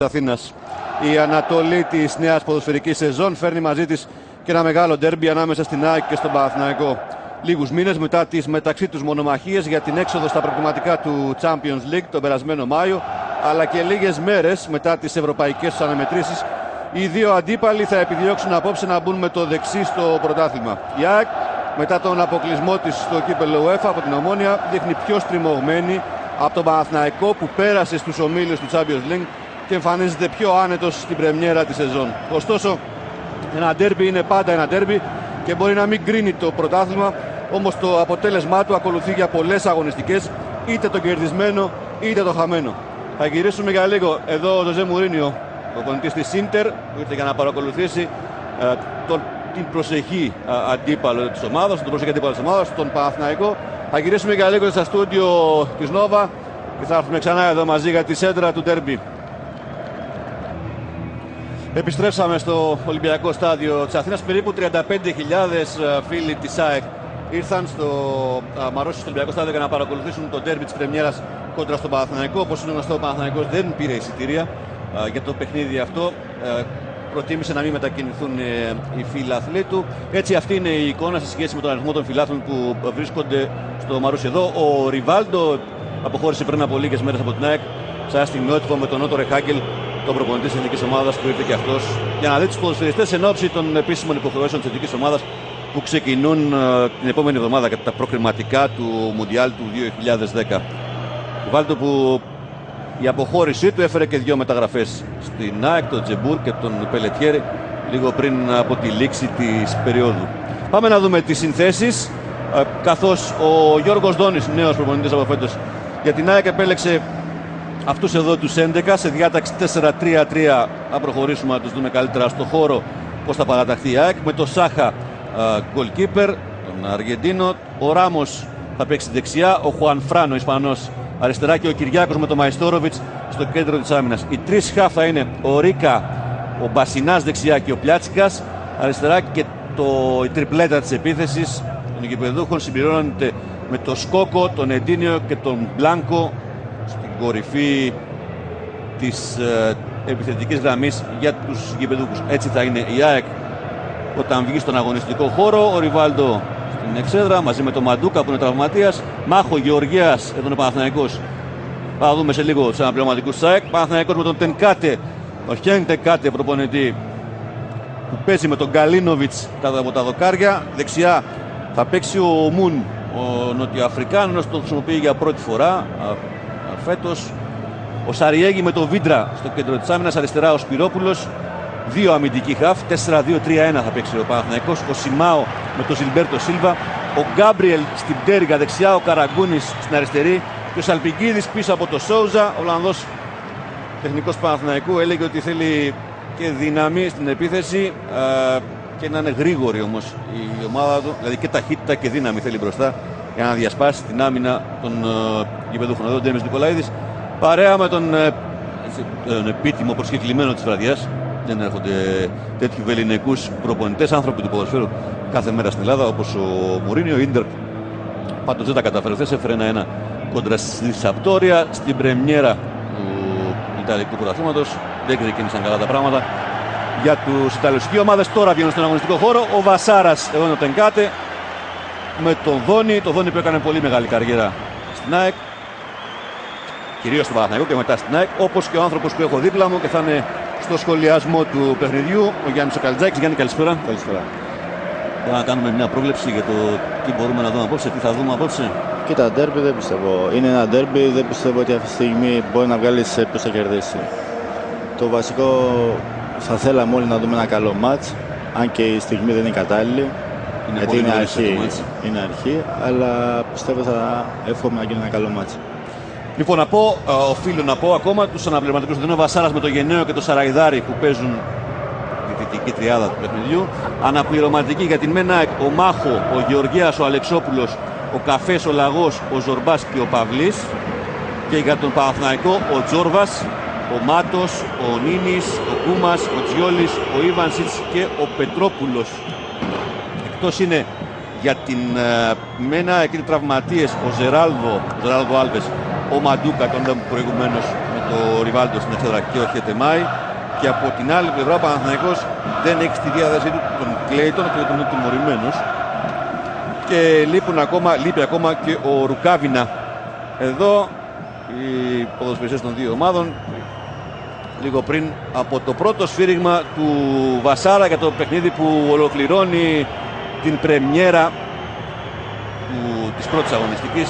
Αθήνας. Η Ανατολή της νέας ποδοσφαιρικής σεζόν φέρνει μαζί της και ένα μεγάλο ντέρμπι ανάμεσα στην ΑΕΚ και στον Παναθηναϊκό. Λίγους μήνες μετά τις μεταξύ τους μονομαχίες για την έξοδο στα προκριματικά του Champions League τον περασμένο Μάιο, αλλά και λίγες μέρες μετά τις ευρωπαϊκές αναμετρήσεις, οι δύο αντίπαλοι θα επιδιώξουν απόψε να μπουν με το δεξί στο πρωτάθλημα. Η ΑΕΚ, μετά τον αποκλεισμό της στο κύπελλο UEFA από την Ομόνια, δείχνει πιο στριμωγμένη από τον Παναθηναϊκό που πέρασε στους ομίλους του Champions League και εμφανίζεται πιο άνετος στην πρεμιέρα της σεζόν. Ωστόσο, ένα ντέρμπι είναι πάντα ένα ντέρμπι και μπορεί να μην κρίνει το πρωτάθλημα, όμως το αποτέλεσμά του ακολουθεί για πολλές αγωνιστικές, είτε το κερδισμένο είτε το χαμένο. Θα γυρίσουμε για λίγο εδώ ο Ζωζέ Μουρίνιο, προπονητής της Ίντερ, που ήρθε για να παρακολουθήσει την προσεχή αντίπαλο της ομάδας, τον Παναθηναϊκό. Θα γυρίσουμε για λίγο στα στούντιο της Νόβα και θα έρθουμε ξανά εδώ μαζί για τη σέντρα του ντέρμπι. Επιστρέψαμε στο Ολυμπιακό Στάδιο της Αθήνας. Περίπου 35.000 φίλοι της ΑΕΚ ήρθαν στο Μαρόσι στο Ολυμπιακό Στάδιο για να παρακολουθήσουν το ντέρμπι της πρεμιέρας κόντρα στον Παναθηναϊκό. Όπως είναι γνωστό, ο Παναθηναϊκός δεν πήρε εισιτήρια για το παιχνίδι αυτό. Προτίμησε να μην μετακινηθούν οι φιλάθλοι του. Έτσι, αυτή είναι η εικόνα σε σχέση με τον αριθμό των φιλάθλων που βρίσκονται στο Μαρούσι εδώ. Ο Ριβάλντο αποχώρησε πριν από λίγες μέρες από την ΑΕΚ. Σαν στιγμιότυπο με τον Ότο Ρεχάγκελ, τον προπονητή της εθνικής ομάδας, που ήρθε και αυτός για να δει τους ποδοσφαιριστές εν ώψη των επίσημων υποχρεώσεων της εθνικής ομάδας που ξεκινούν την επόμενη εβδομάδα κατά τα προκριματικά του Μουντιάλ του 2010. Ριβάλντο που η αποχώρησή του έφερε και δύο μεταγραφές στην ΑΕΚ, τον Τζεμπούρ και τον Πελετιέρη, λίγο πριν από τη λήξη της περίοδου. Πάμε να δούμε τις συνθέσεις, καθώς ο Γιώργος Δόνης, νέος προπονητής από φέτος για την ΑΕΚ, επέλεξε αυτούς εδώ τους 11 σε διάταξη 4-3-3. Να προχωρήσουμε να τους δούμε καλύτερα στο χώρο πώς θα παραταχθεί η ΑΕΚ, με το Σάχα goalkeeper, τον Αργεντίνο. Ο Ράμος θα παίξει δεξιά, ο Χουανφράν ο Ισπανός αριστερά και ο Κυριάκος με τον Μαϊστόροβιτς στο κέντρο της άμυνας. Οι τρεις χαφ θα είναι ο Ρίκα, ο Μπασινάς δεξιά και ο Πλιάτσικας αριστερά, και η τριπλέτα της επίθεσης των γηπεδούχων συμπληρώνεται με τον Σκόκο, τον Εντίνιο και τον Μπλάνκο στην κορυφή της επιθετικής γραμμής για τους γηπεδούχους. Έτσι θα είναι η ΑΕΚ όταν βγει στον αγωνιστικό χώρο. Ο Ριβάλντο στην εξέδρα μαζί με τον Μαντούκα που είναι τραυματίας. Μάχο Γεωργίας, εδώ είναι ο Παναθηναϊκός. Θα δούμε σε λίγο τους αναπληρωματικούς της ΑΕΚ. Παναθηναϊκός με τον Τενκάτε, τον Χέν Τενκάτε προπονητή, που παίζει με τον Γκαλίνοβιτς κάτω από τα δοκάρια. Δεξιά θα παίξει ο Μουν, ο Νοτιοαφρικάνος, τον χρησιμοποιεί για πρώτη φορά φέτος. Ο Σαριέγη με τον Βίντρα στο κέντρο της άμυνας. Αριστερά ο Σπυρόπουλος. Δύο αμυντικοί χαφ, 4-2-3-1 θα παίξει ο Παναθηναϊκός. Ο Σιμάο με τον Ζιλμπέρτο Σίλβα. Ο Γκάμπριελ στην πτέρυγα δεξιά. Ο Καραγκούνης στην αριστερή. Και ο Σαλπικίδης πίσω από το Σόουζα. Ο Ολλανδός τεχνικός Παναθηναϊκού έλεγε ότι θέλει και δύναμη στην επίθεση και να είναι γρήγορη όμως η ομάδα του. Δηλαδή και ταχύτητα και δύναμη θέλει μπροστά για να διασπάσει την άμυνα των γηπεδούχων. Εδώ ο Ντέμις Νικολαίδης παρέα με τον επίτιμο προσκεκλημένο της βραδιάς. Δεν έρχονται τέτοιου βεληνικούς προπονητές, άνθρωποι του ποδοσφαίρου κάθε μέρα στην Ελλάδα, όπως ο Μουρίνιο. Ίντερ πάντως δεν τα καταφέρει. Χθες έφερε 1-1 κόντρα στη Σαπτόρια στην πρεμιέρα του Ιταλικού πρωταθλήματος. Δεν ξεκίνησαν καλά τα πράγματα για τους Ιταλούς. Οι ομάδες τώρα βγαίνουν στον αγωνιστικό χώρο. Ο Βασάρας, εδώ είναι ο Τενκάτε, με τον Δόνη. Το Δόνη που έκανε πολύ μεγάλη καριέρα στην ΑΕΚ, κυρίως στον Παναθηναϊκό και μετά στην ΑΕΚ, όπως και ο άνθρωπος που έχω δίπλα μου και θα είναι στο σχολιασμό του παιχνιδιού, ο Γιάννης Καλτζάκης. Γιάννη, καλησπέρα. Καλησπέρα. Για να κάνουμε μια πρόβλεψη για το τι μπορούμε να δούμε απόψε, τι θα δούμε απόψε. Κοίτα, ντέρμπι δεν πιστεύω. Είναι ένα ντέρμπι, δεν πιστεύω ότι αυτή τη στιγμή μπορεί να βγάλει ποιος θα κερδίσει. Το βασικό, θα θέλαμε όλοι να δούμε ένα καλό μάτς, αν και η στιγμή δεν είναι κατάλληλη. Γιατί είναι αρχή, αλλά πιστεύω θα εύχομαι να γίνει ένα καλό μάτς. Λοιπόν, οφείλω να πω ακόμα τους αναπληρωματικούς. Δεν είναι ο Βασάρας με το Γενναίο και το Σαραϊδάρη που παίζουν τη δυτική τριάδα του παιχνιδιού. Αναπληρωματικοί για την ΜΕΝΑ ο Μάχο, ο Γεωργίας, ο Αλεξόπουλος, ο Καφές, ο Λαγός, ο Ζορμπάς και ο Παυλής. Και για τον Παναθηναϊκό ο Τζόρβας, ο Μάτος, ο Νίνης, ο Κούμας, ο Τζιόλης, ο Ιβανσιτς και ο Πετρόπουλος. Εκτός είναι για την ΜΕΝΑ εκείνοι τραυματίες, ο Ζεράλδο Άλβες, ο Μαντούκα, τον είδαμε προηγουμένως με το Ριβάλντο στην εξέδρα και ο Χετεμάι. Και από την άλλη πλευρά ο Παναθηναϊκός δεν έχει στη διάθεσή του τον Κλέιτον, και τον είναι τιμωρημένος. Και λείπει ακόμα και ο Ρουκάβινα. Εδώ οι ποδοσφαιριστές των δύο ομάδων, λίγο πριν από το πρώτο σφύριγμα του Βασάρα για το παιχνίδι που ολοκληρώνει την πρεμιέρα της πρώτης αγωνιστικής.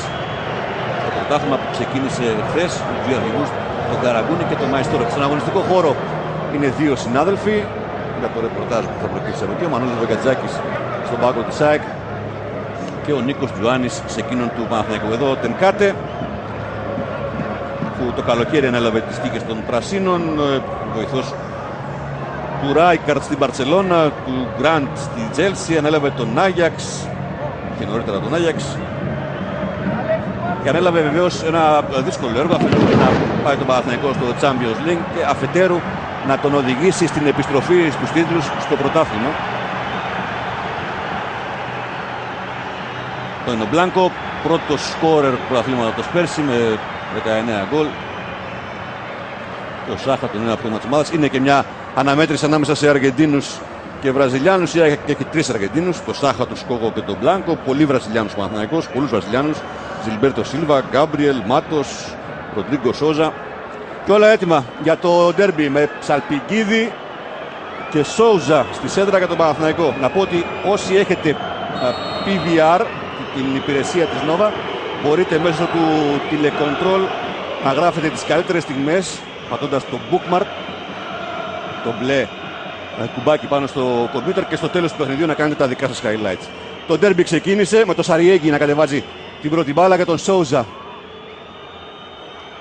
Το πρωτάθλημα που ξεκίνησε χθες, τους δύο αρχηγούς, τον Καραγκούνη και τον Μαϊστόρο. Στον αγωνιστικό χώρο είναι δύο συνάδελφοι για το ρεπορτάζ που θα προκύψει από εκεί. Ο Μανώλης Βαγκατζάκης στον πάγκο της ΑΕΚ και ο Νίκος Τζουάνης σε εκείνον του Παναθηναϊκού. Εδώ ο Τενκάτε, που το καλοκαίρι ανέλαβε τις τύχες των Πρασίνων, βοηθός του Ράικαρτ στην Μπαρτσελώνα, του Γκραντ στη Τζέλσι, ανέλαβε τον Άγιαξ και νωρίτερα τον Άγιαξ. Και ανέλαβε βεβαίως ένα δύσκολο έργο, αφετέρου να πάει τον Παναθηναϊκό στο Champions League και αφετέρου να τον οδηγήσει στην επιστροφή στους τίτλους στο πρωτάθλημα. Το είναι ο Μπλάνκο, πρώτος σκόρερ του πρωταθλήματος πέρσι με 19 γκολ. Και ο Σάχα, τον ένα από της ομάδας. Είναι και μια αναμέτρηση ανάμεσα σε Αργεντίνους και Βραζιλιάνους. Έχει τρεις Αργεντίνους, το Σάχα, τον Σκόγο και τον Μπλάνκο. Πολλοί Βραζιλιάνους Παναθηναϊκός, πολλούς Βραζιλιάνους. Ζιλμπέρτο Σίλβα, Γκάμπριελ, Μάτος, Ροντρίγκο Σόζα. Και όλα έτοιμα για το ντέρμπι με Ψαλπιγκίδη και Σόουζα στη σέντρα για τον Παναθηναϊκό. Να πω ότι όσοι έχετε PVR, την υπηρεσία της Nova, μπορείτε μέσω του τηλεκοντρόλ να γράφετε τις καλύτερες στιγμές πατώντας το bookmark, το μπλε κουμπάκι πάνω στο κομπιούτερ, και στο τέλος του παιχνιδιού να κάνετε τα δικά σας highlights. Το ντέρμπι ξεκίνησε με το Σαριέγγι να κατεβάζει την πρώτη μπάλα για τον Σόουζα.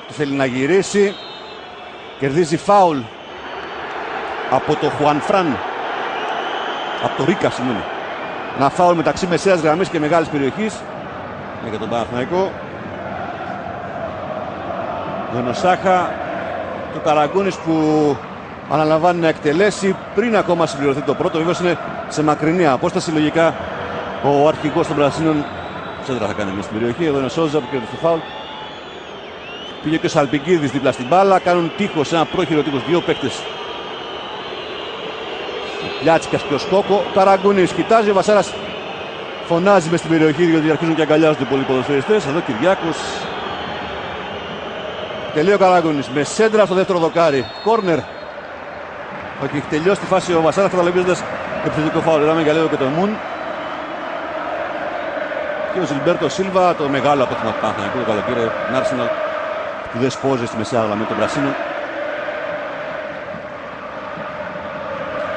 Του θέλει να γυρίσει. Κερδίζει φάουλ από το Χουανφράν. Από το Ρίκα, συγγνώμη. Ένα φάουλ μεταξύ μεσαίας γραμμής και μεγάλης περιοχής για τον Παναθηναϊκό. Σάχα και ο Καραγκούνης που αναλαμβάνει να εκτελέσει πριν ακόμα συμπληρωθεί το πρώτο. Βεβαίως είναι σε μακρινή απόσταση. Λογικά ο αρχηγός των Πρασίνων ξέντρα θα κάνει μέσα στην περιοχή. Εδώ είναι ο Σόζα που κέρδισε το φάουλ. Πήγε και ο Σαλπιγκίδης δίπλα στην μπάλα. Κάνουν τείχος, ένα πρόχειρο τείχος, δύο παίκτες. Ο Πλιάτσικας και ο Σκόκο. Ο Καραγκούνης κοιτάζει, ο Βασάρας φωνάζει μες στην περιοχή διότι αρχίζουν και αγκαλιάζονται πολλοί ποδοσφαιριστές. Εδώ Κυριάκος. Τελείω ο Καραγκούνης με σέντρα στο δεύτερο δοκάρι. Κόρνερ. Όχι, έχει τελειώσει τη φάση ο Βασάρας καταλαβαίνοντας επιθετικό φάουλ. Είδαμε για λίγο και τον Μουν. Και ο Ζιλμπέρτο Σίλβα, το μεγάλο απόθυμα του Παναθηναϊκού το καλοκαίρι, Arsenal, που δεν σπόζε στη μεσαία γραμμή των Πρασίνων.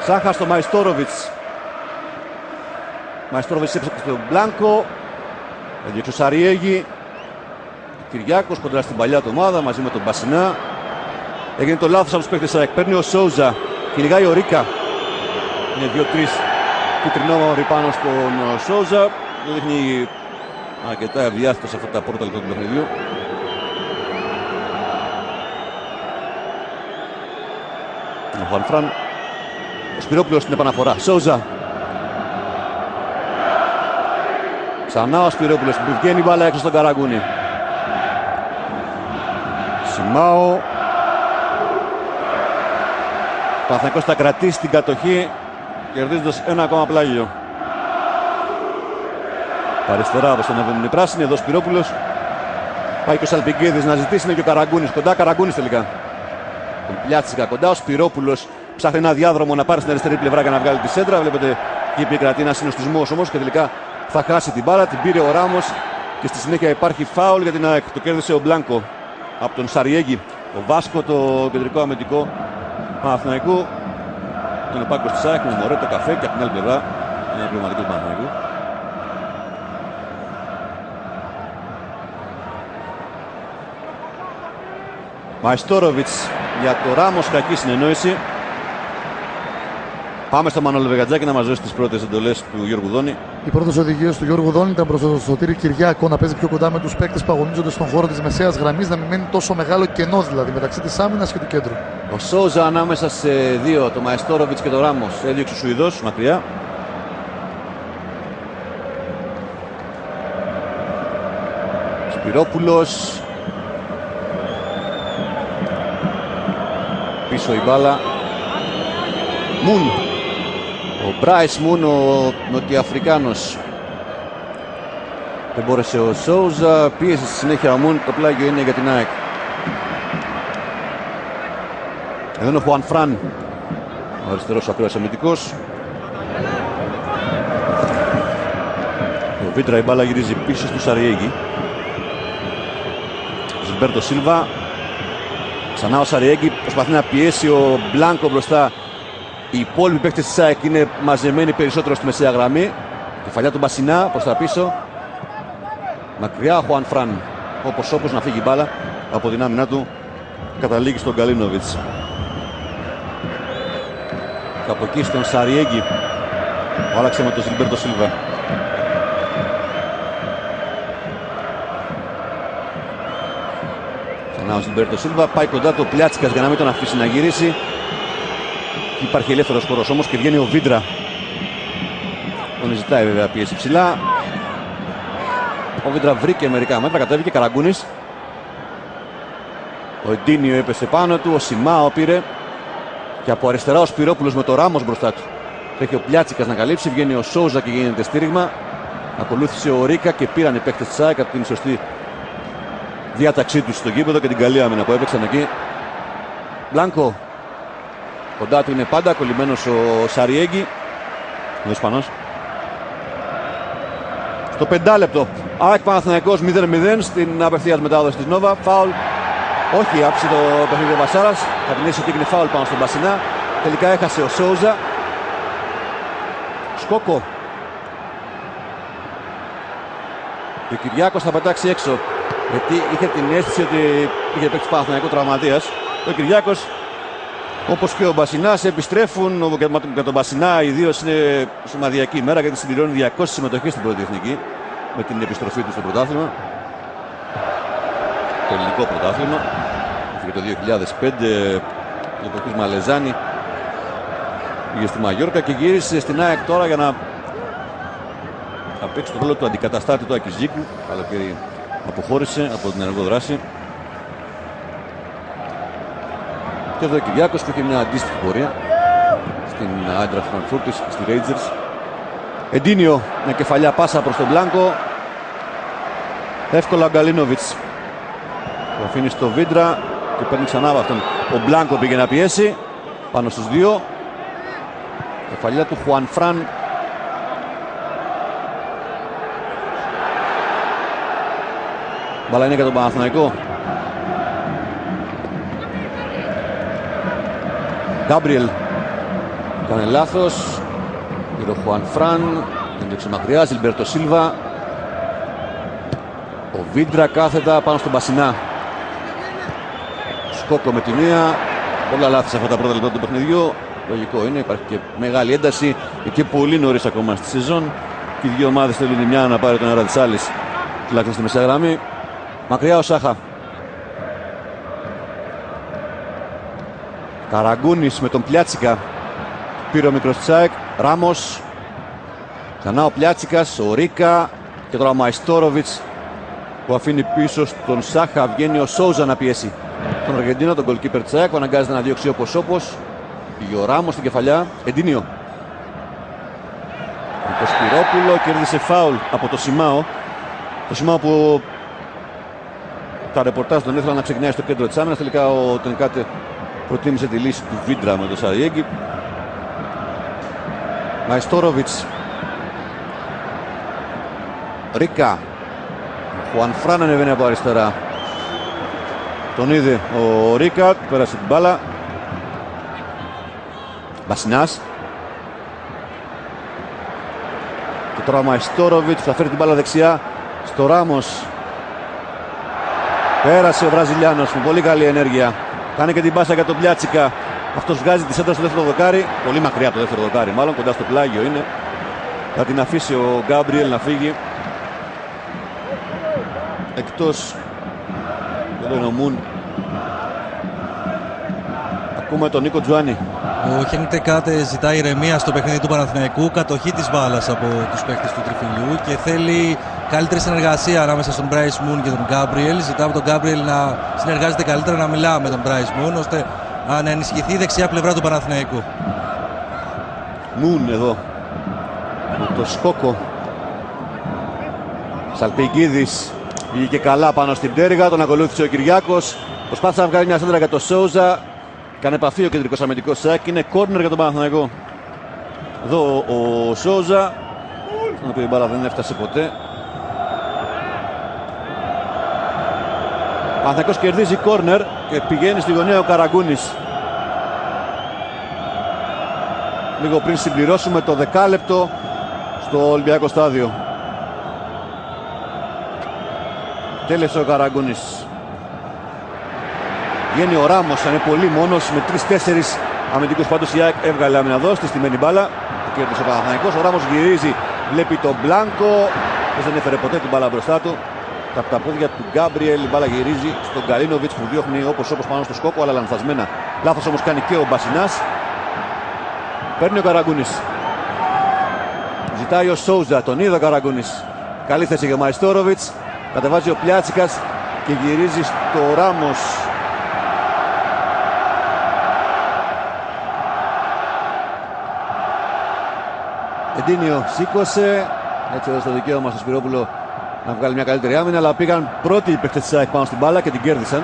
Σάχα στο Μαϊστόροβιτς. Μαϊστόροβιτς έψαξε στον Μπλάνκο. Έδιωξε ο Σαριέγγι. Κυριάκος κοντά στην παλιά του ομάδα μαζί με τον Μπασινά. Έγινε το λάθος από τους παίκτες. Παίρνει ο Σόουζα. Κυνηγάει ο Ρίκα. Είναι 2-3 κυτρινόμαυροι πάνω στον Σόουζα. Δείχνει αρκετά ευδιάθετο σε αυτά τα πρώτα λεπτά του παιχνιδιού. Ο Χουανφράν. Ο Σπυρόπουλος στην επαναφορά. Σόουζα. Ξανά ο Σπυρόπουλος που βγαίνει μπάλα έξω στον Καραγκούνη. Σιμάο. Ο Παναθηναϊκός θα κρατήσει την κατοχή κερδίζοντας ένα ακόμα πλάγιο. Αριστερά όπως τον έβαινε η πράσινη, εδώ Σπυρόπουλος. Πάει και ο Σαλπιγκίδης να ζητήσει, είναι και ο Καραγκούνης κοντά. Καραγκούνης τελικά. Τον Πλιάτσικα κοντά. Ο Σπυρόπουλος ψάχνει ένα διάδρομο να πάρει στην αριστερή πλευρά για να βγάλει τη σέντρα. Βλέπετε εκεί επικρατεί ένα συνοστισμός όμως και τελικά θα χάσει την μπάλα. Την πήρε ο Ράμος και στη συνέχεια υπάρχει φάουλ για την ΑΕΚ. Το κέρδισε ο Μπλάνκο από τον Σαριέγγι. Ο Βάσκο, το κεντρικό αμυντικό Παναθηναϊκού. Τον Επάκος της ΑΕΚ με μωρέ το καφέ και από την άλλη πλευρά είναι πνευματικό του Παναθηναϊκού. Μαϊστόροβιτς για το Ράμος, κακή συνεννόηση. Πάμε στο Μανώλη Βεγατζάκη να μας δώσει τις πρώτες εντολές του Γιώργου Δόνη. Οι πρώτες οδηγίες του Γιώργου Δόνη ήταν προς τον Σωτήρη Κυριάκο να παίζει πιο κοντά με τους παίκτες που αγωνίζονται στον χώρο της μεσαίας γραμμής, να μην μένει τόσο μεγάλο κενό δηλαδή μεταξύ της άμυνας και του κέντρου. Ο Σόουζα ανάμεσα σε δύο, το Μαϊστόροβιτς και το Ράμος. Έδιωξε ο Σουηδός μακριά. Σπυρόπουλος. πίσω η μπάλα. Μουν. Ο Μπράις Μουν, ο Νοτιοαφρικάνος. Δεν μπόρεσε ο Σόουζα, πίεσε στη συνέχεια ο Μουν, το πλάγιο είναι για την ΑΕΚ. Εδώ είναι ο Χουάν Φραν, ο αριστερός ακραίος αμυντικός. Ο Βίντρα, η μπάλα γυρίζει πίσω στο Σαριέγγι. Ζιλμπέρτο Σίλβα. Ξανά ο Σαριέγγι προσπαθεί να πιέσει ο Μπλάνκο μπροστά. Οι υπόλοιποι παίκτες της ΑΕΚ είναι μαζεμένοι περισσότερο στη μεσαία γραμμή. Κεφαλιά του Μπασινά προς τα πίσω. Μακριά ο Χουάν Φραν. Όπως να φύγει η μπάλα από την άμυνά του. Καταλήγει στον Γκαλίνοβιτς. Και από εκεί στον Σαριέγγι. Ο άλλαξε με τον Ζιλμπέρτο Σίλβα. Ξανά ο Ζιλμπέρτο Σίλβα. Πάει κοντά το Πλιάτσικας για να μην τον αφήσει να γυρίσει. Υπάρχει ελεύθερος χώρος όμως και βγαίνει ο Βίντρα. Τον ζητάει βέβαια πίεση ψηλά. Ο Βίντρα βρήκε μερικά μέτρα, κατέβηκε Καραγκούνης. Ο Εντίνιο έπεσε πάνω του, ο Σιμάο πήρε. Και από αριστερά ο Σπυρόπουλος με το Ράμος μπροστά του. Τρέχει ο Πλιάτσικας να καλύψει, βγαίνει ο Σόουζα και γίνεται στήριγμα. Ακολούθησε ο Ρίκα και πήραν οι παίκτες της ΑΕΚ από την σωστή διάταξή τους στο γήπεδο και την καλή άμυνα που έπαιξαν εκεί. Μπλάνκο. Κοντά του είναι πάντα κολλημένος ο Σαριέγγι, ο Ισπανός. Στο 5 λεπτό, ΑΕΚ Παναθηναϊκός 0-0 στην απευθείας μετάδοση της Νόβα. Φάουλ, όχι, άψε το παιχνίδι ο Βασάρας. Θα την ότι έγινε φάουλ πάνω στον Μπασινά. Τελικά έχασε ο Σόουζα. Σκόκο. Και ο Κυριάκος θα πετάξει έξω, γιατί είχε την αίσθηση ότι είχε παίξει Παναθηναϊκό τραυματίας. Ο Κυριάκος, όπως και ο Μπασινάς, επιστρέφουν. Για τον Μπασινά ιδίως είναι σημαδιακή ημέρα, γιατί συμπληρώνει 200 συμμετοχές στην πρώτη εθνική με την επιστροφή του στο πρωτάθλημα. Το ελληνικό πρωτάθλημα. Έφυγε το 2005, η εποχή Μαλεζάνη. Πήγε στη Μαγιόρκα και γύρισε στην ΑΕΚ τώρα για να παίξει τον ρόλο του αντικαταστάτη του Ακιζίκου. Καλοκαίρι αποχώρησε από την ενεργό δράση. Και εδώ ο Κυριάκος που είχε μια αντίστοιχη πορεία στην Άιντραχτ Φραγκφούρτης, στη Rangers. Εντίνιο, μια κεφαλιά πάσα προς τον Μπλάνκο. Εύκολα ο Γκαλίνοβιτς που αφήνει στο Βίντρα και παίρνει ξανά από αυτόν. Ο Μπλάνκο πήγε να πιέσει πάνω στους δύο. Κεφαλιά του Χουάν Φραν. Μπαλά είναι για τον Παναθηναϊκό. Γκάμπριελ έκανε λάθος. Πήρε ο Χουάν Φραν. Έντεξε μακριά. Ζιλμπέρτο Σίλβα. Ο Βίντρα κάθετα πάνω στον Μπασινά. Σκόκο με τη μία. Πολλά λάθη σε αυτά τα πρώτα λεπτά του παιχνιδιού. Λογικό είναι, υπάρχει και μεγάλη ένταση και πολύ νωρίς ακόμα στη σεζόν. Και οι δύο ομάδες θέλουν η μια να πάρει τον αέρα της άλλης, τουλάχιστον στη μεσαία γραμμή. Μακριά ο Σάχα. Καραγκούνης με τον Πλιάτσικα. Πήρε ο μικρός Τσάικ. Ράμος. Ξανά ο Πλιάτσικας, ο Ρίκα. Και τώρα ο Μαϊστόροβιτς που αφήνει πίσω στον Σάχα. Βγαίνει ο Σόουζα να πιέσει τον Αργεντίνο, τον γκολκίπερ Τσάικ, που αναγκάζεται να διώξει όπως. Πήγε ο Ράμος στην κεφαλιά. Εντίνιο. Το Σπυρόπουλο κέρδισε φάουλ από το Σιμάο. Το Σιμάο που τα ρεπορτάζ τον ήθελα να ξεκινάει στο κέντρο της άμυνας. Τελικά ο Τενκάτε προτίμησε τη λύση του Βίντρα με το Σαριέγγι. Μαϊστόροβιτς. Ρίκα. Ο Χουάν Φραν ανεβαίνει από αριστερά. Τον είδε ο Ρίκα, πέρασε την μπάλα. Μπασινάς. Και τώρα ο Μαϊστόροβιτς θα φέρει την μπάλα δεξιά στο Ράμος. Πέρασε ο Βραζιλιάνος με πολύ καλή ενέργεια. Κάνει και την πάσα για τον Πλιάτσικα. Αυτός βγάζει τη σέντρα στο δεύτερο δοκάρι. Πολύ μακριά από το δεύτερο δοκάρι, μάλλον κοντά στο πλάγιο είναι. Θα την αφήσει ο Γκάμπριελ να φύγει. Εκτός. Εδώ είναι ο Μουν. Ακούμε τον Νίκο Τζουάνι. Ο Χένικ Κάτε ζητάει ηρεμία στο παιχνίδι του Παναθηναϊκού, κατοχή της μπάλας από τους παίκτες του τριφυλιού και θέλει καλύτερη συνεργασία ανάμεσα στον Μπράις Μουν και τον Γκάμπριελ. Ζητά από τον Γκάμπριελ να συνεργάζεται καλύτερα, να μιλά με τον Μπράις Μουν, ώστε να ενισχυθεί η δεξιά πλευρά του Παναθηναϊκού. Μουν εδώ. Το Σκόκο. Σαλπιγκίδης βγήκε καλά πάνω στην πτέρυγα, τον ακολούθησε ο Κυριάκος. Προσπάθησε να βγάλει μια σέντρα για τον Σόουζα. Κάνε επαφή ο κεντρικός αμυντικός ΣΑΕΚ. Είναι κόρνερ για τον Παναθηναϊκό. Εδώ ο Σόουζα, στον οποίο η μπάλα δεν έφτασε ποτέ. Ο Παναθηναϊκός κερδίζει κόρνερ και πηγαίνει στη γωνία ο Καραγκούνης. Λίγο πριν συμπληρώσουμε το δεκάλεπτο στο Ολυμπιακό στάδιο. Τέλειωσε ο Καραγκούνης. Βγαίνει ο Ράμος, είναι πολύ μόνος με 3-4 αμυντικούς. Πάντως η ΑΕΚ έβγαλε άμυνα εδώ στη στημένη μπάλα. Το κέρδισε ο Παναθηναϊκός. Ο Ράμος γυρίζει, βλέπει τον Μπλάνκο. Δεν έφερε ποτέ την μπάλα μπροστά του. Από τα πόδια του Γκάμπριελ η μπάλα γυρίζει στον Καλίνοβιτς που διώχνει όπως πάνω στο Σκόκο, αλλά λανθασμένα. Λάθος όμως κάνει και ο Μπασινάς. Παίρνει ο Καραγκούνης. Ζητάει ο Σόουζα, τον είδε ο Καραγκούνης. Καλή θέση για ο Μαϊστόροβιτς. Κατεβάζει ο Πλιάτσικας και γυρίζει στο Ράμος. Εντίνιο σήκωσε. Έτσι έδωσε το δικαίωμα στο Σπυρόπουλο να βγάλει μια καλύτερη άμυνα. Αλλά πήγαν πρώτοι οι παίκτες της ΑΕΚ πάνω στην μπάλα και την κέρδισαν.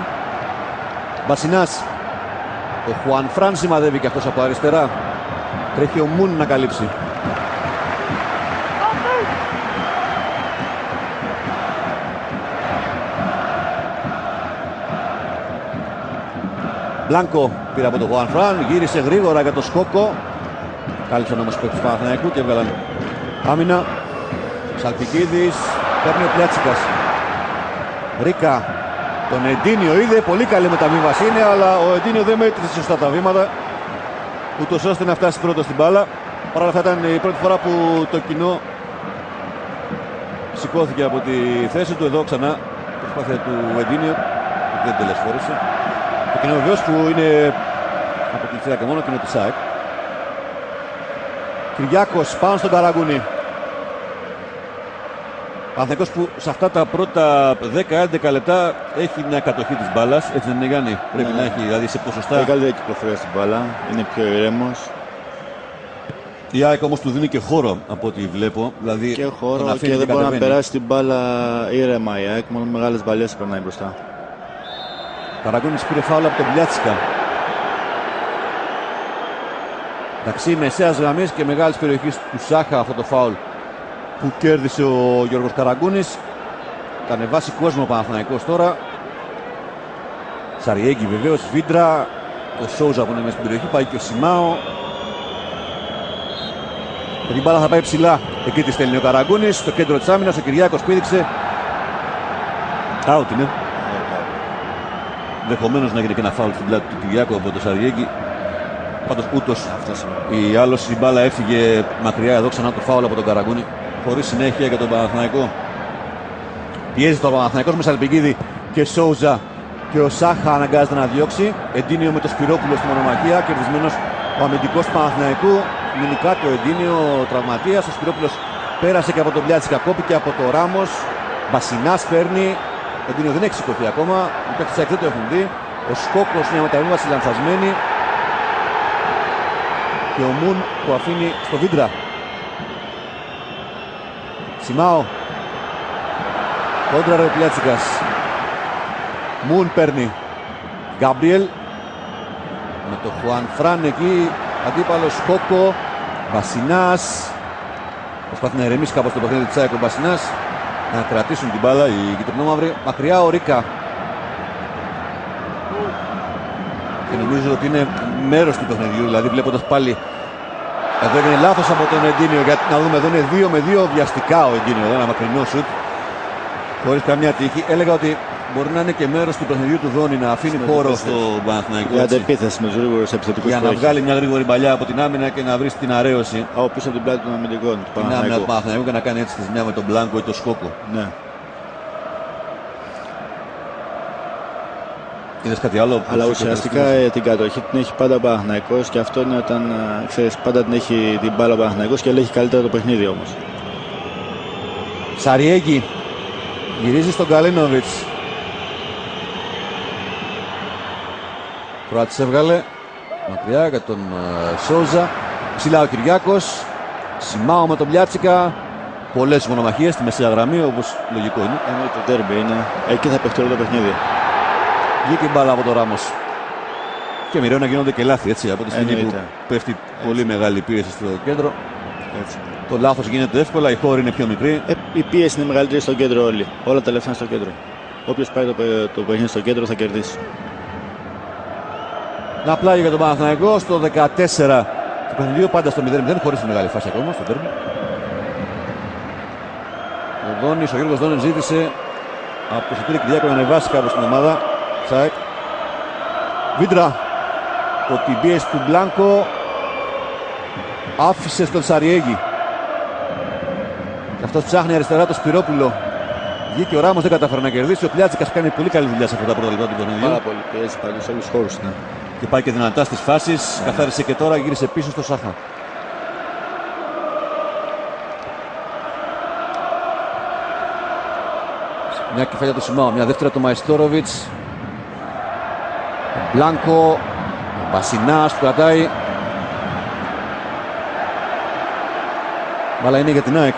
Μπασινάς. Ο Χουάν Φραν σημαδεύει και αυτός από αριστερά. Τρέχει ο Μουν να καλύψει. Μπλάνκο πήρε από τον Χουάν Φραν, γύρισε γρήγορα για το Σκόκο. Κάλυψαν όμως παίκτες του Παναθηναϊκού και έβγαλαν άμυνα. Σαλπικίδης, παίρνει ο Πλιάτσικας. Ρίκα, τον Εντίνιο είδε, πολύ καλή μεταβίβαση είναι, αλλά ο Εντίνιο δεν μέτρησε σωστά τα βήματα, ούτως ώστε να φτάσει πρώτο στην μπάλα. Παρ' όλα αυτά ήταν η πρώτη φορά που το κοινό σηκώθηκε από τη θέση του. Εδώ ξανά προσπάθεια του Εντίνιο, δεν τελεσφόρησε. Το κοινό βεβαίως που είναι από την θύρα και μόνο κοινό της ΑΕΚ. Κυριάκος πάνω στον Καραγκούνη. Παναθηναϊκός που σε αυτά τα πρώτα 10-11 λεπτά έχει μια κατοχή της μπάλας, έτσι δεν είναι Γιάννη? Πρέπει να έχει, δηλαδή σε ποσοστά. Έχει καλύτερη κυκλοφορία στην μπάλα, είναι πιο ηρέμος. Η ΑΕΚ όμως του δίνει και χώρο από ό,τι βλέπω. Δηλαδή και χώρο και δεν μπορεί να περάσει την μπάλα ήρεμα η ΑΕΚ, μόνο μεγάλες μπαλιές περνάει μπροστά. Καραγκούνης πήρε φάουλ από τον Πλιάτσικα. Εντάξει, μεσαίας γραμμής και μεγάλης περιοχής του Σάχα αυτό το φάουλ που κέρδισε ο Γιώργος Καραγκούνης. Θα ανεβάσει κόσμο ο Παναθηναϊκός τώρα. Σαριέγκη βεβαίως, Βίντρα, ο Σόουζα που είναι μέσα στην περιοχή, πάει και ο Σιμάο. Και την μπάλα θα πάει ψηλά. Εκεί τη στέλνει ο Καραγκούνης, στο κέντρο της άμυνας, ο Κυριάκος πήδηξε. Out είναι. Ενδεχομένως να γίνει και ένα φάουλ στην πλάτη του Κυριάκου από το Σαριέγκη. Πάντως ούτως η άλλος η μπάλα έφυγε μακριά. Εδώ ξανά το φάουλ από τον Καραγκούνη. Χωρίς συνέχεια για τον Παναθηναϊκό. Πιέζει τον Παναθηναϊκός με Σαλπικίδη και Σόουζα. Και ο Σάχα αναγκάζεται να διώξει. Εντίνιο με το Σπυρόπουλο στην μονομαχία. Κερδισμένος ο αμυντικός του Παναθηναϊκού. Μείνει κάτω ο Εντίνιο τραυματίας. Ο Σπυρόπουλος πέρασε και από τον Πλιάτσικα, κόπηκε από το Ράμος. Μπασινάς παίρνει. Ο Εντίνιο δεν έχει σηκωθεί ακόμα. Οι παίκτες δεν το έχουν δει. Ο Σκόκος μια μεταβίβαση λανθασμένη. Και ο Μουν που αφήνει στο Βίντρα. Σιμάο. Κόντρα ο Πλιάτσικας. Μουν παίρνει. Γκάμπριελ. Με το Χουάν Φραν εκεί. Αντίπαλος Σκόκο. Μπασινάς. Προσπαθεί να ηρεμήσει κάπως το παιχνίδι της ΑΕΚ ο Μπασινάς. Να κρατήσουν την μπάλα οι κυτρινόμαυροι. Μακριά ο Ρίκα. Και νομίζω ότι είναι μέρος του παιχνιδιού. Δηλαδή βλέποντας πάλι. Εδώ έγινε λάθος από τον Εντίνιο. Γιατί να δούμε, εδώ είναι 2-2 βιαστικά ο Εντίνιο. Εδώ ένα μακρινό σουτ. Χωρίς καμιά τύχη. Έλεγα ότι μπορεί να είναι και μέρος του παιχνιδιού του Δόνη να αφήνει χώρο στο Παναθηναϊκό. Για αντεπίθεση με τους γρήγορους επιθετικούς. Για να βγάλει μια γρήγορη παλιά από την άμυνα και να βρει την αρέωση. Από πίσω από την πλάτη των αμυντικών του Παναθηναϊκού. Την άμυνα του Παναθηναϊκού και να κάνει έτσι τη ζημιά με τον Μπλάνκο ή τον Σκόκο. Ναι. Είδες κάτι άλλο? Αλλά ουσιαστικά την κατοχή την έχει πάντα ο Παναθηναϊκός και αυτό είναι όταν ξέρεις, πάντα την έχει την μπάλα ο Παναθηναϊκός και ελέγχει καλύτερα το παιχνίδι όμως. Σαριέγκη γυρίζει στον Καλίνοβιτς. Κροάτης έβγαλε μακριά για τον Σόουζα. Ψηλά ο Κυριάκος. Σιμάο με τον Πλιάτσικα. Πολλές μονομαχίες στη μεσαία γραμμή, όπως λογικό είναι. Το ντέρμπι είναι. Εκεί θα παιχτεί όλο το παιχνίδι. Βγήκε η μπάλα από το Ράμος. Και μοιραίο να γίνονται και λάθη, έτσι, από τη στιγμή που πέφτει πολύ μεγάλη πίεση στο κέντρο. Έτσι. Το λάθος γίνεται εύκολα, η χώρη είναι πιο μικρή. Η πίεση είναι μεγαλύτερη στο κέντρο όλοι. Όλα τα λεφτά είναι στο κέντρο. Όποιος πάει το παιχνίδι στο κέντρο θα κερδίσει. Να πλάγει για τον Παναθηναϊκό στο 14 του παιχνιδιού, πάντα στο 0-0, χωρίς τη μεγάλη φάση ακόμα στο τέρμι. Ο Γιώργος Δόνης ζήτησε από το Σωτήρη Κυριάκο να ανεβάσει κάπως την ομάδα. Τσάικ. Βίντρα από την πίεση του Μπλάνκο. Άφησε στον Σαριέγη. Και αυτός ψάχνει αριστερά το Σπυρόπουλο. Βγήκε ο Ράμος, δεν κατάφερε να κερδίσει. Ο Πλιάτσικας κάνει πολύ καλή δουλειά σε αυτά τα πρώτα λεπτά του παιχνιδιού. Πάρα πολύ πιέζει πάλι σε όλους τους χώρους. Ναι. Και πάει και δυνατά στις φάσεις. Καθάρισε και τώρα, γύρισε πίσω στο Σάχα. Μια κεφαλιά του Σιμάου, μια δεύτερα του Μαϊστόροβιτς. Ο Μπλάνκο, ο Μπασινάς του κρατάει. Μπάλα είναι για την ΑΕΚ.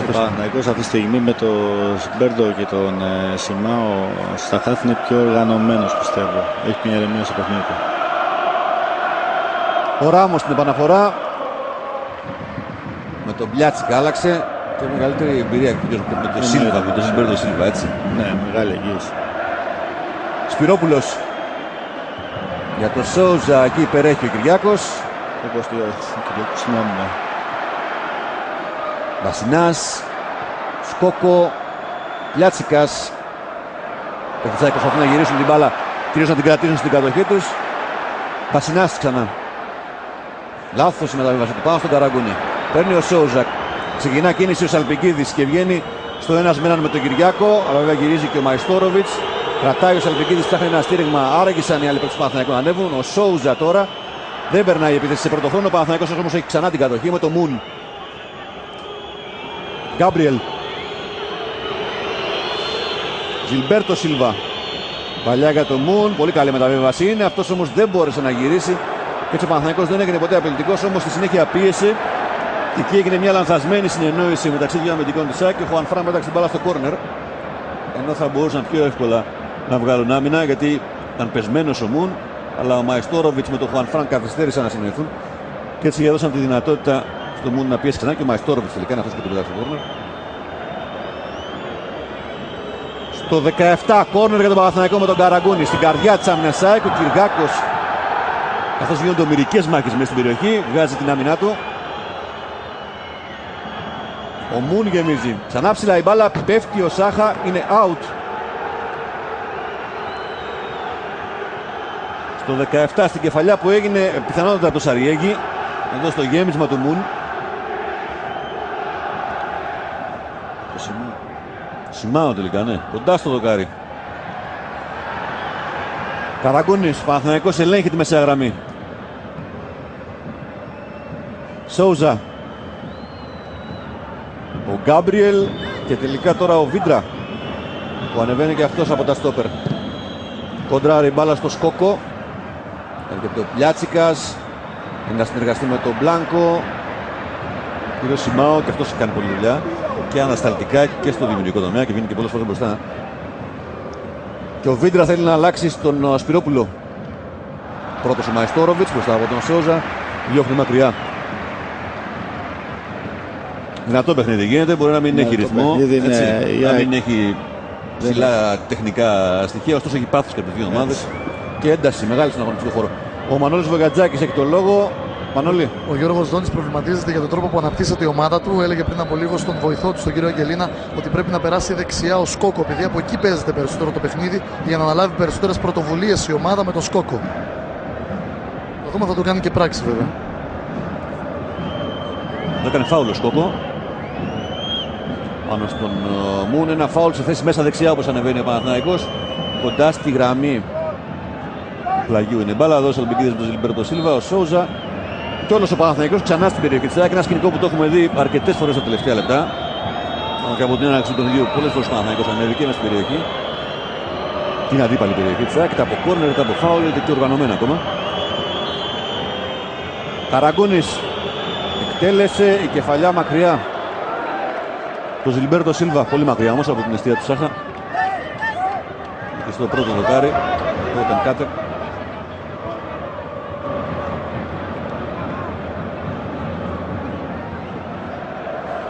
Ο Παναθηναϊκός αυτή τη στιγμή με τον Σμπέρντο και τον Σιμάο στα χάφη είναι πιο οργανωμένος, πιστεύω. Έχει μια ηρεμία στο παιχνίδι του. Ο Ράμος στην επαναφορά. Με τον Μπλιάτσικα άλλαξε. Και μεγαλύτερη εμπειρία με τον Σίλβα, με τον Σμπέρντο Σίλβα, έτσι. Ναι, μεγάλη εγγύηση. Σπυρόπουλος για τον Σόουζα, εκεί υπερέχει ο Κυριάκος. Όπως το Κυριάκος, συγγνώμη. Βασινάς, Σκόκο, Πλιάτσικας. Παιχνιδάκοι προσπαθούν να γυρίσουν την μπάλα, κυρίως να την κρατήσουν στην κατοχή τους. Βασινάς ξανά. Λάθος η μεταβίβαση του πάνω στον Καραγκούνι. Παίρνει ο Σόουζα. Ξεκινά κίνηση ο Σαλπικίδης και βγαίνει στο ένας με έναν με τον Κυριάκο. Αλλά βέβαια γυρίζει και ο Μαϊστόροβιτς. Κρατάει ο Σαλπικίδης, ψάχνει ένα στήριγμα. Άργησαν οι άλλοι παίκτες του Παναθηναϊκού να ανέβουν. Ο Σόουζα τώρα δεν περνάει η επίθεση σε πρώτο χρόνο. Ο Παναθηναϊκός όμως έχει ξανά την κατοχή με το Μουν. Γκάμπριελ. Ζιλμπέρτο Σίλβα. Παλιά για το Μουν. Πολύ καλή μεταβίβαση είναι. Αυτός όμως δεν μπόρεσε να γυρίσει. Και έτσι ο Παναθηναϊκός δεν έγινε ποτέ απειλητικός. Όμως στη συνέχεια πίεσε. Και εκεί έγινε μια λανθασμένη συνεννόηση μεταξύ δύο αμυντικών της ΑΕΚ και ο Χουανφράν πέταξε την μπάλα στο κόρνερ. Ενώ θα μπορούσαν πιο εύκολα να βγάλουν άμυνα γιατί ήταν πεσμένος ο Μουν. Αλλά ο Μαϊστόροβιτς με τον Χουανφράν καθυστέρησαν να συνοηθούν. Και έτσι έδωσαν τη δυνατότητα στο Μουν να πιέσει ξανά και ο Μαϊστόροβιτς τελικά είναι αυτός που το πετάξει στο κόρνερ. Στο 17 κόρνερ για τον Παναθηναϊκό με τον Καραγκούνι. Στην καρδιά της άμυνας ΑΕΚ ο Κυριάκος. Καθώς γίνονται ομηρικές μάχες μέσα στην περιοχή, βγάζει την άμυνά του. Ο Μουν γεμίζει. Ξανά ψηλά η μπάλα, πέφτει ο Σάχα, είναι out. Στο 17 στην κεφαλιά που έγινε πιθανότατα από το Σαριέγη. Εδώ στο γέμισμα του Μουν. Σιμάο τελικά, ναι. Κοντά στο δοκάρι. Καραγκούνης, Παναθηναϊκός ελέγχει τη μεσαία γραμμή. Σόουζα. Ο Γκάμπριελ και τελικά τώρα ο Βίντρα που ανεβαίνει και αυτός από τα στόπερ. Κοντράρει μπάλα στο Σκόκο. Έρχεται ο Πλιάτσικας. Είναι να συνεργαστεί με τον Μπλάνκο. Κύριο Σιμάο και αυτός κάνει πολλή δουλειά. Και ανασταλτικά και στο δημιουργικό τομέα και βγαίνει και πολλές φορές μπροστά. Και ο Βίντρα θέλει να αλλάξει στον Σπυρόπουλο. Πρώτος ο Μαϊστόροβιτς μπροστά από τον Σόουζα. Διώχνει μακριά. Δυνατό παιχνίδι γίνεται, μπορεί να μην έχει ρυθμό, να μην έχει ψηλά τεχνικά στοιχεία, ωστόσο έχει πάθος και από τις δύο ομάδες και ένταση μεγάλη στον αγωνιστικό χώρο. Ο Μανώλης Βεγατζάκης έχει το λόγο. Μανώλη. Ο Γιώργος Δόνης προβληματίζεται για τον τρόπο που αναπτύσσεται η ομάδα του. Έλεγε πριν από λίγο στον βοηθό του, τον κύριο Αγγελίνα, ότι πρέπει να περάσει δεξιά ο Σκόκο, επειδή από εκεί παίζεται περισσότερο το παιχνίδι για να αναλάβει περισσότερες πρωτοβουλίες η ομάδα με τον Σκόκο. Θα δούμε, θα το κάνει και πράξη βέβαια. Δεν έκανε φάουλ ο Σκόκο. Πάνω στον Μουν, ένα φάουλ σε θέση μέσα δεξιά όπως ανεβαίνει ο Παναθηναϊκός. Κοντά στη γραμμή του πλαγιού είναι μπάλα. Εδώ ο Σαλμπικίδης με τον Ζιλμπέρτο Σίλβα, ο Σόουζα. Και όλος ο Παναθηναϊκός ξανά στην περιοχή της ΑΕΚ. Ένα σκηνικό που το έχουμε δει αρκετές φορές τα τελευταία λεπτά. Και από την έναρξη του παιχνιδιού πολλές φορές ο Παναθηναϊκός ανέβηκε μέσα στην περιοχή. την αντίπαλη περιοχή της ΑΕΚ, είτε από κόρνερ, είτε από φάουλ, είτε πιο οργανωμένα ακόμα. Καραγκούνης εκτέλεσε, η κεφαλιά μακριά. Το Ζιλμπέρτο Σίλβα, πολύ μακριά όμως από την αιστεία του Σάχα. Και στο πρώτο δοκάρι, το Open Cutter.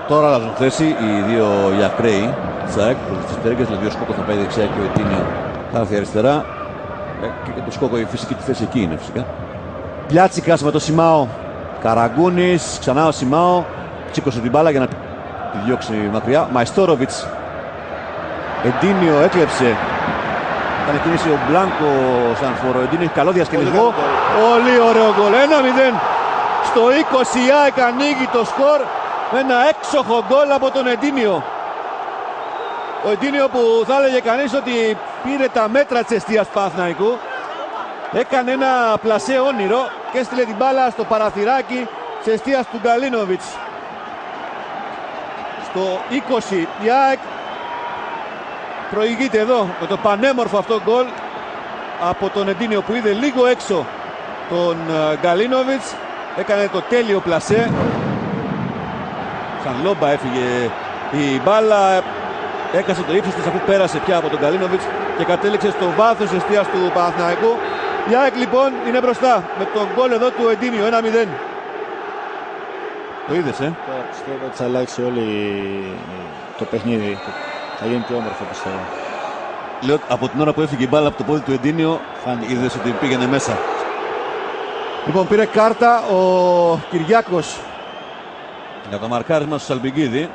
Τώρα αλλάζουν θέση οι δύο Ιακραίοι της ΑΕΚ, τις Τέργκες, δηλαδή ο Σκόκο θα πάει δεξιά και ο Ετίνιο θα έρθει αριστερά. Και το Σκόκο η φυσική του θέση εκεί είναι φυσικά. Πλιάτσικας με το Σιμάο. Καραγκούνης, ξανά ο Σιμάο. Τσίκωσε την μπάλα για να τη διώξει μακριά. Μαϊστόροβιτς. Εντίνιο έκλεψε. Ήταν κίνηση ο Μπλάνκο σαν φόρο. Εντίνιο έχει καλό διασκελισμό. Πολύ ωραίο γκολ. 1-0. Στο 20 η ΑΕΚ ανοίγει το σκορ. Ένα έξοχο γκολ από τον Εντίνιο. Ο Εντίνιο που θα έλεγε κανείς ότι πήρε τα μέτρα της εστίας Παναθηναϊκού. Έκανε ένα πλασέ όνειρο και έστειλε την μπάλα στο παραθυράκι της εστίας του Γκαλίνοβιτς. Στο 20 η ΑΕΚ προηγείται εδώ με το πανέμορφο αυτό γκολ από τον Εντίνιο που είδε λίγο έξω τον Γκαλίνοβιτς. Έκανε το τέλειο πλασέ. Σαν λόμπα έφυγε η μπάλα. Έκασε το ύψος της αφού πέρασε πια από τον Γκαλίνοβιτς και κατέληξε στο βάθος της εστίας του Παναθηναϊκού. Η ΑΕΚ λοιπόν είναι μπροστά με τον γκολ εδώ του Εντίνιο, 1-0. Το είδες, Πιστεύω ότι θα αλλάξει όλη το παιχνίδι. Θα γίνει πιο όμορφο, πιστεύω. Λέω από την ώρα που έφυγε η μπάλα από το πόδι του Εντίνιο, είδες ότι πήγαινε μέσα. Λοιπόν, πήρε κάρτα ο Κυριάκος για το μαρκάρισμα στο Σαλπικίδη.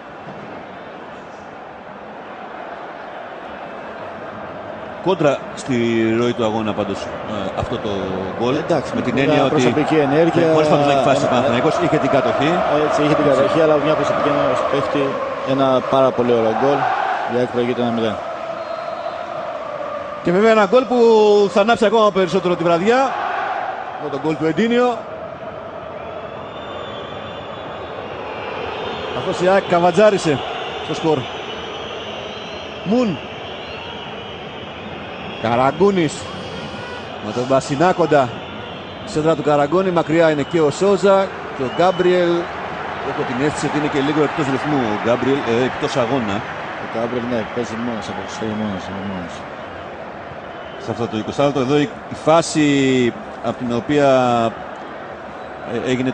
Κόντρα στη ροή του αγώνα πάντως αυτό το γκολ. Με την έννοια ότι προσωπική ενέργεια. χωρίς πάντως να εκφράσει ο Παναθηναϊκός, είχε την κατοχή. Έτσι, είχε την κατοχή, αλλά μια προσωπική ενέργεια παίχτη. Ένα πάρα πολύ ωραίο γκολ. Η ΑΕΚ προηγείται 1-0. Και βέβαια ένα γκολ που θα ανάψει ακόμα περισσότερο τη βραδιά. Με τον γκολ του Εντίνιο. Αυτός η ΑΕΚ καβατζάρισε στο σκορ. Μουν. Καραγκούνης με τον Μπασινάκοντα. Σέντρα του Καραγκούνη, μακριά είναι και ο Σόζα και ο Γκάμπριελ. Έχω την αίσθηση ότι είναι και λίγο εκτός ρυθμού ο Γκάμπριελ, εκτός αγώνα. Ο Γκάμπριελ ναι, παίζει μόνος, μόνος. Σε αυτό το 20 λεπτό εδώ η φάση από την οποία έγινε η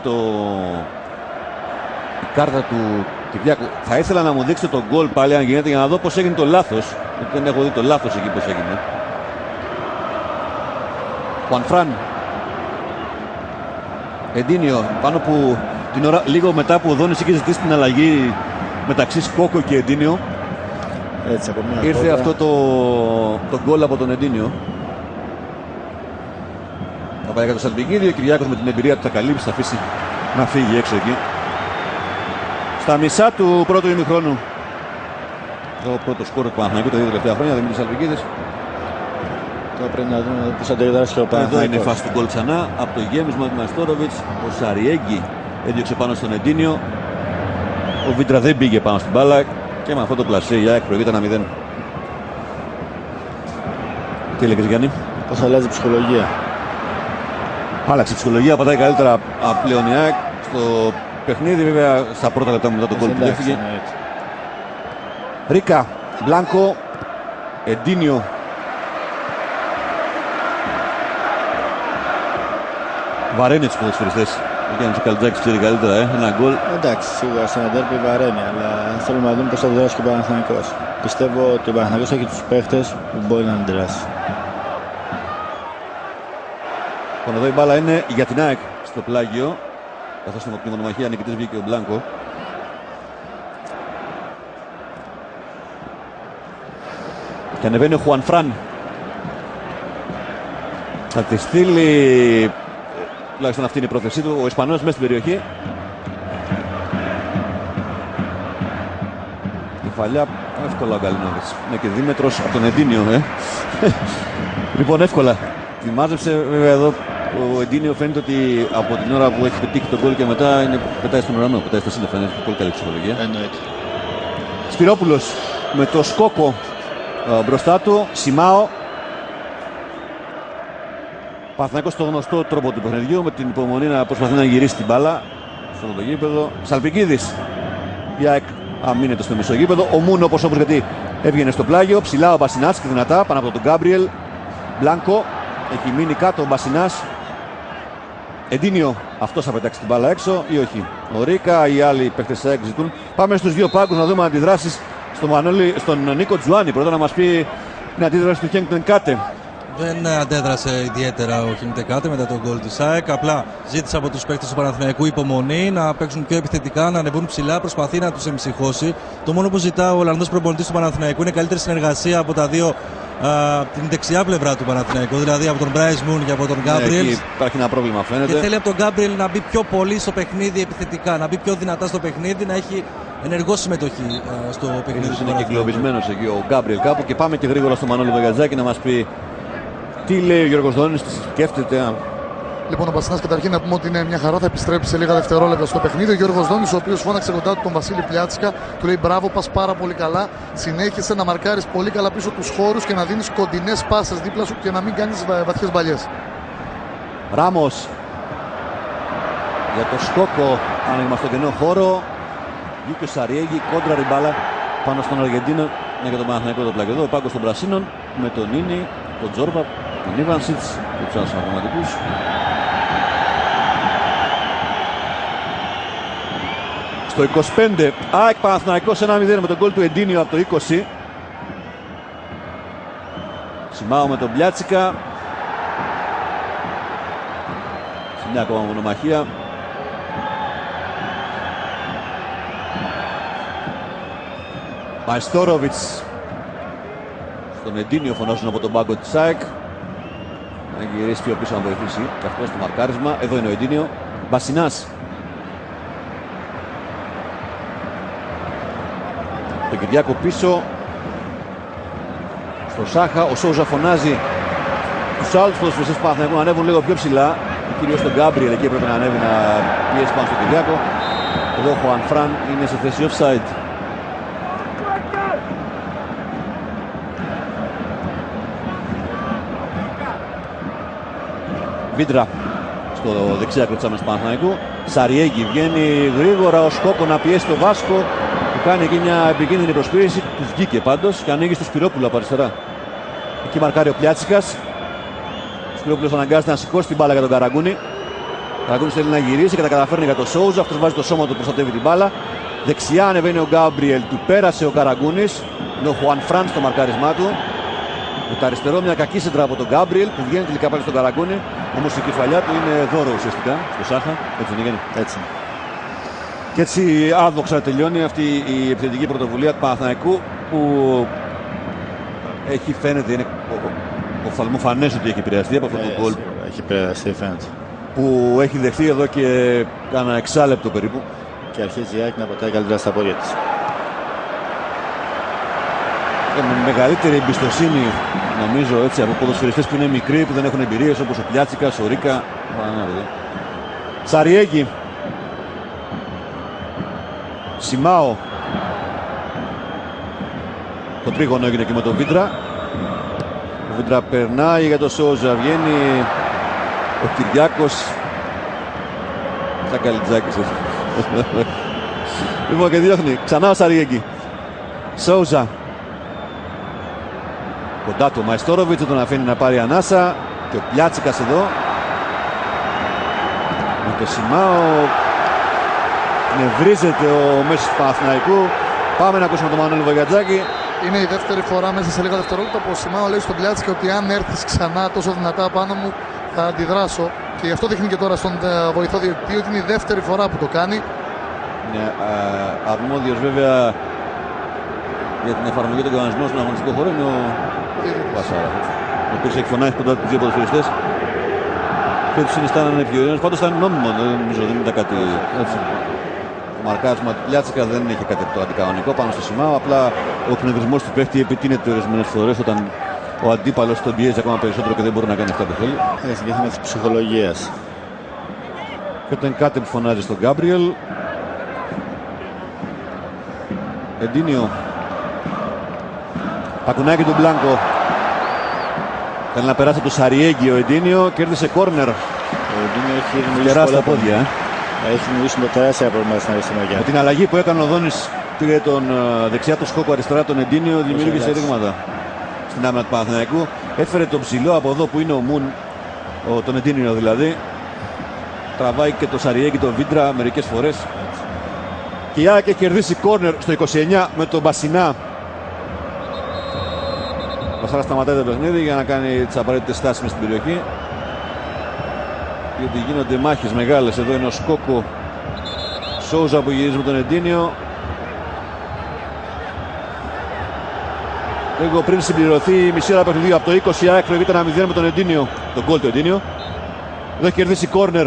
κάρτα του Κυριάκου. Θα ήθελα να μου δείξετε τον γκολ πάλι αν γίνεται για να δω πως έγινε το λάθος. Γιατί δεν έχω δει το λάθος εκεί πως έγινε. Χουανφράν. Εντίνιο πάνω που την ώρα λίγο μετά που ο Δόνης είχε ζητήσει την αλλαγή μεταξύ Σκόκο και Εντίνιο. Έτσι, από μια ήρθε κόντρα. Αυτό το γκολ από τον Εντίνιο. Θα πάει για το Σαλπικίδη. Ο Κυριάκος με την εμπειρία του θα καλύψει, θα αφήσει να φύγει έξω εκεί. Στα μισά του πρώτου ημιχρόνου. Το πρώτο σκόρ του Παναθηναϊκού τα δύο τελευταία χρόνια, Δημήτρης Σαλπικίδης. Τώρα πρέπει να δούμε πώς θα αντιδράσει ο Παναθηναϊκός. Εδώ είναι η φάση του γκολ ξανά. Από το γέμισμα του Μαϊστόροβιτς. Ο Σαριέγγι έδιωξε πάνω στον Εντίνιο. Ο Βίτρα δεν πήγε πάνω στην μπάλα. Και με αυτό το πλασέ η ΑΕΚ προηγείται 1-0. Τι έλεγες Γιάννη? Πώς αλλάζει η ψυχολογία. Άλλαξε η ψυχολογία, πατάει καλύτερα πλέον η ΑΕΚ. Στο παιχνίδι βέβαια στα πρώτα λεπτά μετά τον γκολ που έφυγε. Ρίκα, Μπλάνκο, Εντίνιο. Βαραίνει τους ποδοσφαιριστές. Ο Γιάννης Καλτζάκης ξέρει καλύτερα, ένα γκολ. Εντάξει, σίγουρα σε ένα ντέρμπι βαραίνει, αλλά θέλουμε να δούμε πώς θα αντιδράσει και ο Παναθηναϊκός. Πιστεύω ότι ο Παναθηναϊκός έχει τους παίχτες που μπορεί να αντιδράσει. Λοιπόν, εδώ η μπάλα είναι για την ΑΕΚ στο πλάγιο. Καθώς στην μονομαχία νικητής βγήκε ο Μπλάνκο. Και ανεβαίνει ο Χουανφράν. Θα τη στείλει, τουλάχιστον αυτή είναι η πρόθεσή του, ο Ισπανός μέσα στην περιοχή. Κεφαλιά, εύκολα ο Γκαλίνοβιτς. Είναι και δίμετρος από τον Εντίνιο. Λοιπόν, εύκολα. Τη μάζεψε βέβαια εδώ. Ο Εντίνιο φαίνεται ότι από την ώρα που έχει πετύχει τον γκολ και μετά πετάει στον ουρανό, πετάει στα σύννεφα. Είναι πολύ καλή ψυχολογία. Εννοείται. Σπυρόπουλος με το Σκόκο μπροστά του. Σιμάο. Παναθηναϊκός στο γνωστό τρόπο του παιχνιδιού, με την υπομονή να προσπαθεί να γυρίσει την μπάλα στο το γήπεδο. Σαλπικίδης. Η ΑΕΚ αμήνεται στο μεσογήπεδο. Ο Μούνο όπως γιατί έβγαινε στο πλάγιο. Ψηλά ο Μπασινάς και δυνατά πάνω από τον Γκάμπριελ. Μπλάνκο. Έχει μείνει κάτω ο Μπασινάς. Εντίνιο. Αυτός θα πετάξει την μπάλα έξω ή όχι. Ο Ρίκα, οι άλλοι παίκτες της ΑΕΚ ζητούν. Πάμε στους δύο πάγκους να δούμε αντιδράσεις στον Νίκο Τζουάνι. Πρώτα να μας πει την αντίδραση του Χένγκ Τενκάτε. Δεν αντέδρασε ιδιαίτερα ο Χένγκ Τενκάτε μετά τον γκολ της ΑΕΚ. Απλά ζήτησε από τους παίκτες του Παναθηναϊκού υπομονή, να παίξουν πιο επιθετικά, να ανεβούν ψηλά. Προσπαθεί να τους εμψυχώσει. Το μόνο που ζητά ο Ολλανδός προπονητής του Παναθηναϊκού είναι καλύτερη συνεργασία από τα δύο. Την δεξιά πλευρά του Παναθηναϊκού, δηλαδή από τον Μπράις Μουν και από τον Γκάμπριελ. Υπάρχει ένα πρόβλημα, φαίνεται. Και θέλει από τον Γκάμπριελ να μπει πιο πολύ στο παιχνίδι επιθετικά, να μπει πιο δυνατά στο παιχνίδι, να έχει ενεργό συμμετοχή στο παιχνίδι. Είναι και εγκλωβισμένος εκεί ο Γκάμπριελ κάπου. Και πάμε και γρήγορα στο Μανώλη Βεγιατζάκη να μας πει τι λέει ο Γιώργος Δόνης, τι σκέφτεται. Λοιπόν, ο Μπασινάς καταρχήν να πούμε ότι είναι μια χαρά, θα επιστρέψει σε λίγα δευτερόλεπτα στο παιχνίδι. Ο Γιώργος Δόνης, ο οποίος φώναξε κοντά του τον Βασίλη Πλιάτσικα, του λέει μπράβο, πας πάρα πολύ καλά. Συνέχισε να μαρκάρεις πολύ καλά πίσω τους χώρους και να δίνεις κοντινές πάσες δίπλα σου και να μην κάνεις βαθιές μπαλιές. Ράμος για το Σκόκο, άνοιγμα στον κενό χώρο. Βγήκε ο Σαριέγη, κόντρα ριμπάλα πάνω στον Αργεντίνο. Είναι για τον Παναθηναϊκό το πλάκι εδώ. Ο πάγκος των Πρασίνων με τον Νίνη, τον Τζόρβα, τον Ιβανσιτς και τους άλλους αγωνματικούς. Στο 25, ΑΕΚ Παναθηναϊκός 1-0 με τον γκολ του Εντίνιο από το 20. Σιμάω με τον Πλιάτσικα. Σε μια ακόμα μονομαχία. Μαϊστόροβιτς. Στον Εντίνιο φωνάζουν από τον πάγκο της ΑΕΚ. Να γυρίσει πιο πίσω να βοηθήσει και αυτό στο μαρκάρισμα. Εδώ είναι ο Εντίνιο. Μπασινάς. Τον Κυριάκο πίσω. Στο Σάχα. Ο Σόουζα φωνάζει τους άλλους ποδοσφαιριστές του Παναθηναϊκού να ανέβουν λίγο πιο ψηλά. Κυρίως τον Γκάμπριελ εκεί πρέπει να ανέβει να πιέσει πάνω στον Κυριάκο. Εδώ ο Χουαν Φραν είναι σε θέση offside. Βίντρα στο δεξιά άκρο της άμυνας του Παναθηναϊκού. Σαριέγγι βγαίνει γρήγορα ο Σκόκο να πιέσει το Βάσκο που κάνει εκεί μια επικίνδυνη προσποίηση. Τους βγήκε πάντως και ανοίγει στο Σπυρόπουλο από αριστερά. Εκεί μαρκάρει ο Πλιάτσικας. Ο Σπυρόπουλος αναγκάζεται να σηκώσει την μπάλα για τον Καραγκούνη. Ο Καραγκούνης θέλει να γυρίσει και τα καταφέρνει για τον Σόουζα. Αυτός βάζει το σώμα του, προστατεύει την μπάλα. Δεξιά ανεβαίνει ο Γκάμπριελ, του πέρασε ο Καραγκούνης. Είναι ο Χουαν Φραν στο μαρκάρισμά του. Με το αριστερό μια κακή σέντρα από τον Γκάμπριελ που βγαίνει τελικά πάλι στον Καραγκούνη. Όμως η κεφαλιά του είναι δώρο ουσιαστικά στο Σάχα. Έτσι δεν είναι. Έτσι. Και έτσι άδοξα τελειώνει αυτή η επιθετική πρωτοβουλία του Παναθηναϊκού που έχει φαίνεται, είναι οφθαλμοφανές ότι έχει επηρεαστεί από αυτό το γκολ. Έχει επηρεαστεί, φαίνεται. Που έχει δεχθεί εδώ και κάνα εξάλεπτο περίπου. Και αρχίζει η ΑΕΚ να πατάει καλύτερα στα πόδια της. Με μεγαλύτερη εμπιστοσύνη νομίζω έτσι από ποδοσφαιριστές που είναι μικροί, που δεν έχουν εμπειρίες όπως ο Πλιάτσικας, ο Ρίκα. Σαριέγγι. Σιμάω. Το τρίγωνο έγινε και με τον Βίντρα. Ο Βίντρα περνάει για το Σόουζα. Βγαίνει ο Κυριάκος. Σαν Καλιτζάκης. Λοιπόν και διώχνει. Ξανά ο Σαριέγγι. Σόουζα. Κοντά του ο Μαϊστόροβιτς, τον αφήνει να πάρει ανάσα. Και ο Πλιάτσικας εδώ. Με το Σιμάω. Νευρίζεται ο μέσος του Παναθηναϊκού. Πάμε να ακούσουμε τον Μανώλη Βογιατζάκη. Είναι η δεύτερη φορά μέσα σε λίγα δευτερόλεπτα που ο Σιμάω λέει στον Πλιάτσικα ότι αν έρθεις ξανά τόσο δυνατά πάνω μου θα αντιδράσω. Και γι' αυτό δείχνει και τώρα στον βοηθό διαιτητή ότι είναι η δεύτερη φορά που το κάνει. Είναι αρμόδιος βέβαια για την εφαρμογή των κανονισμών στον αγωνιστικό χώρο είναι ο Βασάρα. Ο οποίος έχει φωνάξει κοντά τους δύο ποδοσφαιριστές και τους συνιστά να είναι ευκαιρίες. Πάντως ήταν νόμιμο, δεν νομίζω, δεν ήταν κάτι έτσι. Το μαρκάρισμα του Πλιάτσικα δεν είχε κάτι το αντικανονικό πάνω στο Σιμάω. Απλά ο εκνευρισμός του παίχτη επιτείνεται ορισμένες φορές όταν ο αντίπαλος τον πιέζει ακόμα περισσότερο και δεν μπορεί να κάνει αυτά που θέλει. Είναι και θέμα της ψυχολογίας. Και όταν κάτι που φωνάζει στον Γκάμπριελ. Εντίνιο. Πακουνάκι του Μπλάνκο. Θέλει να περάσει από το Σαριέγγι ο Εντίνιο, κέρδισε κόρνερ. Ο Εντίνιο έχει δημιουργήσει Κερά στα πολλά πόδια. Έχει δημιουργήσει τεράστια προβλήματα στην αριστερή μεριά. Με την αλλαγή που έκανε ο Δόνης, πήρε τον δεξιά του Σκόκο, αριστερά τον Εντίνιο, δημιούργησε ρήγματα στην άμυνα του Παναθηναϊκού. Έφερε τον ψηλό από εδώ που είναι ο Μουν, τον Εντίνιο δηλαδή. Τραβάει και το Σαριέγγι, τον Βίντρα μερικές φορές. Και η ΑΕΚ έχει κερδίσει κόρνερ στο 29 με τον Μπασινά. Ο Βασάρα σταματάει το παιχνίδι για να κάνει τις απαραίτητες στάσεις μες στην περιοχή. Γιατί γίνονται μάχες μεγάλες. Εδώ είναι ο Σκόκο, Σόουζα που γυρίζει με τον Εντίνιο. Λίγο πριν συμπληρωθεί η μισή ώρα παιχνιδίου από το 20, ΑΕΚ προηγείται 1-0 με τον Εντίνιο. Τον γκολ του Εντίνιο. Εδώ έχει κερδίσει κόρνερ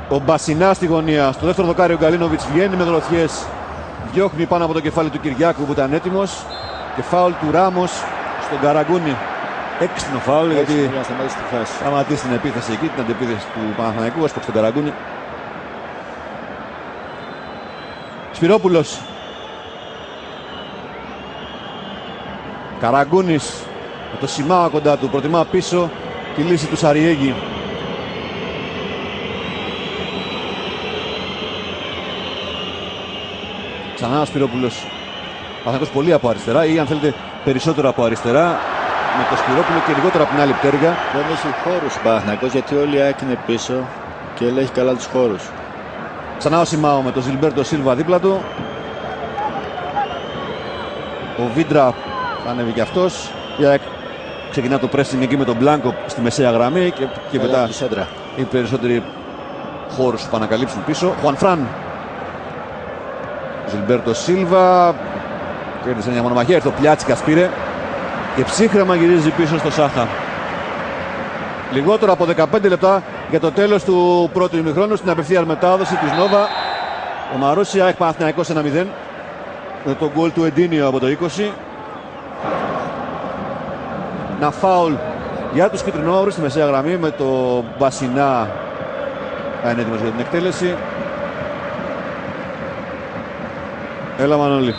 ο Μπασινά στη γωνία. Στο δεύτερο δοκάρι ο Γκαλίνοβιτς βγαίνει με γροθιές. Διώχνει πάνω από το κεφάλι του Κυριάκου που ήταν έτοιμος. Και φάουλ του Ράμος στον Καραγκούνι. Έξυπνο φάουλ γιατί σταματήσει την επίθεση εκεί, την αντεπίθεση του Παναθηναϊκού. Έσπρωξε τον Καραγκούνι. Σπυρόπουλος. Καραγκούνης με το Σιμάο κοντά του. Προτιμά πίσω τη λύση του Σαριέγγι. Ξανά ο Σπυρόπουλος. Παναθηναϊκός πολύ από αριστερά ή αν θέλετε περισσότερο από αριστερά. Με το Σπυρόπουλο και λιγότερο από την άλλη πτέρυγα. Δεν έχει χώρους ο Παναθηναϊκός γιατί όλοι άκινε πίσω και ελέγχει καλά τους χώρους. Ξανά ο Σιμάο με τον Ζιλμπέρτο Σίλβα δίπλα του. Ο Βίντρα θα ανέβει και αυτός. Ξεκινά το pressing εκεί με τον Μπλάνκο στη μεσαία γραμμή και μετά οι περισσότεροι χώρους που ανακαλύψουν πίσω. Χουανφράν. Ζιλμπέρτο Σίλβα. Κέρδισε μια μονομαχία. Έρθει ο Πλιάτσικας πήρε. Και ψύχρεμα γυρίζει πίσω στο Σάχα. Λιγότερο από 15 λεπτά για το τέλος του πρώτου ημιχρόνου στην απευθεία μετάδοση της Νόβα. Ο Μαρούσια έχει Παναθηναϊκός 1-0 με τον γκολ του Εντίνιο από το 20. Να φάουλ για τους κυτρινόβρους στη μεσαία γραμμή με το Μπασινά θα είναι έτοιμος για την εκτέλεση. Έλα Μανώλη.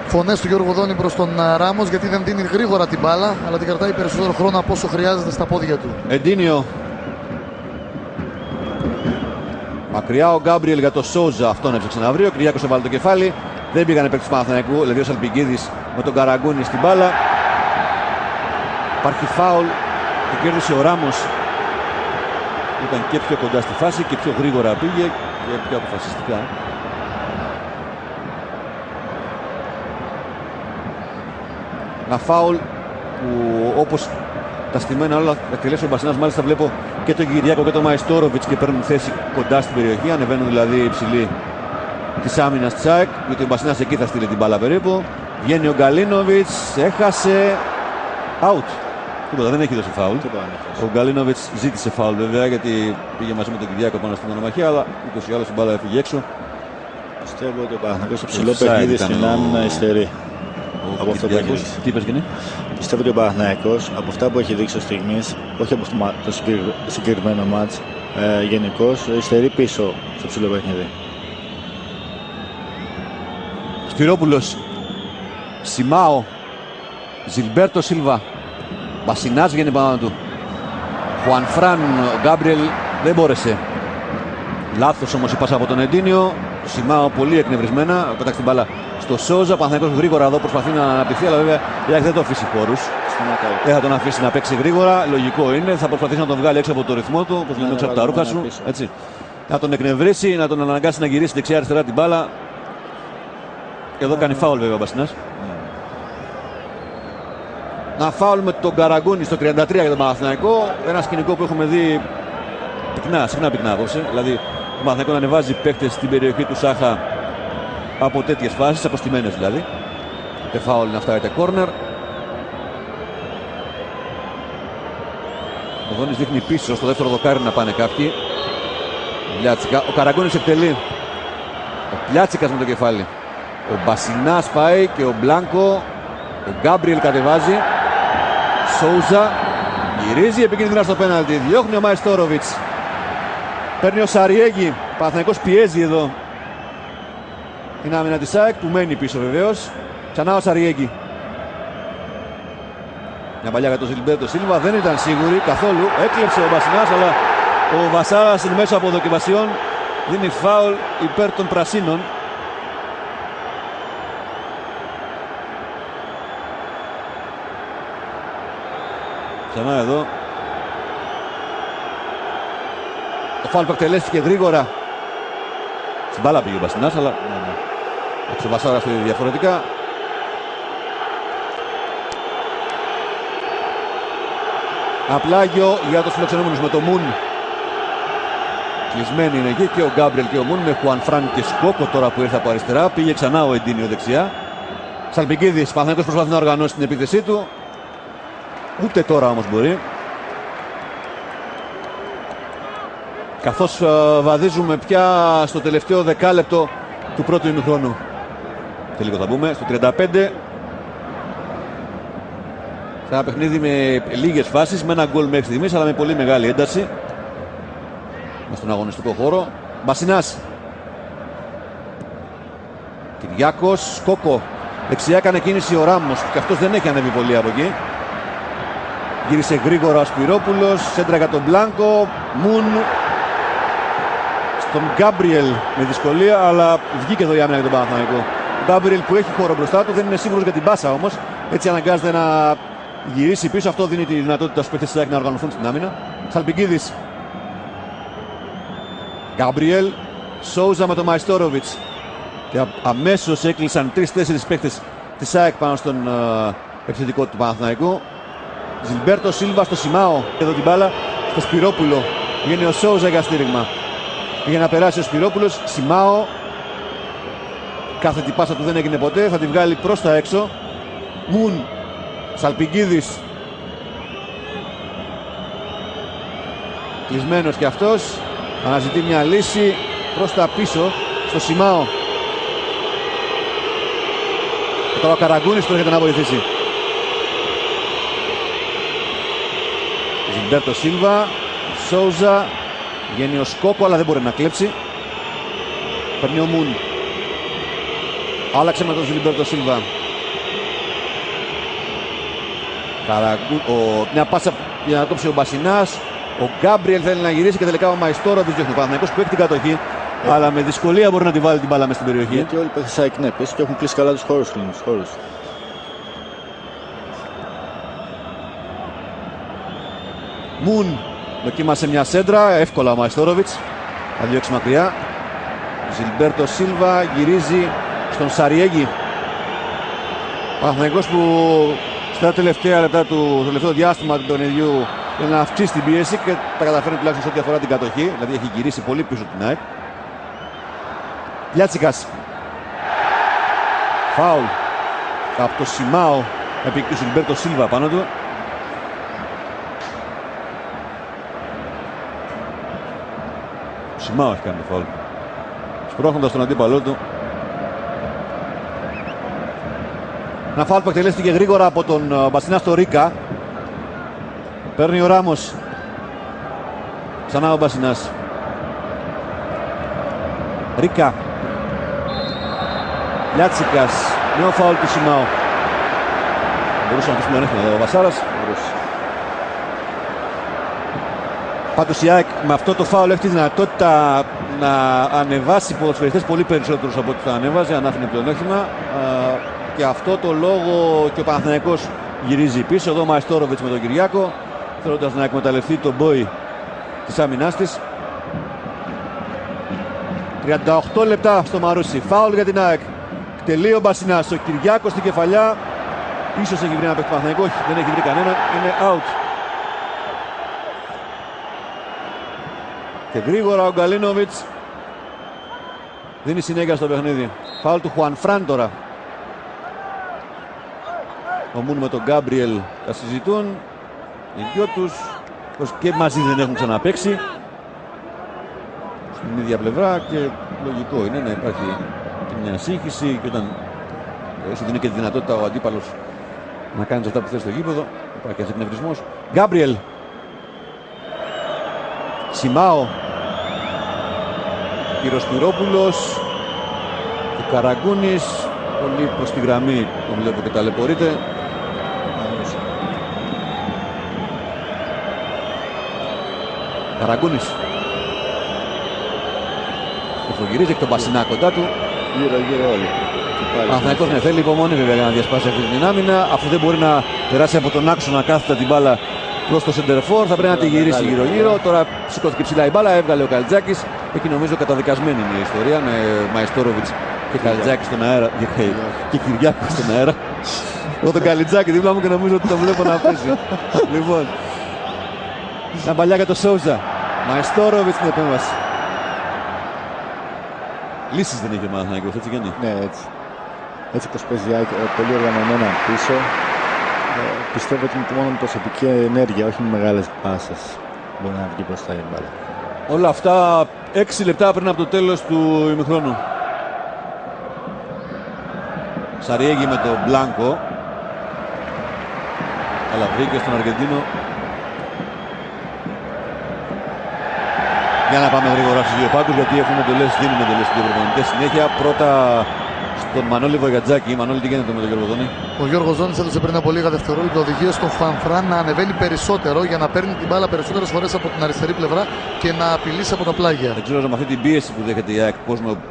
Φωνές του Γιώργου Δόνη προς τον Ράμος γιατί δεν δίνει γρήγορα την μπάλα αλλά την κρατάει περισσότερο χρόνο από όσο χρειάζεται στα πόδια του. Εντίνιο. Μακριά ο Γκάμπριελ για το Σόουζα. Αυτόν έψαξε να βρει. Ο Κυριάκος έβαλε το κεφάλι. Δεν πήγανε παίκτες του Παναθηναϊκού. Δηλαδή ο Σαλπικίδης με τον Καραγκούνι στην μπάλα. Υπάρχει φάουλ. Το κέρδισε ο Ράμος. Ήταν και πιο κοντά στη φάση και πιο γρήγορα πήγε και πιο αποφασιστικά. Ένα φάουλ που όπως τα στημένα όλα θα εκτελέσει ο Μπασινάς. Μάλιστα βλέπω και τον Κυριάκο και τον Μαϊστόροβιτς και παίρνουν θέση κοντά στην περιοχή. Ανεβαίνουν δηλαδή υψηλοί της άμυνας της ΑΕΚ. Γιατί ο Μπασινάς εκεί θα στείλει την μπάλα περίπου. Βγαίνει ο Γκαλίνοβιτς, έχασε. Out. Τίποτα, δεν έχει δώσει φάουλ. Ο Γκαλίνοβιτς ζήτησε φάουλ βέβαια γιατί πήγε μαζί με τον Κυριάκο πάνω στην μονομαχία. Αλλά ούτως ή άλλως η μπάλα έφυγε έξω. Πιστεύω ότι ο Παναθηναϊκός στο ψηλό παιχνίδι στην άμυνα υστερεί. Από αυτό που έχει δείξει. Τι είπες Γενή? Πιστεύω ότι ο Παναθηναϊκός από αυτά που έχει δείξει ως στιγμής, όχι από το συγκεκριμένο μάτς, γενικώς υστερεί πίσω στο ψηλό παιχνίδι. Σπυρόπουλος, Σιμάο, Ζιλμπέρτο Σίλβα, Μπασινάς βγαίνει πάνω του. Χουανφράν, ο Γκάμπριελ δεν μπόρεσε. Λάθος όμως η πάσα από τον Εντίνιο. Σιμάο πολύ εκνευρισμένα, πέταξε την μπάλα στο Σόουζα. Παναθηναϊκός γρήγορα εδώ προσπαθεί να αναπτυχθεί, αλλά βέβαια η ΑΕΚ δεν το αφήσει χώρους. Δεν θα τον αφήσει να παίξει γρήγορα. Λογικό είναι, θα προσπαθήσει να τον βγάλει έξω από το ρυθμό του, όπως λέμε έξω από τα ρούχα σου. Έτσι. Να τον εκνευρίσει, να τον αναγκάσει να γυρίσει δεξιά-αριστερά την μπάλα. Εδώ κάνει φάουλ βέβαια ο Μπασινάς. Να φάουλ με τον Καραγκούνι στο 33 για τον Παναθηναϊκό. Ένα σκηνικό που έχουμε δει συχνά πυκνά απόψε. Δηλαδή ο Παναθηναϊκός να ανεβάζει παίκτες στην περιοχή του Σάχα από τέτοιες φάσεις, αποστημένες δηλαδή. Και φάουλ είναι αυτά, είτε κόρνερ. Ο Δόνης δείχνει πίσω στο δεύτερο δοκάρι να πάνε κάποιοι. Πλιάτσικα. Ο Καραγκούνης εκτελεί. Ο Πλιάτσικας με το κεφάλι. Ο Μπασινάς πάει και ο Μπλάνκο. Ο Γκάμπριελ κατεβάζει. Σόουζα γυρίζει επικίνδυνα στο πέναλτι. Διώχνει ο Μαϊστόροβιτς. Παίρνει ο Σαριέγγι. Ο Παναθηναϊκός πιέζει εδώ την άμυνα της ΑΕΚ που μένει πίσω βεβαίως. Ξανά ο Σαριέγγι. Μια παλιά για τον Ζιλμπέρτο Σίλβα, δεν ήταν σίγουρη καθόλου. Έκλεψε ο Μπασινάς, αλλά ο Βασάρας εν μέσω αποδοκιμασιών δίνει φάουλ υπέρ των πρασίνων. Ξανά εδώ. Το φάουλ που εκτελέστηκε γρήγορα. Στην μπάλα πήγε ο Μπασινάς, αλλά ο Βασάρας διαφορετικά. Απλάγιο για τους φιλοξενούμενους με το Μουν. Κλεισμένοι είναι εκεί και ο Γκάμπριελ και ο Μουν με Χουανφράν και Σκόκο τώρα που ήρθε από αριστερά. Πήγε ξανά ο Εντίνιο δεξιά. Σαλπικίδης, Παναθηναϊκός προσπαθεί να οργανώσει την επίθεσή του. Ούτε τώρα όμως μπορεί. Καθώς βαδίζουμε πια στο τελευταίο δεκάλεπτο του πρώτου ημιχρόνου. Και λίγο θα μπούμε στο 35. Σε ένα παιχνίδι με λίγες φάσεις, με ένα γκολ μέχρι στιγμής, αλλά με πολύ μεγάλη ένταση. Μες στον αγωνιστικό χώρο. Μπασινάς. Κυριάκος, Σκόκο. Δεξιά έκανε κίνηση ο Ράμος και αυτός δεν έχει ανέβει πολύ από εκεί. Γύρισε γρήγορα ο Σπυρόπουλος, σέντρα για τον Μπλάνκο. Μουν στον Γκάμπριελ με δυσκολία, αλλά βγήκε εδώ η άμυνα για τον Παναθηναϊκό. Ο Γκάμπριελ που έχει χώρο μπροστά του, δεν είναι σίγουρος για την πάσα όμως. Έτσι αναγκάζεται να γυρίσει πίσω. Αυτό δίνει τη δυνατότητα στους παίκτες της ΑΕΚ να οργανωθούν στην άμυνα. Σαλπικίδης. Γκάμπριελ. Σόουζα με τον Μαϊστόροβιτς. Και αμέσως έκλεισαν 3-4 παίκτες της ΑΕΚ πάνω στον επιθετικό του Παναθηναϊκού. Ζιλμπέρτο Σίλβα στο Σιμάο. Εδώ την μπάλα στο Σπυρόπουλο. Βγαίνει ο Σόουζα για στήριγμα. Πήγε να περάσει ο Σπυρόπουλος. Σιμάο. Κάθετη πάσα του δεν έγινε ποτέ. Θα τη βγάλει προς τα έξω. Μουν. Σαλπικίδης. Κλεισμένος και αυτός. Αναζητεί μια λύση προς τα πίσω στο Σιμάο. Και τώρα ο Καραγκούνης του έρχεται να βοηθήσει. Ζιλμπέρτο Σίλβα. Σόουζα. Βγαίνει ο Σκόκο, αλλά δεν μπορεί να κλέψει. Παίρνει ο Μουν. Άλλαξε με τον Ζιλμπέρτο Σίλβα. Μια πάσα για να κόψει ο Μπασινάς. Ο Γκάμπριελ θέλει να γυρίσει και τελικά ο Μαϊστόροβιτς διώχνει ο Παναθηναϊκός που έχει την κατοχή. Αλλά με δυσκολία μπορεί να τη βάλει την μπάλα μέσα στην περιοχή. Γιατί όλοι οι παίκτες ΑΕΚ είναι πίσω και έχουν κλείσει καλά τους χώρους. Μουν δοκίμασε μια σέντρα. Εύκολα ο Μαϊστόροβιτς. Θα διώξει μακριά. Ζιλμπέρτο Σίλβα γυρίζει στον Σαριέγγι. Παναθηναϊκός που στα τελευταία λεπτά του τελευταίο διάστημα του παιχνιδιού για να αυξήσει την πίεση και τα καταφέρει τουλάχιστον σε ό,τι αφορά την κατοχή. Δηλαδή έχει γυρίσει πολύ πίσω την ΑΕΚ. Λιάτσικας. Φάουλ από το Σιμάο επί του Ζιλμπέρτο Σίλβα πάνω του. Ο Σιμάο έχει κάνει το φάουλ, σπρώχνοντας τον αντίπαλό του. Ένα φάουλ που εκτελέστηκε γρήγορα από τον Μπασινά στο Ρίκα. Παίρνει ο Ράμος. Ξανά ο Μπασινάς. Ρίκα. Λιάτσικας. Νέο φάουλ του Σιμάο. Μπορούσε να αφήσουμε να έρθει ο Βασάρας. Πάντως η ΑΕΚ με αυτό το φάουλ έχει τη δυνατότητα να ανεβάσει ποδοσφαιριστές πολύ περισσότερους από ό,τι θα ανέβαζε αν άφηνε πλεονέκτημα. Και αυτό το λόγο και ο Παναθηναϊκός γυρίζει πίσω. Εδώ ο Μαϊστόροβιτς με τον Κυριάκο, θέλοντας να εκμεταλλευτεί τον μπόι της άμυνάς της. 38 λεπτά στο Μαρούσι. Φάουλ για την ΑΕΚ. Τελεί ο Μπασινάς. Ο Κυριάκος στην κεφαλιά. Ίσως έχει βρει ένα παίκτη Παναθηναϊκό. Όχι, δεν έχει βρει κανένα. Είναι out. Και γρήγορα ο Γκαλίνοβιτς δίνει συνέχεια στο παιχνίδι. Φάουλ του Χουανφράν τώρα. Ο Μουν με τον Γκάμπριελ τα συζητούν. Οι δυο τους και μαζί δεν έχουν ξαναπαίξει στην ίδια πλευρά και λογικό είναι να υπάρχει και μια σύγχυση και όταν σου δίνει και τη δυνατότητα ο αντίπαλος να κάνει αυτά που θες στο γήπεδο υπάρχει ένας εκνευρισμός. Γκάμπριελ. Σιμάο. Σπυρόπουλος. Ο Καραγκούνης πολύ προς τη γραμμή, τον βλέπω και ταλαιπωρείται. Καραγκούνης. Εφογυρίζει και τον Μπασινά κοντά του. Γύρω όλοι. Παναθηναϊκός ναι, θέλει υπομονή βέβαια για να διασπάσει αυτή την άμυνα. Αφού δεν μπορεί να περάσει από τον άξονα κάθετα την μπάλα προς το center for, θα πρέπει να τη γυρίσει γύρω-γύρω. Τώρα σηκώθηκε ψηλά η μπάλα, έβγαλε ο Καλτζάκης. Εκεί νομίζω καταδικασμένη είναι η ιστορία με Μαϊστόροβιτς και Καλτζάκη στον αέρα. Και Κυριάκο στον αέρα. Εγώ τον Καλτζάκη δίπλα μου και νομίζω ότι το βλέπω να πέσει. Λοιπόν, μια παλιά για το Σόουζα. Μαϊστόροβιτς στην επέμβαση. Λύσεις δεν έχει ο Παναθηναϊκός, έτσι κι είναι. Ναι, έτσι. Έτσι πως παίζει πολύ οργανωμένα πίσω. Πιστεύω ότι είναι μόνο με προσωπική ενέργεια, όχι με μεγάλες πάσες, μπορεί να βγει μπροστά η μπάλα. Όλα αυτά 6 λεπτά πριν από το τέλος του ημιχρόνου. Σαριέγγι με τον Μπλάνκο. Αλλά βρήκε στον Αργεντίνο. Για να πάμε γρήγορα στους δύο πάγκους, γιατί έχουμε εντολές, δίνουμε εντολές στους δύο προπονητές συνέχεια. Πρώτα στον Μανώλη Βογιατζάκη. Μανώλη, τι γίνεται με τον Γιώργο Δόνη? Ο Γιώργος Δόνης έδωσε πριν από λίγα δευτερόλεπτα οδηγίες στον Φανφράν να ανεβαίνει περισσότερο για να παίρνει την μπάλα περισσότερες φορές από την αριστερή πλευρά και να απειλήσει από τα πλάγια. Δεν ξέρω με αυτή την πίεση που δέχεται η ΑΕΚ,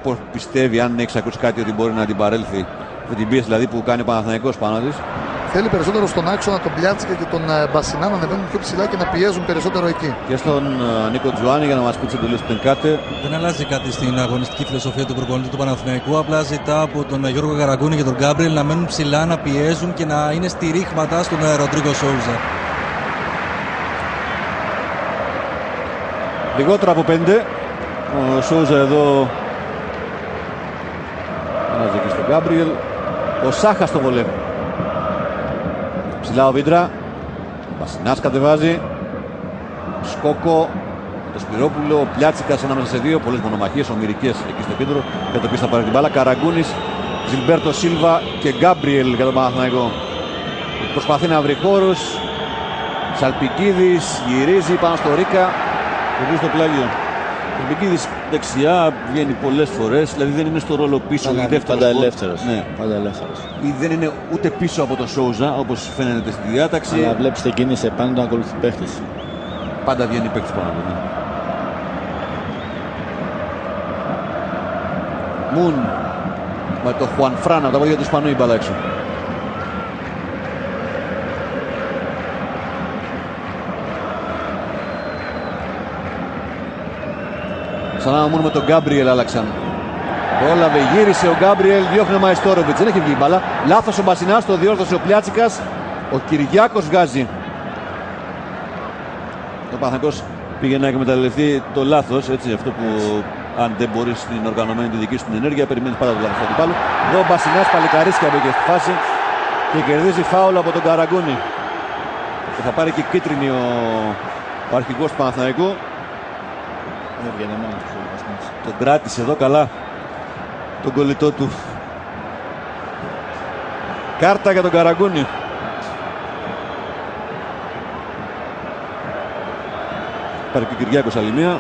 πώς πιστεύει, αν έχει ακούσει κάτι, ότι μπορεί να την παρέλθει. Με την πίεση δηλαδή που κάνει ο Παναθηναϊκός πάνω της. Θέλει περισσότερο στον άξονα τον Πλιάτσικα και τον Μπασινά να ανεβαίνουν πιο ψηλά και να πιέζουν περισσότερο εκεί. Και στον Νίκο Τζουάνι για να μας πει τις εντολές που δεν κάτε. Δεν αλλάζει κάτι στην αγωνιστική φιλοσοφία του προπονητή του Παναθηναϊκού. Απλά ζητά από τον Γιώργο Καραγκούνη και τον Γκάμπριελ να μένουν ψηλά, να πιέζουν και να είναι στηρίχματα στον Ροντρίγκο Σόουζα. Λιγότερο από 5. Ο Σόουζα εδώ ανάζει και στον Γκάμπριελ. Ο Σάχα στο βολέ. Ψηλά ο Βίντρα. Μπασινάς κατεβάζει. Σκόκο. Το Σπυρόπουλο. Ο Πλιάτσικας ανάμεσα σε δύο. Πολλές μονομαχίες. Ομηρικές εκεί στο κέντρο. Για το οποίο θα πάρει την μπάλα. Καραγκούνης. Ζιλμπέρτο Σίλβα και Γκάμπριελ για τον Παναθηναϊκό. Προσπαθεί να βρει χώρους. Σαλπικίδης γυρίζει πάνω στο Ρίκα. Και στο πλάγιο. Ο Σαλπικίδης δεξιά βγαίνει πολλές φορές. Δηλαδή δεν είναι στο ρόλο πίσω. Πάντα ελεύθερος. Ναι. Πάντα ελεύθερος. Ή δεν είναι ούτε πίσω από τον Σόουζα όπως φαίνεται στη διάταξη. Αλλά βλέπεις την κίνηση επάνω να ακολουθεί παίχτης. Πάντα βγαίνει παίκτης πάνω του. Ναι. Μουν με το Χουανφράν από τα πόδια του Ισπανού η μπάλα έξω. Ξανά ο Μουν με τον Γκάμπριελ άλλαξαν. Πρόλαβε, γύρισε ο Γκάμπριελ, διώχνει ο Μαϊστόροβιτς. Δεν έχει βγει η μπάλα. Λάθος ο Μπασινάς, το διόρθωσε ο Πλιάτσικας. Ο Κυριάκος βγάζει. Ο Παναθηναϊκός πήγε να εκμεταλλευτεί το λάθος, έτσι, αυτό που αν δεν μπορείς στην οργανωμένη τη δική σου την ενέργεια, περιμένεις πάντα το λάθος του αντιπάλου. Εδώ ο Μπασινάς παλικαρίσκια μπήκε στη φάση και κερδίζει φάουλ από τον Καραγκούνη. Και θα πάρει και κίτρινη ο αρχηγός του Παναθηναϊκού. Τον κράτησε εδώ καλά τον κολλητό του. Κάρτα για τον Καραγκούνη. Πάρει και ο Κυριάκος άλλη μία.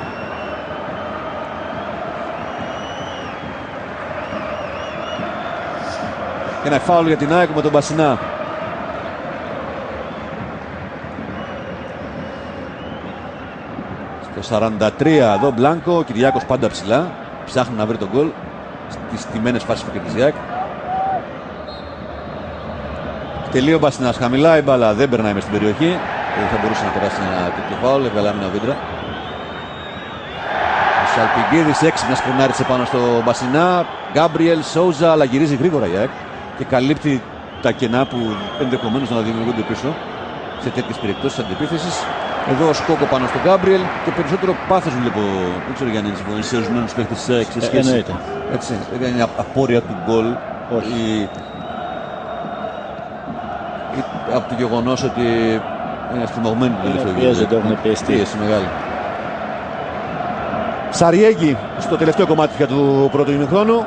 Και ένα φάουλ για την ΑΕΚ με τον Μπασινά. Στο 43 εδώ Μπλάνκο, ο Κυριάκος πάντα ψηλά. Ψάχνει να βρει τον γκολ στις στιμένες φάσεις του Κερτιζιάκ. Τελείω Μπασινάς χαμηλά, η μπάλα δεν περνάει μες στην περιοχή. Δεν θα μπορούσε να περάσει ένα τέτοιο φάουλ, έβγαλε άμυνα ο Βίντρα. Ο Σαλπιγκίδης έξυπνα σκρινάρισε πάνω στο Μπασινά. Γκάμπριελ, Σόουζα, αλλά γυρίζει γρήγορα η ΑΕΚ και καλύπτει τα κενά που ενδεχομένως να δημιουργούνται πίσω σε τέτοιες περιπτώσεις αντιπίθεσης. Εδώ ο Σκόκο πάνω στον Γκάμπριελ και περισσότερο πάθος βλέπω. Δεν ξέρω για να συμφωνεί σε ορισμένους παίχτες της ΑΕΚ σε σχέση. Εννοείται. Έτσι, δεν είναι απόρρια του γκολ. Όχι. Από το γεγονός ότι είναι αστυμωγμένοι του τελευταίου. Πιέζονται, έχουν πιεστεί. Πίεση μεγάλη. Σαριέγγι στο τελευταίο κομμάτι του πρώτου ημιχρόνου.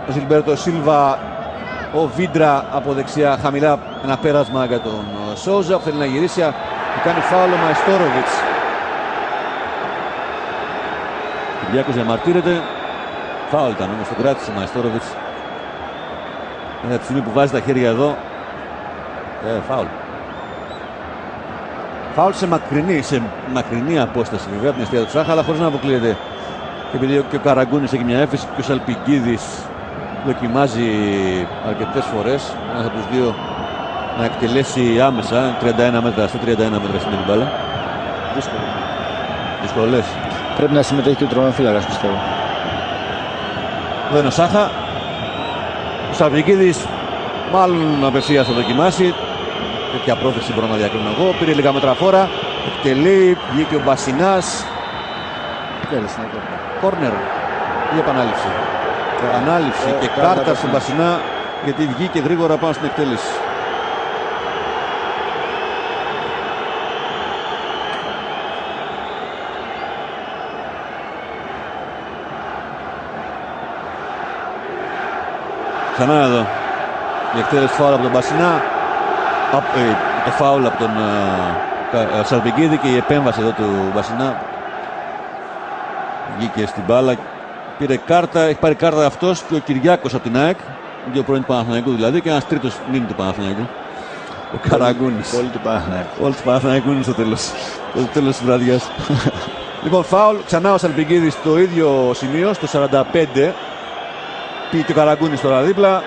Ο Ζιλμπέρτο Σίλβα, ο Βίντρα από δεξιά χαμηλά, ένα πέρασμα για τον Σόουζα που θέλει να γυρίσει. Που κάνει φάουλ ο Μαϊστόροβιτς. Ο Κυριάκος διαμαρτύρεται. Φάουλ ήταν όμως, τον κράτησε ο Μαϊστόροβιτς. Από τη στιγμή που βάζει τα χέρια εδώ. Φάουλ. Φάουλ σε μακρινή απόσταση βέβαια από την αιστεία του Σάχα, αλλά χωρίς να αποκλείεται. Και επειδή και ο Καραγκούνης έχει μια έφεση και ο Σαλπικίδης δοκιμάζει αρκετές φορές ένας από τους δύο να εκτελέσει άμεσα 31 μέτρα στο 31 μέτρα στην μπάλα. Δύσκολες. Πρέπει να συμμετέχει και ο τερματοφύλακας, πιστεύω. Εδώ είναι ο Σάχα. Ο Σαλπικίδης μάλλον απευθείας θα δοκιμάσει. Τέτοια πρόθεση μπορώ να διακρίνω εγώ. Πήρε λίγα μέτρα φόρα. Εκτελεί. Βγήκε ο Μπασινάς. Κόρνερ ή επανάληψη. Ανάληψη και κάρτα στον Μπασινά γιατί βγήκε γρήγορα πάνω στην εκτέλεση. Ξανά εδώ η εκτέλεση φάουλ από τον Μπασινά, το φάουλ από τον Σαλπικίδη και η επέμβαση εδώ του Μπασινά. Βγήκε στην μπάλα, πήρε κάρτα, έχει πάρει κάρτα αυτός και ο Κυριάκος από την ΑΕΚ, δύο πρώην του Παναθηναϊκού δηλαδή και ένας τρίτος νυν του Παναθηναϊκού. Ο Καραγκούνης. Όλοι του Παναθηναϊκού. Όλοι του Παναθηναϊκού είναι στο τέλος της βραδιάς. Λοιπόν, φάουλ, ξανά ο Σαλπικίδης στο ίδιο σημείο, στο 45. Πήγε και ο Καραγκούνης τώρα δίπλα.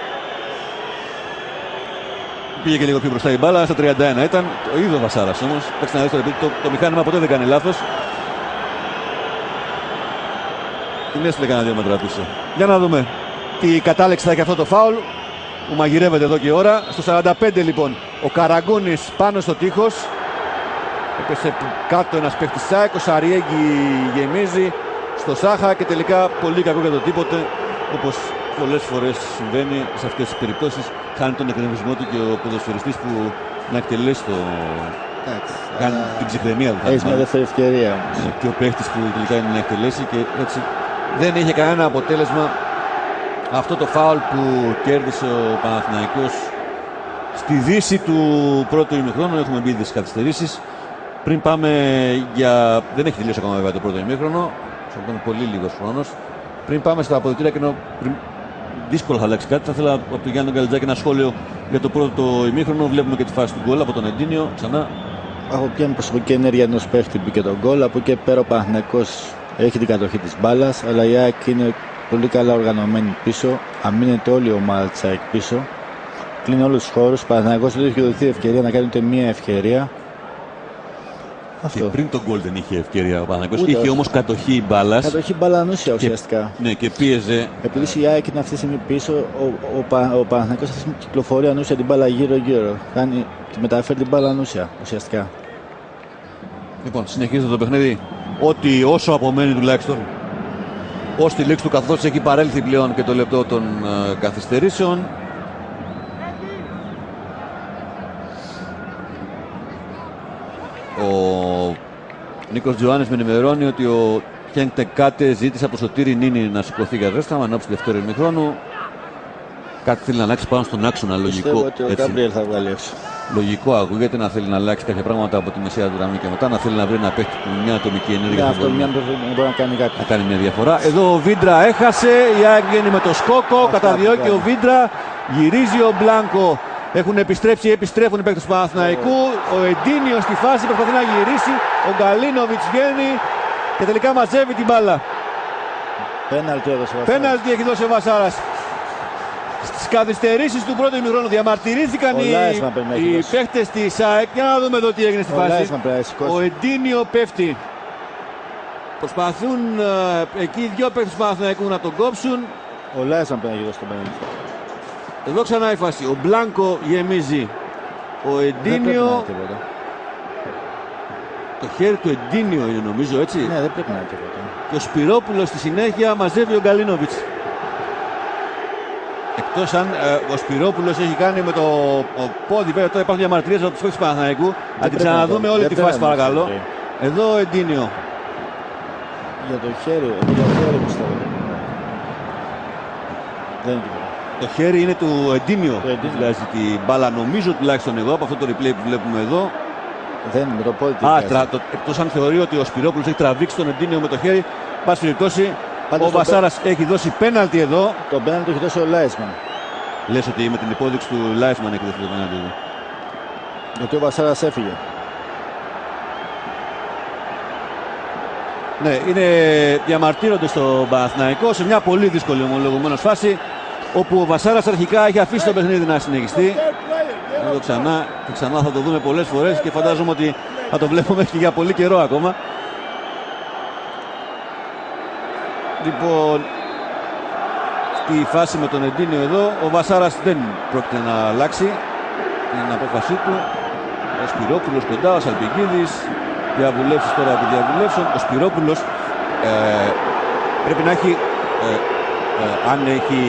Πήγε και λίγο πιο μπροστά η μπάλα, στα 31 ήταν. Το είδε ο Βασάρας όμως. Το μηχάνημα ποτέ δεν κάνει λάθος. Την έστειλε κανένα 2 μέτρα πίσω. Για να δούμε τι κατάληξη θα έχει αυτό το φάουλ που μαγειρεύεται εδώ και ώρα. Στο 45 λοιπόν ο Καραγκούνης πάνω στο τείχος. Έπεσε κάτω ένας παίκτης ΣΑΕΚ. Ο Σαριέγγι γεμίζει στο Σάχα και τελικά πολύ κακό για το τίποτε. Όπως πολλές φορές συμβαίνει σε αυτές τις περιπτώσεις. Χάνει τον εκνευρισμό του και ο ποδοσφαιριστής που να εκτελέσει το... κάνει την ψυχραιμία του. Έχεις μια δεύτερη ευκαιρία όμως. Και ο παίκτης που τελικά είναι να εκτελέσει και έτσι δεν είχε κανένα αποτέλεσμα αυτό το φάουλ που κέρδισε ο Παναθηναϊκός στη δύση του πρώτου ημιχρόνου. Έχουμε μπει στις καθυστερήσεις. Πριν πάμε για... δεν έχει τελειώσει ακόμα βέβαια το πρώτο ημίχρονο. Είναι πολύ λίγος χρόνος. Πριν πάμε στα αποδυτήρια και ενώ δύσκολα θα αλλάξει κάτι, θα ήθελα από τον Γιάννη Γκαλιτζάκη ένα σχόλιο για το πρώτο ημίχρονο. Βλέπουμε και τη φάση του γκολ από τον Εντίνιο. Ξανά. Από ποια προσωπική ενέργεια ενός παίχτη που και τον γκολ. Από εκεί πέρα ο Παναθηναϊκός έχει την κατοχή της μπάλας, αλλά η ΑΕΚ είναι πολύ καλά οργανωμένη πίσω. Αμήνεται όλη η ομάδα της ΑΕΚ πίσω. Κλείνει όλους τους χώρους. Ο Παναθηναϊκός δεν έχει δοθεί ευκαιρία να κάνει ούτε μία ευκαιρία. Και πριν τον γκολ δεν είχε ευκαιρία ο Παναθηναϊκός. Είχε όμως κατοχή μπάλας. Κατοχή μπάλα ανούσια ουσιαστικά. Ναι, και πίεζε. Επειδή η ΑΕΚ είναι αυτή τη στιγμή πίσω, ο Παναθηναϊκός αυτή τη στιγμή κυκλοφορεί ανούσια την μπάλα γύρω-γύρω. Τη μεταφέρει την μπάλα ανούσια ουσιαστικά. Λοιπόν, συνεχίζεται το παιχνίδι. Ότι όσο απομένει τουλάχιστον ως τη λήξη του, καθώς έχει παρέλθει πλέον και το λεπτό των καθυστερήσεων. Ο Νίκος Τζοάννης με ενημερώνει ότι ο Χένκ Τεκάτε ζήτησε από το Σωτήρη Νίνη να σηκωθεί για ρέσταμα ενώπιση του δεύτερου ημιχρόνου. Κάτι θέλει να αλλάξει πάνω στον άξονα, λογικό. Ότι ο Γκάμπριελ θα βγάλει έξω. Λογικό ακούγεται να θέλει να αλλάξει κάποια πράγματα από τη μεσαία του γραμμή και μετά να θέλει να βρει ένα παίκτη που μια ατομική ενέργεια μπορεί να κάνει κάτι. Να κάνει μια διαφορά. Εδώ ο Βίντρα έχασε. Η ΑΕΚ βγαίνει με το σκόκο. Καταδιώκει ο Βίντρα. Γυρίζει ο Μπλάνκο. Επιστρέφουν οι παίκτες του Παναθηναϊκού. Ο Εντίνιο στη φάση προσπαθεί να γυρίσει. Ο Γκαλίνοβιτς βγαίνει και τελικά μαζεύει την μπάλα. Πέναλτι έχει δώσει ο Βασάρας. Στις καθυστερήσεις του πρώτου ημιχρόνου διαμαρτυρήθηκαν οι παίκτες της ΑΕΚ. Για να δούμε εδώ τι έγινε στη φάση. Ο Εντίνιο πέφτει. Προσπαθούν εκεί οι δυο παίκτες του Παναθηναϊκού να τον κόψουν. Ο Λάισμαν πρέπει να γυρίσει τον πέναλτι. Εδώ ξανά η φάση. Ο Μπλάνκο γεμίζει. Ο Εντίνιο. Το χέρι του Εντίνιο είναι νομίζω, έτσι. Ναι, δεν πρέπει να είναι τίποτα. Και ο Σπυρόπουλος στη συνέχεια μαζεύει ο Γκαλίνοβιτς. Εκτός αν ο Σπυρόπουλος έχει κάνει με το πόδι, βέβαια τώρα υπάρχουν διαμαρτυρίες από τους παίκτες του Παναθηναϊκού. Αν την ξαναδούμε όλη τη φάση παρακαλώ. Εδώ ο Εντίνιο. Για το χέρι πιστεύω. Δεν είναι τίποτα. Το χέρι είναι του Εντίνιο. Δηλαδή την μπάλα νομίζω τουλάχιστον εγώ από αυτό το replay που βλέπουμε εδώ. Δεν είναι με το πόδι. Εκτός αν θεωρεί ότι ο Σπυρόπουλος έχει τραβήξει τον Εντίνιο με το χέρι. Πάση περιπτώσει ο Βασάρας έχει δώσει πέναλτι εδώ. Το πέναλτι το έχει δώσει ο Λάισμαν. Λες ότι με την υπόδειξη του Λάισμαν έχει δώσει το πέναλτι εδώ. Γιατί ο Βασάρας έφυγε. Ναι, είναι διαμαρτύρονται στο Παναθηναϊκό σε μια πολύ δύσκολη ομολογουμένως φάση, όπου ο Βασάρας αρχικά έχει αφήσει το παιχνίδι να συνεχιστεί. Εδώ ξανά και ξανά θα το δούμε πολλές φορές και φαντάζομαι ότι θα το βλέπουμε και για πολύ καιρό ακόμα. Λοιπόν, στη φάση με τον Εντίνιο εδώ, ο Βασάρας δεν πρόκειται να αλλάξει την απόφασή του. Ο Σπυρόπουλος κοντά, ο Σαλπικίδης, διαβουλεύσεις τώρα επί διαβουλεύσεων. Ο Σπυρόπουλος πρέπει να έχει, αν έχει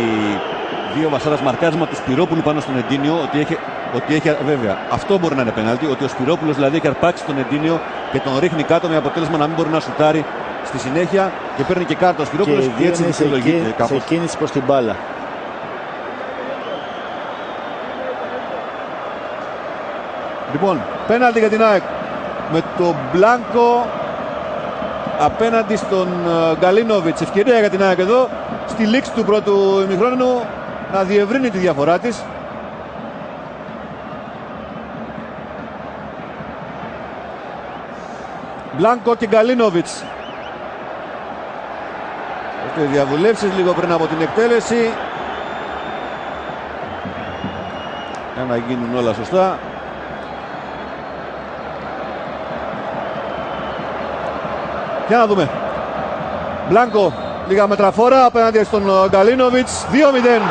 δει ο Βασάρας μαρκάρισμα του Σπυρόπουλου πάνω στον Εντίνιο, ότι έχει, βέβαια, αυτό μπορεί να είναι πέναλτι, ότι ο Σπυρόπουλος δηλαδή έχει αρπάξει τον Εντίνιο και τον ρίχνει κάτω με αποτέλεσμα να μην μπορεί να σουτάρει στη συνέχεια και παίρνει και κάρτα ο Σπυρόπουλος και έτσι δικαιολογείται κάπως. Σε κίνηση προς την μπάλα. Λοιπόν, πέναλτι για την ΑΕΚ με τον Μπλάνκο απέναντι στον Γκαλίνοβιτς. Ευκαιρία για την ΑΕΚ εδώ στη λήξη του πρώτου ημιχρόνου να διευρύνει τη διαφορά της. Μπλάνκο και Γκαλίνοβιτς. Διαβουλεύσεις λίγο πριν από την εκτέλεση για να γίνουν όλα σωστά. Για να δούμε. Μπλάνκο, λίγα μέτρα φόρα απέναντι στον Γκαλίνοβιτς. 2-0.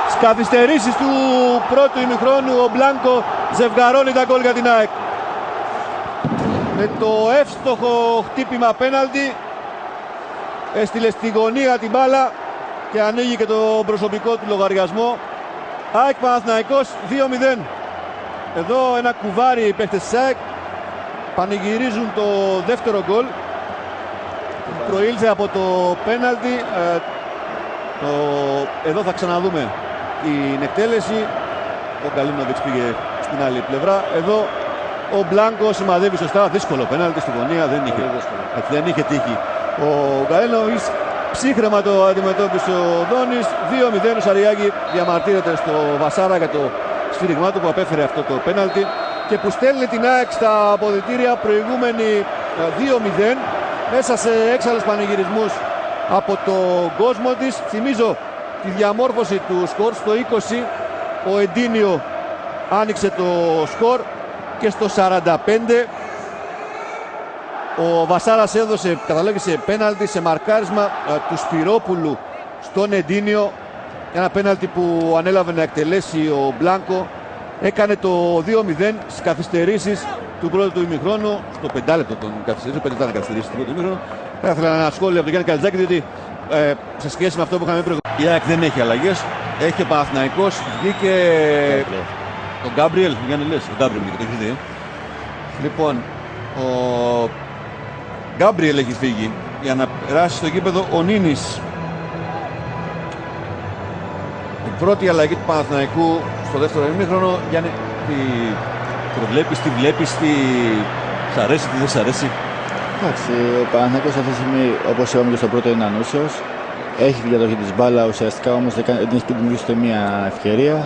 Στις καθυστερήσεις του πρώτου ημιχρόνου ο Μπλάνκο ζευγαρώνει τα γκολ για την ΑΕΚ. Με το εύστοχο χτύπημα πέναλτι έστειλε στη γωνία την μπάλα και ανοίγει και το προσωπικό του λογαριασμό. ΑΕΚ Παναθηναϊκός 2-0. Εδώ ένα κουβάρι οι παίκτες της ΑΕΚ πανηγυρίζουν το δεύτερο γκολ. Προήλθε από το πέναλτι. Εδώ θα ξαναδούμε την εκτέλεση. Ο Γκαλίνοβιτς πήγε στην άλλη πλευρά. Εδώ ο Μπλάνκο σημαδεύει σωστά. Δύσκολο πέναλτι στη γωνία. Δεν είχε τύχει. Ο Γκαλίνοβιτς ψύχρεμα το αντιμετώπισε ο Δόνης. 2-0. Ο Σαριάκη διαμαρτύρεται στο Βασάρα για το σφύριγμά του που απέφερε αυτό το πέναλτι και που στέλνει την ΑΕΚ στα αποδυτήρια προηγούμενη 2-0 μέσα σε έξαλλους πανηγυρισμούς από τον κόσμο της. Θυμίζω τη διαμόρφωση του σκορ στο 20. Ο Εντίνιο άνοιξε το σκορ και στο 45 ο Βασάρας έδωσε, καταλόγησε πέναλτι σε μαρκάρισμα του Σπυρόπουλου στον Εντίνιο. Ένα πέναλτι που ανέλαβε να εκτελέσει ο Μπλάνκο. Έκανε το 2-0 στις καθυστερήσεις του πρώτου του ημιχρόνου. Στο 5 λεπτό των καθυστερήσεων, 5 λεπτά να καθυστερήσει του πρώτου ημιχρόνου. Θα ήθελα ένα σχόλιο από τον Γιάννη Καλτζάκη, διότι σε σχέση με αυτό που είχαμε προηγουμένως, η ΑΕΚ δεν έχει αλλαγές. Έχει ο Παναθηναϊκός, βγήκε τον Γκάμπριελ. Γιάννη λες, ο Γκάμπριελ βγήκε, το έχεις δει. Λοιπόν, ο Γκάμπριελ έχει φύγει για να περάσει στο γήπεδο ο Νίνης. Η πρώτη αλλαγή του Παναθηναϊκού στο δεύτερο ημίχρονο. Γιάννη, τι προβλέπεις, τι βλέπεις, τι σ' αρέσει, τι δεν σ' αρέσει? Εντάξει, ο Παναθηναϊκός αυτή τη στιγμή, όπως είπαμε και στο πρώτο, είναι ανούσιος. Έχει την διαδοχή της μπάλα, ουσιαστικά όμως δεν έχει δημιουργήσει ούτε μία ευκαιρία.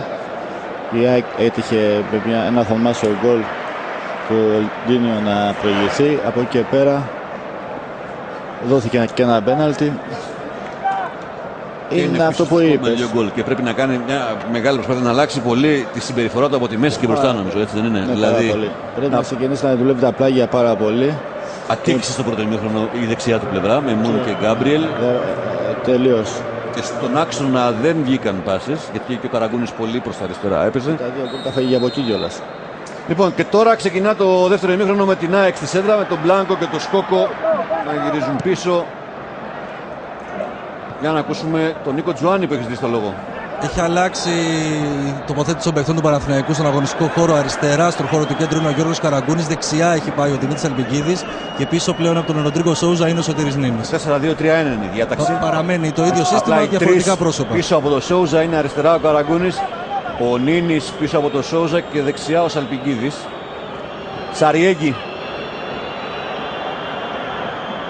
Η ΑΕΚ έτυχε με ένα θαυμάσιο γκολ του Εντίνιο να προηγηθεί. Από εκεί και πέρα δόθηκε και ένα πέναλτι. Είναι αυτό που είπες. Και πρέπει να κάνει μια μεγάλη προσπάθεια να αλλάξει πολύ τη συμπεριφορά του από τη μέση και μπροστά, νομίζω, έτσι δεν είναι? Ναι, δηλαδή, πρέπει να ξεκινήσει να δουλεύει τα πλάγια πάρα πολύ. Ατύχησε στο πρώτο ημίχρονο η δεξιά του πλευρά με Μουν και Γκάμπριελ. Τελείως. Και στον άξονα δεν βγήκαν πάσες, γιατί και ο Καραγκούνης πολύ προς τα αριστερά έπαιζε. Τα δύο γκολ τα φάγει από εκεί κιόλας. Λοιπόν, και τώρα ξεκινά το δεύτερο ημίχρονο με την ΑΕΚ στη σέντρα, με τον Μπλάνκο και τον Σκόκο να γυρίζουν πίσω. Για να ακούσουμε τον Νίκο Τζουάνι που έχει δει στο λόγο. Έχει αλλάξει η τοποθέτηση των παιχτών του Παναθηναϊκού στον αγωνιστικό χώρο αριστερά. Στον χώρο του κέντρου είναι ο Γιώργος Καραγκούνης. Δεξιά έχει πάει ο Δημήτρης Αλμπικίδης. Και πίσω πλέον από τον Ροντρίγκο Σόουζα είναι ο Σωτήρης Νίνης. 4-2-3-1 είναι η διάταξη. Παραμένει το ίδιο σύστημα, διαφορετικά πρόσωπα. Πίσω από τον Σόουζα είναι αριστερά ο Καραγκούνης. Ο Νίνης πίσω από τον Σόουζα και δεξιά ο Σαλπικίδης. Σαριέγκη.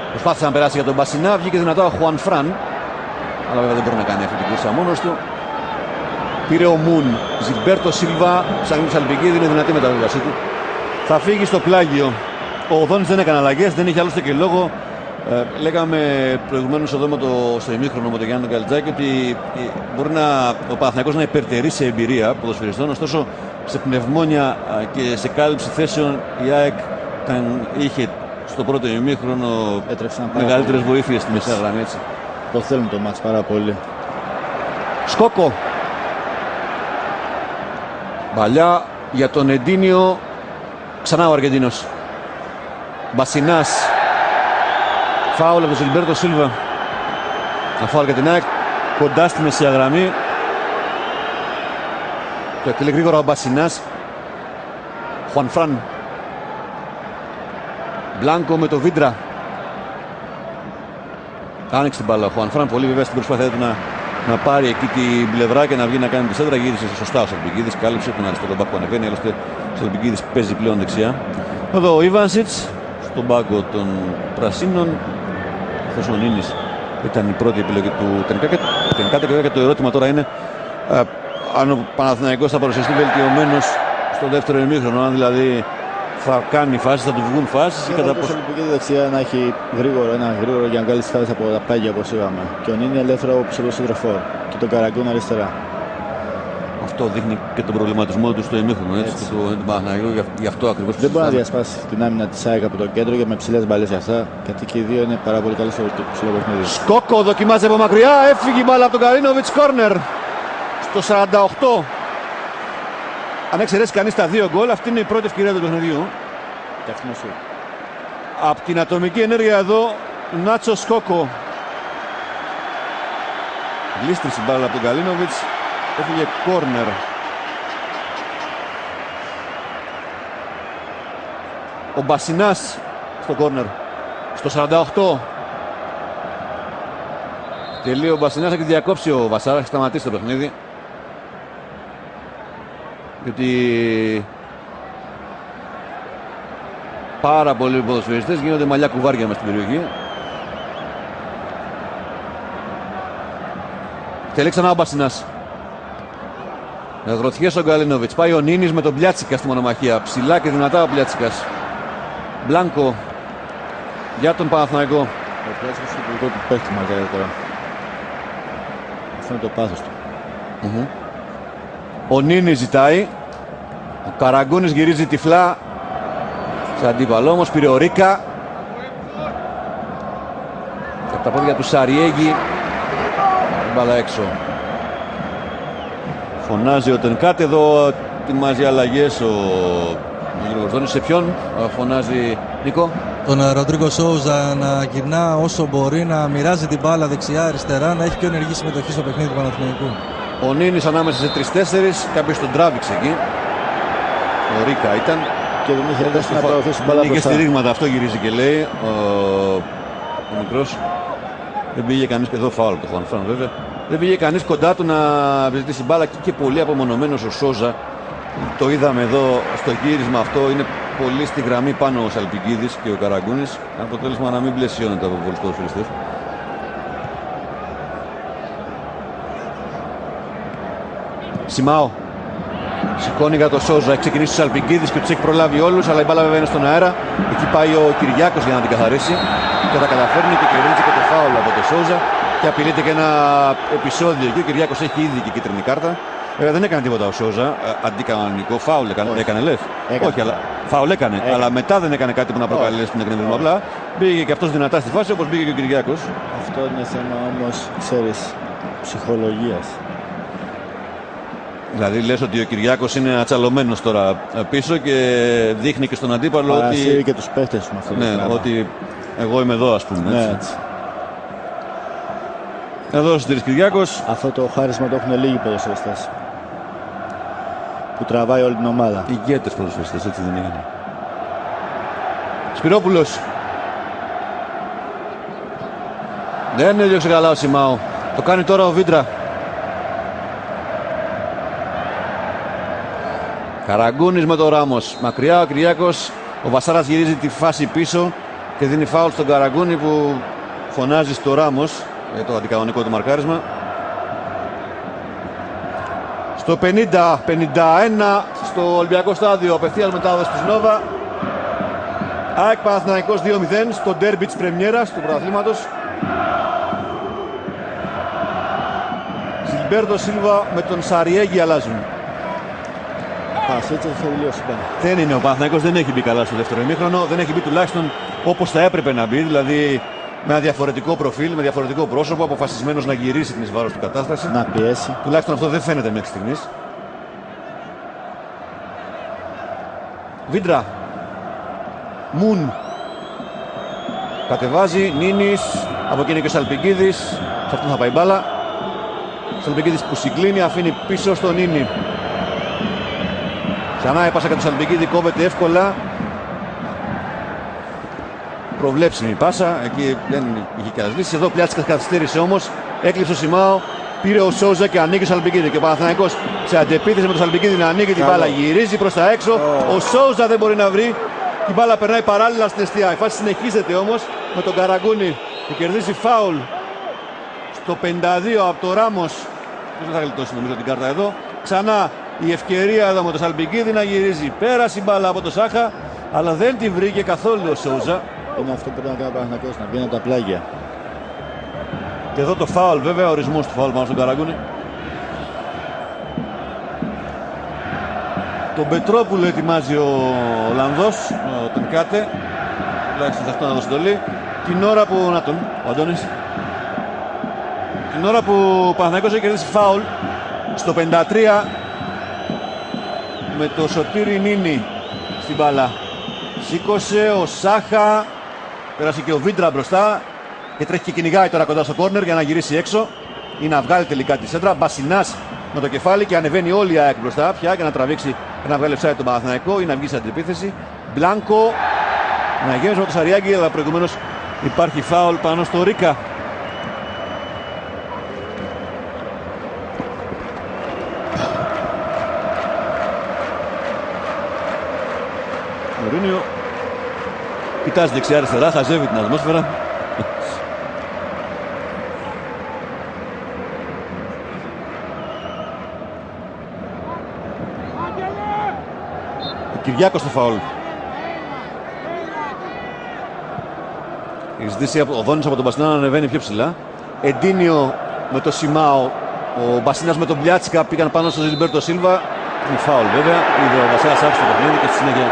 Προσπάθησε να περάσει για τον Μπασινά. Βγήκε δυνατά ο Χουάν Φραν. Αλλά βέβαια δεν μπορεί να κάνει αυτή την κούρσα μόνος του. Πήρε ο Μουν. Ζιλμπέρτο Σίλβα. Ψάχνει Σαλπικίδη, είναι δυνατή μεταβίβασή του. Θα φύγει στο πλάγιο. Ο Οδόνης δεν έκανε αλλαγές, δεν είχε άλλωστε και λόγο. Λέγαμε προηγουμένως εδώ στο ημίχρονο με τον Γιάννη Γκαλτζάκη ότι μπορεί ο Παναθηναϊκός να υπερτερεί σε εμπειρία ποδοσφαιριστών, ωστόσο σε πνευμόνια και σε κάλυψη θέσεων η ΑΕΚ είχε στο πρώτο ημίχρονο μεγαλύτερες βοήθειες στη μεσαία γραμμή. Το θέλουν το μάτς πάρα πολύ. Σκόκο. Μπαλιά για τον Εντίνιο. Ξανά ο Αργεντίνος. Μπασινάς. Φάουλ από τον Ζιλμπέρτο Σίλβα. Φάουλ για την ΑΕΚ. Κοντά στη μεσαία γραμμή. Το εκτελεί γρήγορα ο Μπασινάς. Χουανφράν. Μπλάνκο με το Βίντρα. Άνοιξε την μπάλα ο Χουανφράν. Πολύ βέβαια στην προσπάθειά του να πάρει εκεί την πλευρά και να βγει να κάνει τη σέντρα. Γύρισε σωστά ο Σαλπικίδης. Κάλυψε τον αριστερό μπακ που ανεβαίνει. Άλλωστε ο Σαλπικίδης παίζει πλέον δεξιά. Εδώ ο Ιβάνσιτς στον πάγκο των Πρασίνων. Αυτός ο Νίνης ήταν η πρώτη επιλογή του Τενκάτε. Και το ερώτημα τώρα είναι αν ο Παναθηναϊκός θα παρουσιαστεί βελτιωμένος στο δεύτερο ημίχρονο. Αν δηλαδή θα κάνει φάσεις, θα του βγουν φάσεις. Και κατά πόσο η δεξιά να έχει ένα γρήγορο για να βγάλει τις φάσεις από τα πλάγια όπως είπαμε. Και ο Νίνη ελεύθερο πίσω από το σύντροφορ. Και τον Καραγκούν αριστερά. Αυτό δείχνει και τον προβληματισμό του στο ημίχρονο. Γι' αυτό ακριβώς. Δεν μπορεί να διασπάσει την άμυνα της ΑΕΚ από το κέντρο και με ψηλές μπαλές για αυτά. Γιατί και οι δύο είναι πάρα πολύ καλοί στο ψηλό παιχνίδι. Σκόκο δοκιμάζει από μακριά. Έφυγε η μπάλα από τον Καρίνοβιτς. Κόρνερ στο 48. Αν εξαιρέσει κανείς τα δύο γκολ, αυτή είναι η πρώτη ευκαιρία του παιχνιδιού. Από την ατομική ενέργεια εδώ, Νάτσο Σκόκο. Γλίστρισε η μπάλα από τον Καλίνοβιτς. Έφυγε κόρνερ. Ο Μπασινάς στο κόρνερ. Στο 48. Τελείω ο Μπασινάς, έχει διακόψει ο Βασάρας, έχει σταματήσει το παιχνίδι. Γιατί πάρα πολλοί ποδοσφαιριστές γίνονται μαλλιά κουβάρια μες στην περιοχή. Τελεί ξανά ο Μπασινάς. Με γροθιές ο Γκαλίνοβιτς. Πάει ο Νίνης με τον Πλιάτσικα στη μονομαχία. Ψηλά και δυνατά ο Πλιάτσικας. Μπλάνκο για τον Παναθηναϊκό. Ο Πλιάτσικας είναι το δικό του παίχτη μακάρι τώρα. Αυτό είναι το πάθος του. Ο Νίνης ζητάει. Ο Καραγκούνης γυρίζει τυφλά σε αντίπαλο, όμως πήρε ο Ρίκα και από τα πόδια του Σαριέγγι μπάλα έξω. Φωνάζει ο Τενκάτε, εδώ ετοιμάζει αλλαγές ο Γρηγορδόνης. Σε ποιον φωνάζει, Νίκο? Τον Ροντρίγκο Σόουζα να γυρνά όσο μπορεί, να μοιράζει την μπάλα δεξιά-αριστερά, να έχει πιο ενεργή συμμετοχή στο παιχνίδι του Παναθηναϊκού. Ο Νίνης ανάμεσα σε 3-4, κάποιος τον τράβηξε εκεί. Ο Ρίκα ήταν. Και δεν είχε δέσει να προωθήσει την μπάλα μπροστά. μπροστά. Είχε στηρίγματα, αυτό γυρίζει και λέει ο μικρός. Δεν πήγε κανείς, εδώ φάουλ το Χουανφράν βέβαια. Δεν πήγε κανείς κοντά του να επιζητήσει μπάλα και πολύ απομονωμένος ο Σόζα. Το είδαμε εδώ στο γύρισμα αυτό. Είναι πολύ στη γραμμή πάνω ο Σαλπικίδης και ο Καραγκούνης. Αποτέλεσμα να μην πλαισιώνεται από πολλούς ποδοσφαιριστές. Σιμάο. Σηκώνει για το Σόζα. Έχει ξεκινήσει ο Σαλπικίδης και τους έχει προλάβει όλους. Αλλά η μπάλα βέβαια είναι στον αέρα. Εκεί πάει ο Κυριάκος για να την καθαρίσει. Και τα καταφέρνει και κερδίζει και το φάουλ από το Σόζα. Και απειλείται και ένα επεισόδιο εκεί. Ο Κυριάκος έχει ήδη και κίτρινη κάρτα. Βέβαια δεν έκανε τίποτα ο Σόζα. Αντικανονικό φάουλ έκανε, λες? Όχι, αλλά φάουλ έκανε. Αλλά μετά δεν έκανε κάτι που να προκαλέσει την εκνευρισμό. Απλά μπήκε και αυτός δυνατά στη φάση όπως μπήκε και ο Κυριάκος. Αυτό είναι θέμα όμως, ξέρεις, ψυχολογίας. Δηλαδή λες ότι ο Κυριάκος είναι ατσαλωμένος τώρα πίσω και δείχνει και στον αντίπαλο ότι... και τους παίχτες με αυτό. Ναι, ότι εγώ είμαι εδώ, ας πούμε. Ναι, έτσι. έτσι. Εδώ ο Συντήρης Κυριάκος. Αυτό το χάρισμα το έχουν λίγοι ποδοσφαιριστές. Που τραβάει όλη την ομάδα. Ηγέτες ποδοσφαιριστές, έτσι δεν είναι? Σπυρόπουλος. Δεν έδιωξε καλά ο Σιμάο. Το κάνει τώρα ο Βίντρα. Καραγκούνης με τον Ράμος. Μακριά ο Κυριάκος. Ο Βασάρας γυρίζει τη φάση πίσω και δίνει φάουλ στον Καραγκούνη που φωνάζει στο Ράμος για το αντικανονικό του μαρκάρισμα. Στο 50-51 στο Ολυμπιακό στάδιο, απευθείας μετάδοση της Νόβα. ΑΕΚ Παναθηναϊκός 2-0 στο ντέρμπι της πρεμιέρας του πρωταθλήματος. Ζιλμπέρτο Σίλβα με τον Σαριέγγι αλλάζουν. Έτσι θα τελειώσει. Δεν είναι, ο Παναθηναϊκός δεν έχει μπει καλά στο δεύτερο ημίχρονο, δεν έχει μπει τουλάχιστον όπως θα έπρεπε να μπει, δηλαδή με ένα διαφορετικό προφίλ, με διαφορετικό πρόσωπο, αποφασισμένος να γυρίσει την εις βάρος του κατάσταση. Να πιέσει. Τουλάχιστον αυτό δεν φαίνεται μέχρι στιγμής. Βίντρα. Μουν. Κατεβάζει, Νίνης, από εκεί είναι και ο Σαλπικίδης, σε αυτόν θα πάει μπάλα. Σαλπικίδης που συγκλίνει, αφήνει πίσω στον Νίνη. Ξανά έπασα κατά το Σαλπικίδη, κόβεται εύκολα. Προβλέψιμη πάσα, εκεί δεν είχε και άλλες λύσεις. Εδώ Πλιάτσικας καθυστέρησε όμως, έκλειψε ο Σιμάο, πήρε ο Σόουζα και ανοίγει ο Σαλπικίδη. Και ο Παναθηναϊκός σε αντεπίθεση με τον Σαλπικίδη να ανοίγει την μπάλα, γυρίζει προς τα έξω. Ο Σόουζα δεν μπορεί να βρει. Η μπάλα περνάει παράλληλα στην εστία. Η φάση συνεχίζεται όμως με τον Καραγκούνη που κερδίζει φάουλ στο 52 από το Ράμος. Δεν θα γλιτώσει νομίζω την κάρτα εδώ. Ξανά η ευκαιρία εδώ με τον Σαλπικίδη να γυρίζει. Πέρασε η μπάλα από τον Σάχα, αλλά δεν τη βρήκε καθόλου ο Σόουζα. Είναι αυτό που πρέπει να κάνει ο Παναθηναϊκός, να βγαίνει από τα πλάγια. Και εδώ το φάουλ, βέβαια, ορισμός του φάουλ πάνω στον Καραγκούνη. Τον Πετρόπουλο ετοιμάζει ο Ολλανδός, τον Κάτε. Τουλάχιστον αυτό να δώσει εντολή. Την ώρα που. Να τον, ο Αντώνης. Την ώρα που ο Παναθηναϊκός έχει κερδίσει φάουλ στο 53 με το Σωτήρι Νίνη στην μπάλα. Σήκωσε ο Σάχα. Πέρασε και ο Βίντρα μπροστά. Και τρέχει και κυνηγάει τώρα κοντά στο κόρνερ για να γυρίσει έξω ή να βγάλει τελικά τη σέντρα. Μπασινάς με το κεφάλι και ανεβαίνει όλη η ΑΕΚ μπροστά πια για να τραβήξει και να βγάλει offside τον Παναθηναϊκό ή να βγει σε αντιπίθεση. Μπλάνκο. Να γέμισε με το Σαριάγκη, αλλά προηγουμένως υπάρχει φάουλ πάνω στο Ρίκα. Μωρίνιο κοιτάζει δεξιά-αριστερά, χαζεύει την ατμόσφαιρα. Ο Κυριάκος στο φάουλ. Η ζητήση ο Δόνης από τον Μπασινά να ανεβαίνει πιο ψηλά. Εντίνιο με το Σιμάο. Ο Μπασινάς με τον Πλιάτσικα πήγαν πάνω στο Ζιλμπέρτο Σίλβα. Είναι φάουλ βέβαια. Είδε ο Βασίλας άφησε το παιχνίδι και στη συνέχεια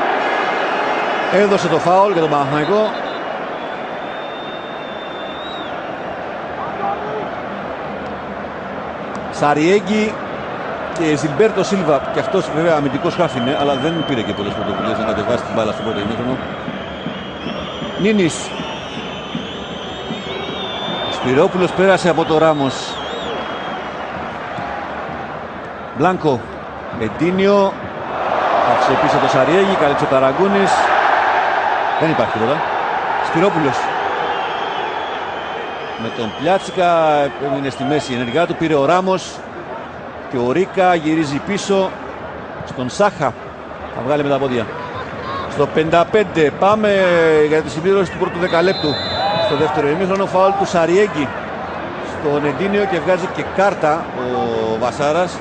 έδωσε το φάουλ για τον Παναθηναϊκό. Σαριέγγι και Ζιλμπέρτο Σίλβα. Και αυτός βέβαια αμυντικός χάφ είναι, αλλά δεν πήρε και πολλές πρωτοβουλίες να κατεβάσει την μπάλα στο πρώτο ημίχρονο. Νίνης. Σπυρόπουλος πέρασε από το Ράμος. Μπλάνκο. Εντίνιο. Άφησε πίσω το Σαριέγγι, καλύψε ο Καραγκούνης. Δεν υπάρχει τίποτα. Σπυρόπουλος. Με τον Πλιάτσικα έμεινε στη μέση η ενεργά του, πήρε ο Ράμος. Και ο Ρίκα γυρίζει πίσω στον Σάχα. Θα βγάλει με τα πόδια. Στο 55 πάμε για τη συμπλήρωση του πρώτου δεκαλέπτου. Στο δεύτερο ημίχρονο φάουλ του Σαριέγγι στον Εντίνιο και βγάζει και κάρτα ο Βασάρας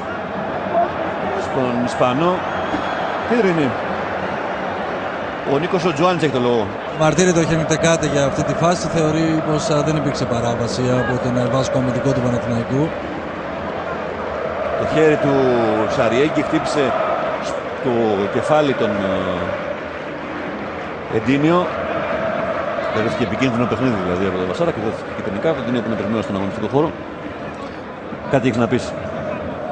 στον Ισπανό. Κίτρινη. Ο Νίκος ο Τζουάνης έχει το λόγο. Μαρτύρεται ο Χενιτεκάτε για αυτή τη φάση. Θεωρεί πως δεν υπήρξε παράβαση από τον Ερβάσκο αμυντικό του Παναθηναϊκού. Το χέρι του Σαριέγγι χτύπησε στο κεφάλι τον Εντίνιο. Δέχτηκε επικίνδυνο παιχνίδι δηλαδή από τον Βασάρα και δέχτηκε κεντρικά από τον Εντίνιο που είναι περιμένω στον αγωνιστικό χώρο. Κάτι έχεις να πεις?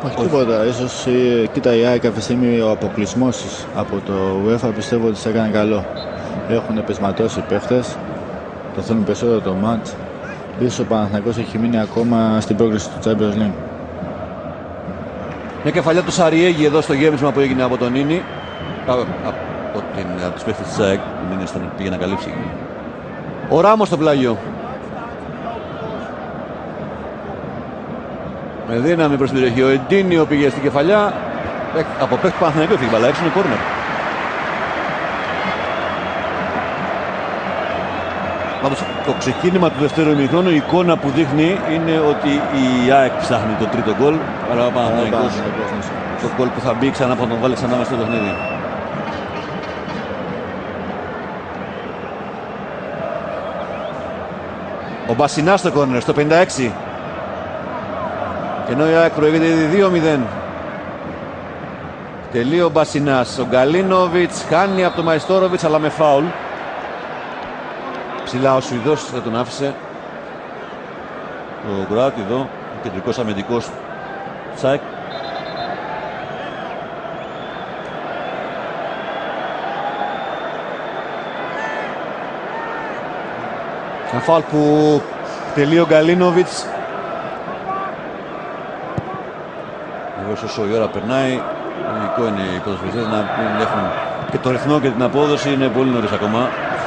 Όχι τίποτα. Ίσως κοίτα η ΑΕΚ αυτή τη στιγμή ο αποκλεισμός από το UEFA πιστεύω ότι σε έκανε καλό. Έχουν πεσματώσει οι παίχτες. Το θέλουν περισσότερο το μάτς. Ίσως ο Παναθηναϊκός έχει μείνει ακόμα στην πρόκριση του Champions League. Μια κεφαλιά του Σαριέγγι εδώ στο γέμισμα που έγινε από τον Νίνη. Από τους παίχτες της ΑΕΚ που πήγε να καλύψει. Ο Ράμος στο πλάγιο. Με δύναμη προς την περιοχή. Ο Εντίνιο πήγε στην κεφαλιά. Από παίχτη του Παναθηναϊκού έφυγε μπαλά. Έξω είναι κόρνερ. Το ξεκίνημα του δεύτερου ημιχρόνου, η εικόνα που δείχνει είναι ότι η ΑΕΚ ψάχνει το τρίτο γκολ. Αλλά ο Παναθηναϊκός το γκολ που θα μπει ξανά, θα τον βάλει ξανά μέσα στο παιχνίδι. Ο Μπασινάς στο κόρνερ στο 56. Και ενώ η ΑΕΚ προηγείται ήδη 2-0. Τελείω ο Μπασινάς. Ο Γκαλίνοβιτς χάνει από τον Μαϊστόροβιτς, αλλά με φάουλ. Ψηλά ο Σουηδός δεν τον άφησε. Ο Κροάτι εδώ, ο κεντρικός αμυντικός Τσάικ. Ένα φάουλ που τελείω ο Γκαλίνοβιτς. Όσο η ώρα περνάει, λογικό είναι οι ποδοσφαιριστές να έχουν και το ρυθμό και την απόδοση. Είναι πολύ νωρίς ακόμα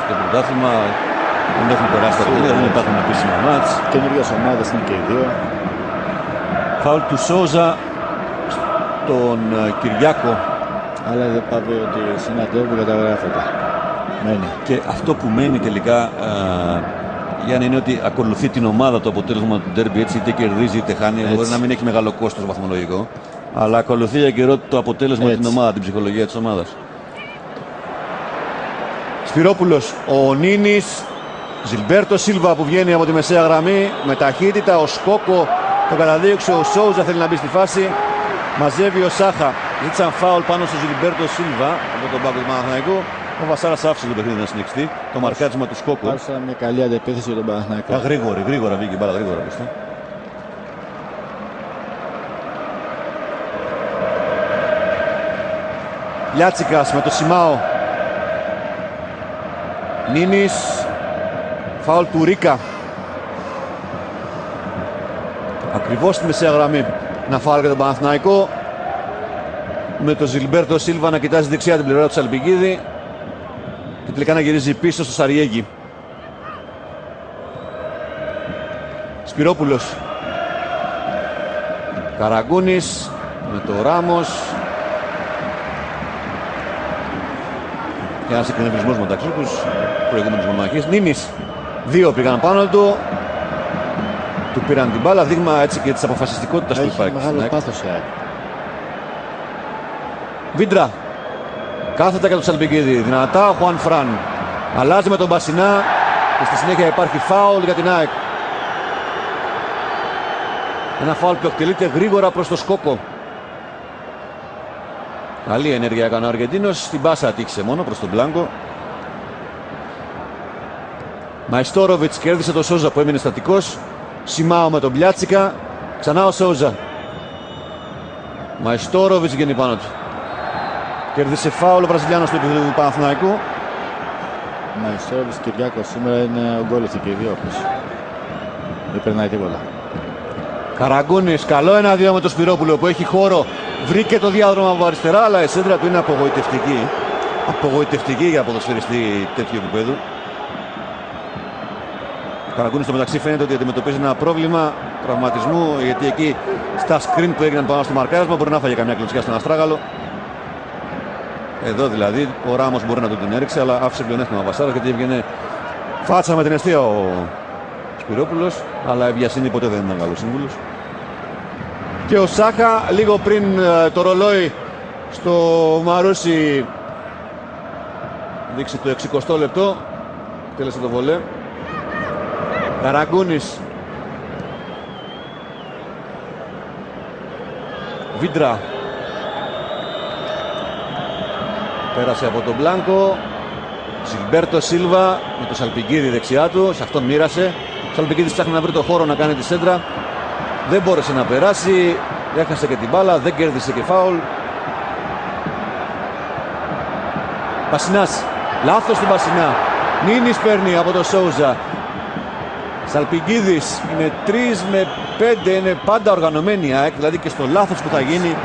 στο πρωτάθλημα. Δεν έχουν περάσει τα παιχνίδια, δεν υπάρχουν επίσημα μάτς. Καινούργιες ομάδες είναι και οι δύο. Φάουλ του Σόουζα στον Κυριάκο. Αλλά δεν πάει ότι σε ένα ντέρμπι καταγράφεται. Μένει. Και αυτό που μένει τελικά, Γιάννη, είναι ότι ακολουθεί την ομάδα το αποτέλεσμα του ντέρμπι, έτσι, είτε κερδίζει είτε χάνει. Έτσι. Μπορεί να μην έχει μεγάλο κόστος βαθμολογικό, αλλά ακολουθεί για καιρό το αποτέλεσμα την ομάδα, την ψυχολογία της ομάδας. Σπυρόπουλος, ο Νίνης, Ζιλμπέρτο Σίλβα που βγαίνει από τη μεσαία γραμμή με ταχύτητα. Ο Σκόκο το καταδίωξε, ο Σόουζα θέλει να μπει στη φάση. Μαζεύει ο Σάχα. Ζήτησαν φάουλ πάνω στο Ζιλμπέρτο Σίλβα από τον πάγκο του Παναθηναϊκού. Ο Βασάρας άφησε το παιχνίδι να συνεχιστεί. Το μαρκάρισμα του Σκόκου. Άρχισε μια καλή αντεπίθεση για τον Παναθηναϊκό. Γρήγορα βγήκε η μπάλα, γρήγορα. Πιστεύω. Λιάτσικας με το Σιμάο. Νίνης. Φάουλ του Ρίκα. Ακριβώς στη μεσαία γραμμή. Να φάουλ για τον Παναθηναϊκό. Με τον Ζιλμπέρτο Σίλβα να κοιτάζει δεξιά την πλευρά του Σαλπικίδη. Και τελικά να γυρίζει πίσω στο Σαριέγγι. Σπυρόπουλος. Καραγκούνης με το Ράμος. Και ένας εκνευρισμός μεταξύ τους, προηγούμενες μονομαχίες. Νίνης. Δύο πήγαν πάνω του. Του πήραν την μπάλα, δείγμα έτσι και της αποφασιστικότητας που υπάρχει. Έχει μεγάλο πάθος. Βίντρα. Κάθετα για τον Σαλπικίδη. Δυνατά ο Χουάν Φραν. Αλλάζει με τον Μπασινά. Και στη συνέχεια υπάρχει φάουλ για την ΑΕΚ. Ένα φάουλ που εκτελείται γρήγορα προς το Σκόκο. Καλή ενέργεια έκανε ο Αργεντίνος. Στην πάσα ατύχησε μόνο προς τον Μπλάνκο. Μαϊστόροβιτς κέρδισε τον Σόουζα που έμεινε στατικός. Σιμάο με τον Μπλιάτσικα. Ξανά ο Σόουζα. Μαϊστόροβιτς βγαίνει πάνω του. Κέρδισε φάουλ ο Βραζιλιάνος του Παναθηναϊκού. Μαϊστόροβιτς Κυριάκος σήμερα είναι ο γκόλ και οι δύο. Δεν περνάει τίποτα. Καραγκούνης, καλό 1-2 με τον Σπυρόπουλο που έχει χώρο. Βρήκε το διάδρομο από αριστερά, αλλά η σέντρα του είναι απογοητευτική. Απογοητευτική για ποδοσφαιριστή τέτοιου επίπεδου. Ο Καραγκούνης στο μεταξύ φαίνεται ότι αντιμετωπίζει ένα πρόβλημα τραυματισμού, γιατί εκεί στα screen που έγιναν πάνω στο μαρκάρισμα μπορεί να φάγε καμιά κλωτσιά στον αστράγαλο. Εδώ δηλαδή ο Ράμος μπορεί να του την έριξε, αλλά άφησε πλεονέκτημα ο Βασάρας γιατί έβγαινε φάτσα με την αιστεία ο Σπυρόπουλος, αλλά η βιασύνη ποτέ δεν είναι καλός σύμβουλος. Και ο Σάχα λίγο πριν το ρολόι στο Μαρούσι δείξει το 60ο λεπτό, τέλεσε το βολέ. Καραγκούνης. Βίντρα. Πέρασε από τον Μπλάνκο. Ζιλμπέρτο Σίλβα με το Σαλπικίδη δεξιά του. Σε αυτόν μοίρασε. Ο Σαλπικίδης ψάχνει να βρει το χώρο να κάνει τη σέντρα. Δεν μπόρεσε να περάσει. Έχασε και την μπάλα. Δεν κέρδισε και φάουλ. Πασινάς. Λάθος του Πασινά. Νίνης παίρνει από το Σόουζα. Σαλπικίδης. Είναι 3 με 5. Είναι πάντα οργανωμένη η ΑΕΚ. Δηλαδή και στο λάθος που θα γίνει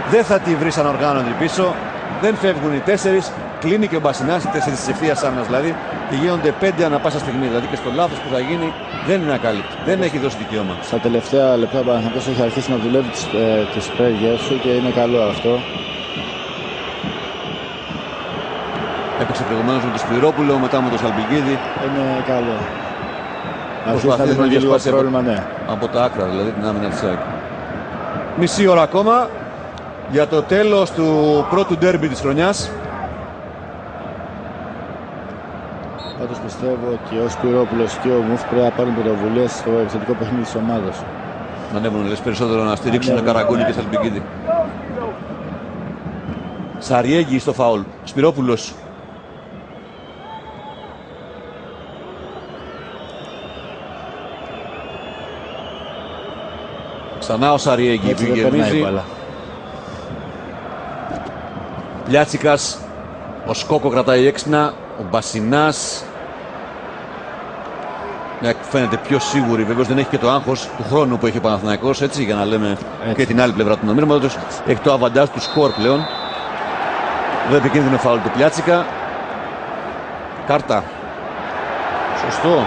δεν θα τη βρει σαν οργάνωτη πίσω. Δεν φεύγουν οι 4, κλείνει και ο Μπασινάς, οι 4 της ευθείας άμυνας δηλαδή, και γίνονται 5 ανά πάσα στιγμή. Δηλαδή και στο λάθος που θα γίνει δεν είναι ακάλυπτο. Δεν έχει δώσει δικαίωμα. Στα τελευταία λεπτά ο Παναθηναϊκός έχει αρχίσει να δουλεύει τις πέργες του και είναι καλό αυτό. Έπαιξε προηγουμένως με τον Σπυρόπουλο, μετά με τον Σαλπικίδη. Είναι καλό. Προσπαθεί να διασπάσει πρόβλημα, ναι. Από τα άκρα, δηλαδή την άμυνα της ΑΕΚ. Μισή ώρα ακόμα για το τέλος του πρώτου ντέρμπι της χρονιάς. Πάντως πιστεύω ότι ο Σπυρόπουλος και ο Μουφ πρέπει να πάρουν πρωτοβουλίες στο επιθετικό παιχνίδι της ομάδας. Να ανέβουν λες περισσότερο να στηρίξουν τον Καραγκούνη και Σαλπικίδη. Σαριέγγι στο φάουλ. Σπυρόπουλος. Ξανά ο Σαριέγγι που γυρνίζει. Πλιάτσικας. Ο Σκόκο κρατάει έξυπνα. Ο Μπασινάς. Φαίνεται πιο σίγουρη. Βεβαίως δεν έχει και το άγχος του χρόνου που έχει ο Παναθηναϊκός. Έτσι, για να λέμε έτσι. Και την άλλη πλευρά του νομίσματος. Έχει το αβαντάζ του σκορ πλέον. Δεν επικίνδυνο φάουλ του Πλιάτσικα. Κάρτα. Σωστό.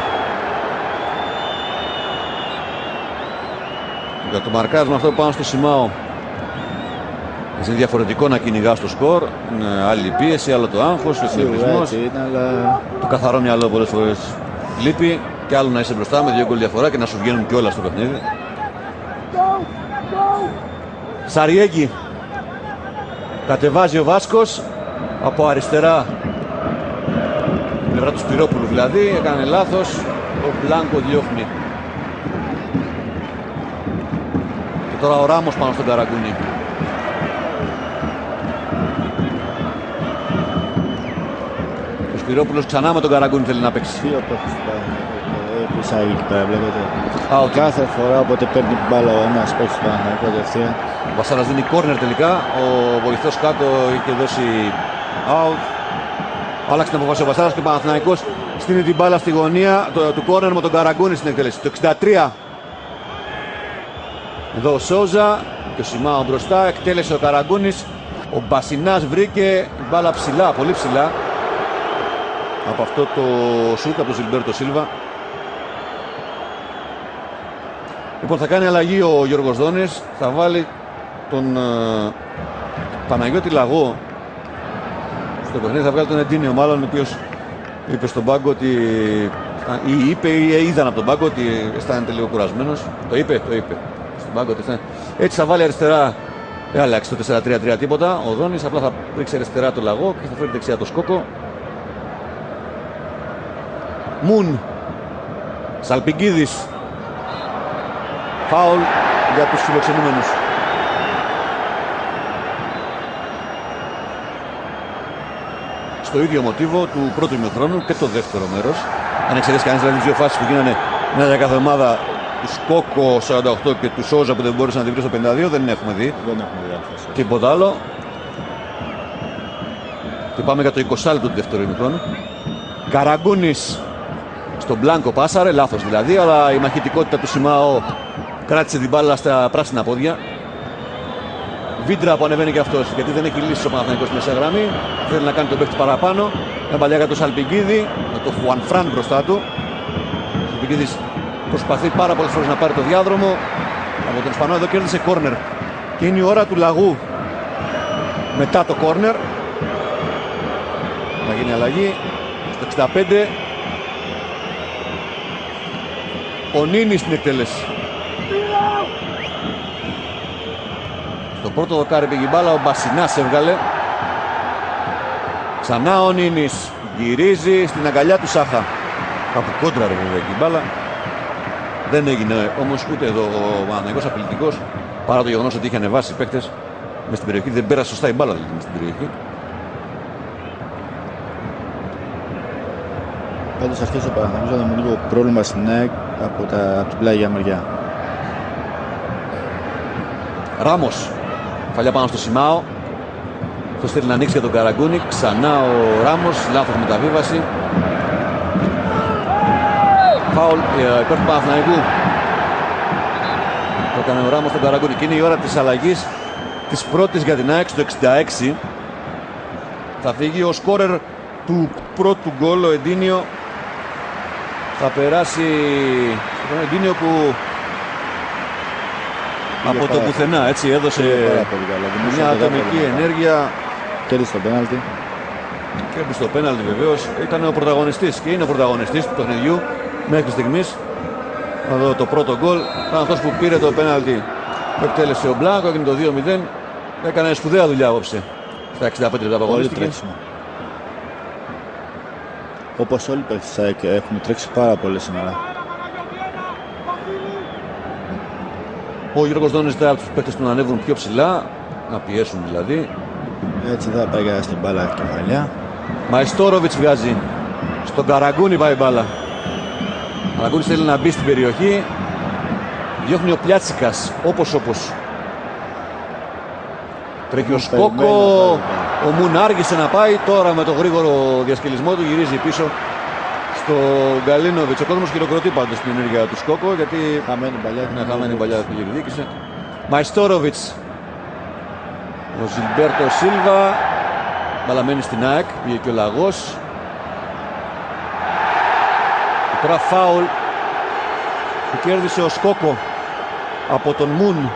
Για το μαρκάρισμα αυτό πάνω στο Σιμάο. Είναι διαφορετικό να κυνηγάς το σκορ. Είναι άλλη πίεση, άλλο το άγχος, ο συνεχισμός. Αλλά... Το καθαρό μυαλό πολλές φορές λείπει. Και άλλο να είσαι μπροστά με 2 γκολ διαφορά και να σου βγαίνουν και όλα στο παιχνίδι. Σαριέγγι. Κατεβάζει ο Βάσκος από αριστερά. Η πλευρά του Σπυρόπουλου δηλαδή. Έκανε λάθος. Ο Μπλάνκο διώχνει. Και τώρα ο Ράμος πάνω στον Καραγκούνη. Ο Σπυρόπουλος ξανά με τον Καραγκούνη θέλει να παίξει. Εκεί πέρα βλέπετε. Κάθε φορά όποτε παίρνει την μπάλα ο ένας παίξει του Παναθηναϊκού κατευθείαν. Ο Βασάρας δίνει κόρνερ τελικά. Ο βοηθός κάτω είχε δώσει out. Άλλαξε την αποφάση ο Βασάρας και ο Παναθηναϊκός στείνει την μπάλα στη γωνία του κόρνερ με τον Καραγκούνη στην εκτέλεση. Το 63. Εδώ ο Σόζα και ο Σιμάο μπροστά. Εκτέλεσε ο Καραγκούνης. Ο Μπασινάς βρήκε την μπάλα ψηλά, πολύ ψηλά. Από αυτό το σούτ από τον Ζιλμπέρτο Σίλβα. Λοιπόν, θα κάνει αλλαγή ο Γιώργος Δόνης. Θα βάλει τον Παναγιώτη Λαγό στο παιχνίδι. Θα βγάλει τον Εντίνιο μάλλον, ο οποίος είπε στον πάγκο ότι ή είδαν από τον πάγκο ότι αισθάνεται λίγο κουρασμένος. Το είπε στον πάγκο ότι αισθάνεται. Έτσι θα βάλει αριστερά. Άλλαξε το 4-3-3 τίποτα. Ο Δόνης απλά θα ρίξει αριστερά το Λαγό και θα φέρει δεξιά το Σκόκο. Μουν. Σαλπικίδης. Φάουλ για τους φιλοξενούμενους. Στο ίδιο μοτίβο του πρώτου ημιχρόνου και το δεύτερο μέρος. Αν εξαιρέσει κανείς δηλαδή 2 φάσεις που γίνανε μια για κάθε ομάδα, του Σκόκο 48 και του Σόζα που δεν μπορούσε να την βρει στο 52, δεν έχουμε δει. Τίποτα άλλο. Και πάμε για το 20 λεπτό του δεύτερου ημιχρόνου. Καραγκούνης στον Μπλάνκο πάσαρε, λάθος δηλαδή, αλλά η μαχητικότητα του Σιμάο κράτησε την μπάλα στα πράσινα πόδια. Βίντρα που ανεβαίνει και αυτός, γιατί δεν έχει λύσει ο Παναθηναϊκός μέσα γραμμή. Θέλει να κάνει τον παίχτη παραπάνω. Μια παλιά για τον Σαλπικίδη, με το Χουανφράν μπροστά του. Ο Σαλπικίδης προσπαθεί πάρα πολλές φορές να πάρει το διάδρομο. Από τον Ισπανό εδώ κέρδισε κόρνερ. Και είναι η ώρα του Λαγού μετά το κόρνερ. Θα γίνει αλλαγή. Στο 65. Ο Νίνης στην εκτέλεση. Στο πρώτο δοκάρι πήγε η μπάλα, ο Μπασινάς έβγαλε. Ξανά ο Νίνης γυρίζει στην αγκαλιά του Σάχα. Κάπου κόντρα ρε βέβαια η μπάλα. Δεν έγινε όμως ούτε εδώ ο Παναθηναϊκός απειλητικός. Παρά το γεγονός ότι είχε ανεβάσει παίκτες μες στην περιοχή. Δεν πέρασε σωστά η μπάλα δηλαδή μες στην περιοχή. Πάντως αρχίζει ο Παναθηναϊκός να δημιουργεί λίγο πρόβλημα στην ΑΕΚ από την πλάγια μεριά. Ράμος. Φαλιά πάνω στο Σιμάο. Αυτός θέλει να ανοίξει για τον Καραγκούνη. Ξανά ο Ράμος. Λάθος μεταβίβαση. Φάουλ υπέρ του Παναθηναϊκού. Το έκανε ο Ράμος στον Καραγκούνη. Και είναι η ώρα της αλλαγής της πρώτης για την ΑΕΚ στο 66. Θα φύγει ο σκόρερ του πρώτου γκολ, ο Εντίνιο. Θα περάσει τον Εντίνιο που από το πουθενά έτσι έδωσε μια ατομική ενέργεια. Κέρδισε το πέναλτι. Κέρδισε το πέναλτι βεβαίως. Ήταν ο πρωταγωνιστής και είναι ο πρωταγωνιστής του παιχνιδιού μέχρι στιγμής. Εδώ το πρώτο γκολ. Ήταν αυτός που πήρε το πέναλτι που εκτέλεσε ο Μπλάνκο. Έγινε το 2-0. Έκανε σπουδαία δουλειά απόψε. Στα 65 λεπτά που αγωνίστηκε. Όπως όλοι οι παίκτες της ΑΕΚ έχουν τρέξει πάρα πολύ σήμερα. Ο Γιώργος Δόνης ζητάει από τους παίκτες του να ανέβουν πιο ψηλά, να πιέσουν δηλαδή. Έτσι θα πάει στην μπάλα κεφαλιά. Μαϊστόροβιτς βγάζει. Στον Καραγκούνι πάει η μπάλα. Ο Καραγκούνις θέλει να μπει στην περιοχή. Διώχνει ο Πλιάτσικας όπως. Τρέχει ο Σκόκο. Ο Μουν άργησε να πάει. Τώρα με το γρήγορο διασκελισμό του γυρίζει πίσω στο Γκαλίνοβιτς. Ο κόσμος χειροκροτεί πάντως την ενέργεια του Σκόκο, γιατί χαμένη παλιά που διεκδίκησε. Μαϊστόροβιτς. Ο Ζιλμπέρτο Σίλβα. Μπαλαμένη στην ΑΕΚ. Πήγε και ο Λαγός. Και τώρα φάουλ που κέρδισε ο Σκόκο από τον Μουν.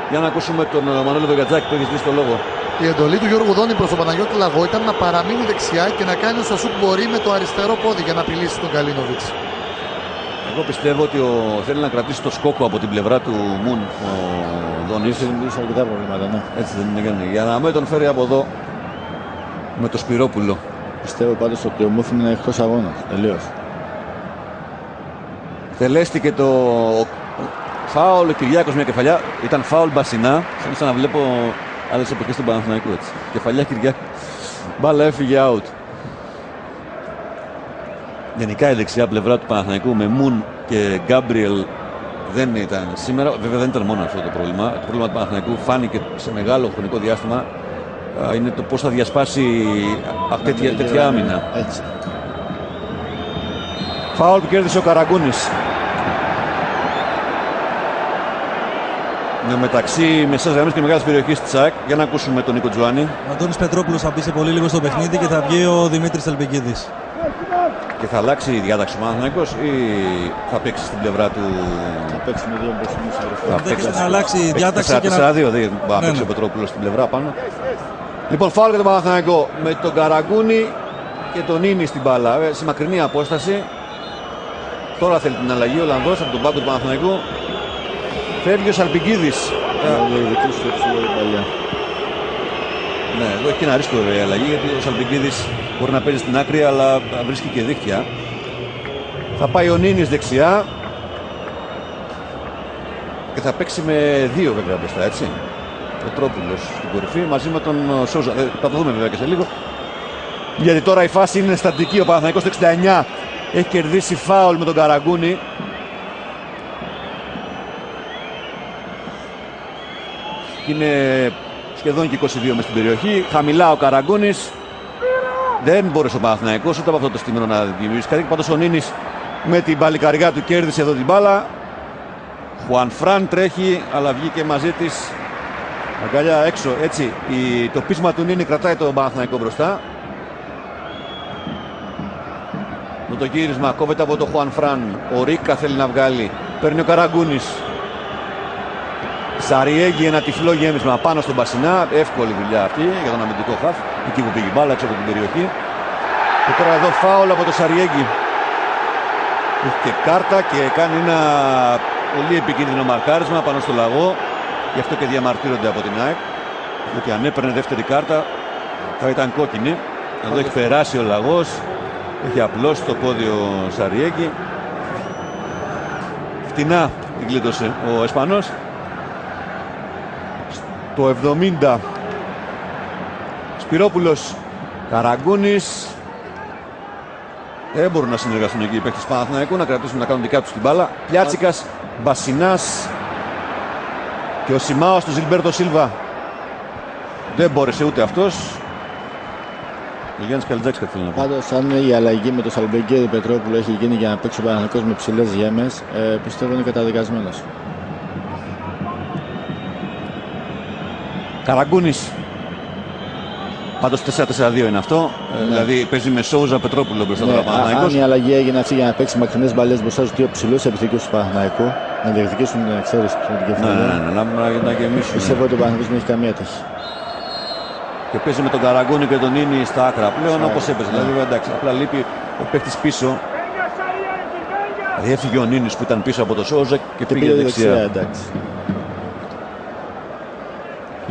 Για να ακούσουμε τον Μανώλη Βεγατζάκη που έχει ζητήσει το λόγο. Η εντολή του Γιώργου Δόνη προς τον Παναγιώτη Λαγό ήταν να παραμείνει δεξιά και να κάνει όσα σουτ μπορεί με το αριστερό πόδι για να απειλήσει τον Καλίνοβιτς. Εγώ πιστεύω ότι θέλει να κρατήσει το Σκόκο από την πλευρά του Μουν ο Δόνης. Έχει δημιουργήσει αρκετά προβλήματα, ναι. Έτσι δεν είναι. Για να μην τον φέρει από εδώ με το Σπυρόπουλο. Πιστεύω πάντως ότι ο Μούθιν είναι εκτός αγώνα. Τελείως. Τελέστηκε το φάουλ, ο Κυριάκος μια κεφαλιά. Ήταν φάουλ Μπασινά. Σαν να βλέπω άλλες εποχές στον Παναθηναϊκό. Έτσι. Κεφαλιά Κυριάκου. Μπάλα έφυγε out. Γενικά η δεξιά πλευρά του Παναθηναϊκού με Μουν και Γκάμπριελ δεν ήταν σήμερα. Βέβαια δεν ήταν μόνο αυτό το πρόβλημα. Το πρόβλημα του Παναθηναϊκού φάνηκε σε μεγάλο χρονικό διάστημα. Είναι το πώς θα διασπάσει τέτοια άμυνα. Έτσι. Φάουλ που κέρδισε ο Καραγκούνης. Μεταξύ μεσαίας γραμμής και μεγάλης περιοχής της ΑΕΚ. Για να ακούσουμε τον Νίκο Τζουάνι. Ο Αντώνης Πετρόπουλος θα μπει σε πολύ λίγο στο παιχνίδι και θα βγει ο Δημήτρης Ελπικίδης. Και θα αλλάξει η διάταξη ο Παναθηναϊκός ή θα παίξει στην πλευρά του. Θα παίξει με δύο μπροστινούς Θα παίξει να αλλάξει η διάταξη και να... 4-4-2, δεν θα παίξει ο Πετρόπουλος στην πλευρά πάνω. Λοιπόν, φάουλ για τον Παναθηναϊκό με τον Καραγκούνι και τον Ίνι στην μπάλα. Σε μακρινή απόσταση. Τώρα θέλει την αλλαγή ο Ολλανδός από τον πάγκο του Παναθηναϊκού. Φεύγει ο Σαλπικίδης. Ναι, εδώ έχει και ένα ρίσκο η αλλαγή, γιατί ο Σαλπικίδης μπορεί να παίζει στην άκρη, αλλά βρίσκει και δίχτυα. Θα πάει ο Νίνης δεξιά και θα παίξει με δύο βέβαια μπροστά, έτσι. Πετρόπουλος στην κορυφή μαζί με τον Σόζα. Θα το δούμε βέβαια και σε λίγο. Γιατί τώρα η φάση είναι στατική. Ο Παναθηναϊκός το 69 έχει κερδίσει φάουλ με τον Καραγκούνι. Είναι σχεδόν και 22 μες στην περιοχή. Χαμηλά ο Καραγκούνης. Δεν μπόρεσε ο Παναθηναϊκός ούτε από αυτό το στιγμίο να δημιουργήσει κάτι. Πάντως ο Νίνης με την παλικαριά του κέρδισε εδώ την μπάλα. Χουανφράν τρέχει, αλλά βγήκε μαζί της. Αγκαλιά έξω, έτσι. Το πείσμα του Νίνη κρατάει τον Παναθηναϊκό μπροστά. Το γύρισμα κόβεται από τον Χουανφράν. Ο Ρίκα θέλει να βγάλει. Παίρνει ο Καραγκούνης. Σαριέγγι, ένα τυφλό γέμισμα πάνω στον Μπασινά. Εύκολη δουλειά αυτή για τον αμυντικό χαφ. Εκεί που πήγε η μπάλα, έξω από την περιοχή. Και τώρα εδώ φάουλ από τον Σαριέγγι. Έχει και κάρτα και κάνει ένα πολύ επικίνδυνο μαρκάρισμα πάνω στο Λαγό. Γι' αυτό και διαμαρτύρονται από την ΑΕΚ. Ότι αν έπαιρνε δεύτερη κάρτα θα ήταν κόκκινη. Εδώ έχει περάσει ο Λαγός. Έχει απλώσει το πόδι ο Σαριέγγι. Φτηνά την κλείτωσε ο Εσπανός. Το 70 Σπυρόπουλος, Καραγκούνης. Δεν μπορούν να συνεργαστούν εκεί οι παίκτες του Παναθηναϊκού, να κρατήσουν να κάνουν δικά τους την μπάλα. Πλιάτσικας, Μπασινάς και ο Σιμάος του Ζιλμπέρτο Σίλβα. Δεν μπόρεσε ούτε αυτός. Ο Γιάννης Καλιτζάκης κάτι θέλει να πει. Πάντως, αν η αλλαγή με το Σαλμπεγκέδη Πετρόπουλο έχει γίνει για να παίξει ο Παναθηναϊκός με ψηλές γέμες, πιστεύω είναι καταδικασμένος. Καραγκούνης. Πάντως 4-4-2 είναι αυτό. Ναι. Δηλαδή παίζει με Σόουζα Πετρόπουλο μπροστά του Παναθηναϊκός. Αν η αλλαγή έγινε αυτή για να παίξει μακρινές μπαλιές μπροστά στους δύο ψηλούς επιθετικούς του Παναθηναϊκού, να διεκδικήσουν την εξαίρεση του με την κεφαλιά. Να γεμίσουν. Πιστεύω ότι ο Παναθηναϊκός δεν έχει καμία τύχη. Και παίζει με τον Καραγκούνη και τον Ίνι στα άκρα πλέον όπως έπαιζε. Δηλαδή εντάξει, απλά λείπει ο παίκτης πίσω. Δηλαδή έφυγε ο Νίνης που ήταν πίσω από το Σόουζα και πήγε δεξιά. Εντάξει.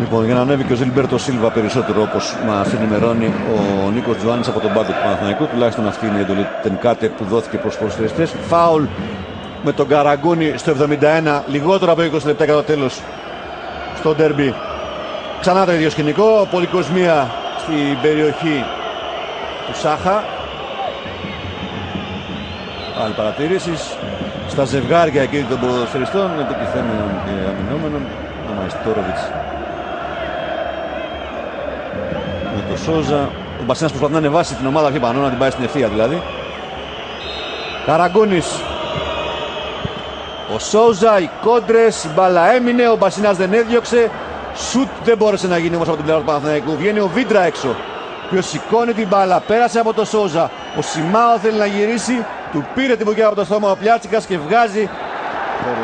Λοιπόν, για να ανέβει και ο Ζιλμπέρτο Σίλβα περισσότερο, όπως μας ενημερώνει ο Νίκος Τζουάνης από τον πάγκο του Παναθηναϊκού, τουλάχιστον αυτή είναι η εντολή Τενκάτε που δόθηκε προς ποδοσφαιριστές. Φάουλ με τον Καραγκούνι στο 71, λιγότερο από 20 λεπτά κατά το τέλος στο ντέρμπι. Ξανά το ίδιο σκηνικό, πολυκοσμία στην περιοχή του Σάχα. Άλλη παρατήρησης στα ζευγάρια εκεί των ποδοσφαιριστών, επιτυχημένων και αμυνόμενων. Ο Μαϊστόροβιτς με το Σόζα. Ο Μπασίνας προσπαθεί να ανεβάσει την ομάδα πιο πάνω, να την πάει στην ευθεία δηλαδή. Καραγκούνης. Ο Σόζα, οι κόντρες, η μπάλα έμεινε, ο Μπασίνας δεν έδιωξε. Σουτ δεν μπόρεσε να γίνει όμως από την πλευρά του Παναθηναϊκού. Βγαίνει ο Βίντρα έξω, ποιος σηκώνει την μπάλα, πέρασε από το Σόζα. Ο Σιμάο θέλει να γυρίσει, του πήρε την μπουκιά από το στόμα ο Πλιάτσικας και βγάζει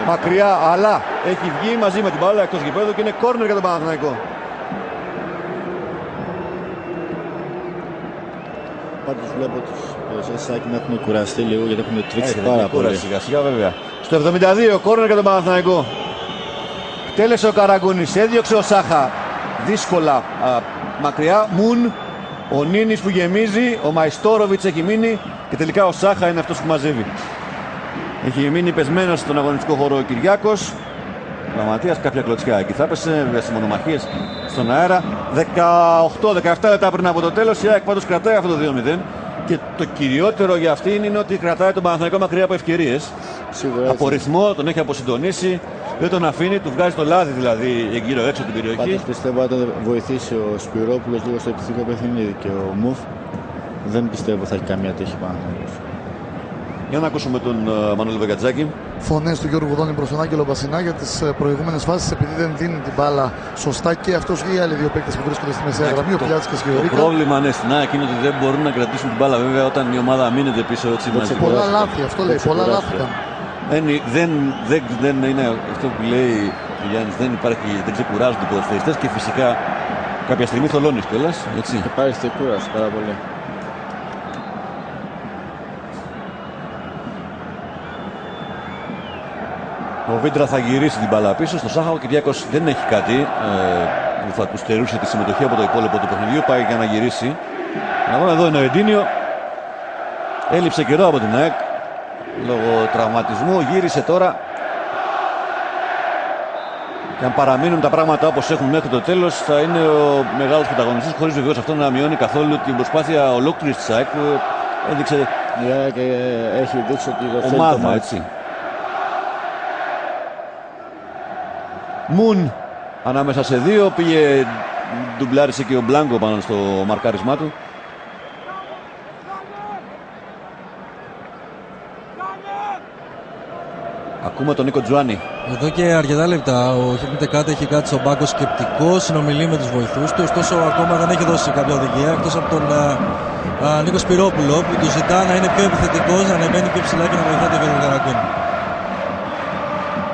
μακριά, αλλά έχει βγει μαζί με την μπάλα εκτός γηπέδου και είναι κόρνερ για τον Παναθηναϊκό. Πάντως βλέπω τους ποδοσφαιριστές να έχουν κουραστεί λίγο γιατί έχουν τρίξει πάρα πολύ. Σιγά σιγά βέβαια. Στο 72 κόρνερ για τον Παναθηναϊκό. Τέλεσε ο Καραγκούνης, έδιωξε ο Σάχα δύσκολα μακριά. Μουν, ο Νίνης που γεμίζει, ο Μαϊστόροβιτς έχει μείνει και τελικά ο Σάχα είναι αυτός που μαζεύει. Έχει μείνει πεσμένος στον αγωνιστικό χώρο ο Κυριάκος. Γραμματείας, κάποια κλωτσιά εκεί θα έπεσε, βέβαια σε μονομαχίες στον αέρα. 18-17 λεπτά πριν από το τέλος, η ΑΕΚ πάντως κρατάει αυτό το 2-0. Και το κυριότερο για αυτήν είναι ότι κρατάει τον Παναθηναϊκό μακριά από ευκαιρίες. Από ρυθμό, τον έχει αποσυντονίσει, δεν τον αφήνει, του βγάζει το λάδι δηλαδή γύρω έξω την περιοχή. Πάντως πιστεύω ότι θα βοηθήσει ο Σπυρόπουλος λίγο στο επιθετικό παιχνίδι και ο Μουφ. Δεν πιστεύω θα έχει καμία τύχη πάνω. Για να ακούσουμε τον Μανώλη Βαγκατζάκη. Φωνές του Γιώργου Γουδόνη προς τον Άγγελο Μπασινά για τις προηγούμενες φάσεις, επειδή δεν δίνει την μπάλα σωστά και αυτός και οι άλλοι δύο παίκτες που βρίσκονται στη μεσαία γραμμή, ο Πλιάτσικας και ο Ρίκα. Το πρόβλημα είναι στην ΑΕΚ είναι ότι δεν μπορούν να κρατήσουν την μπάλα βέβαια όταν η ομάδα μείνεται πίσω έτσι μαζί. Πολλά λάθη, αυτό λέει, πολλά λάθη. Δεν είναι αυτό που λέει ο Γιάννης, δεν ξεκουράζονται οι ποδοσφαιριστές και φυσικά κάποια στιγμή θολώνεις κιόλας. Και πάρεις την κούραση πάρα πολύ. Ο Βίντρα θα γυρίσει την μπάλα πίσω στο Σάχα. Ο Κυριάκος δεν έχει κάτι που θα του στερούσε τη συμμετοχή από το υπόλοιπο του παιχνιδιού. Πάει για να γυρίσει. Εδώ είναι ο Εντίνιο. Έλειψε καιρό από την ΑΕΚ λόγω τραυματισμού. Γύρισε τώρα. Και αν παραμείνουν τα πράγματα όπως έχουν μέχρι το τέλος, θα είναι ο μεγάλος πρωταγωνιστής, χωρίς βεβαίως αυτό να μειώνει καθόλου την προσπάθεια ολόκληρης της ΑΕΚ που έδειξε. Η ΑΕΚ έχει δείξει ότι ομάδα έτσι. Μουν ανάμεσα σε δύο, πήγε, ντουμπλάρισε και ο Μπλάνκο πάνω στο μαρκάρισμά του. Ακούμε τον Νίκο Τζουάνι. Εδώ και αρκετά λεπτά ο Χιμίτε Κάτε έχει κάτι στον πάγκο σκεπτικό, συνομιλεί με τους βοηθούς του, ωστόσο ακόμα δεν έχει δώσει κάποια οδηγία εκτός από τον Νίκο Σπυρόπουλο που του ζητά να είναι πιο επιθετικός, να ανεβαίνει πιο ψηλά και να βοηθά τον Γιώργο Καραγκούνη.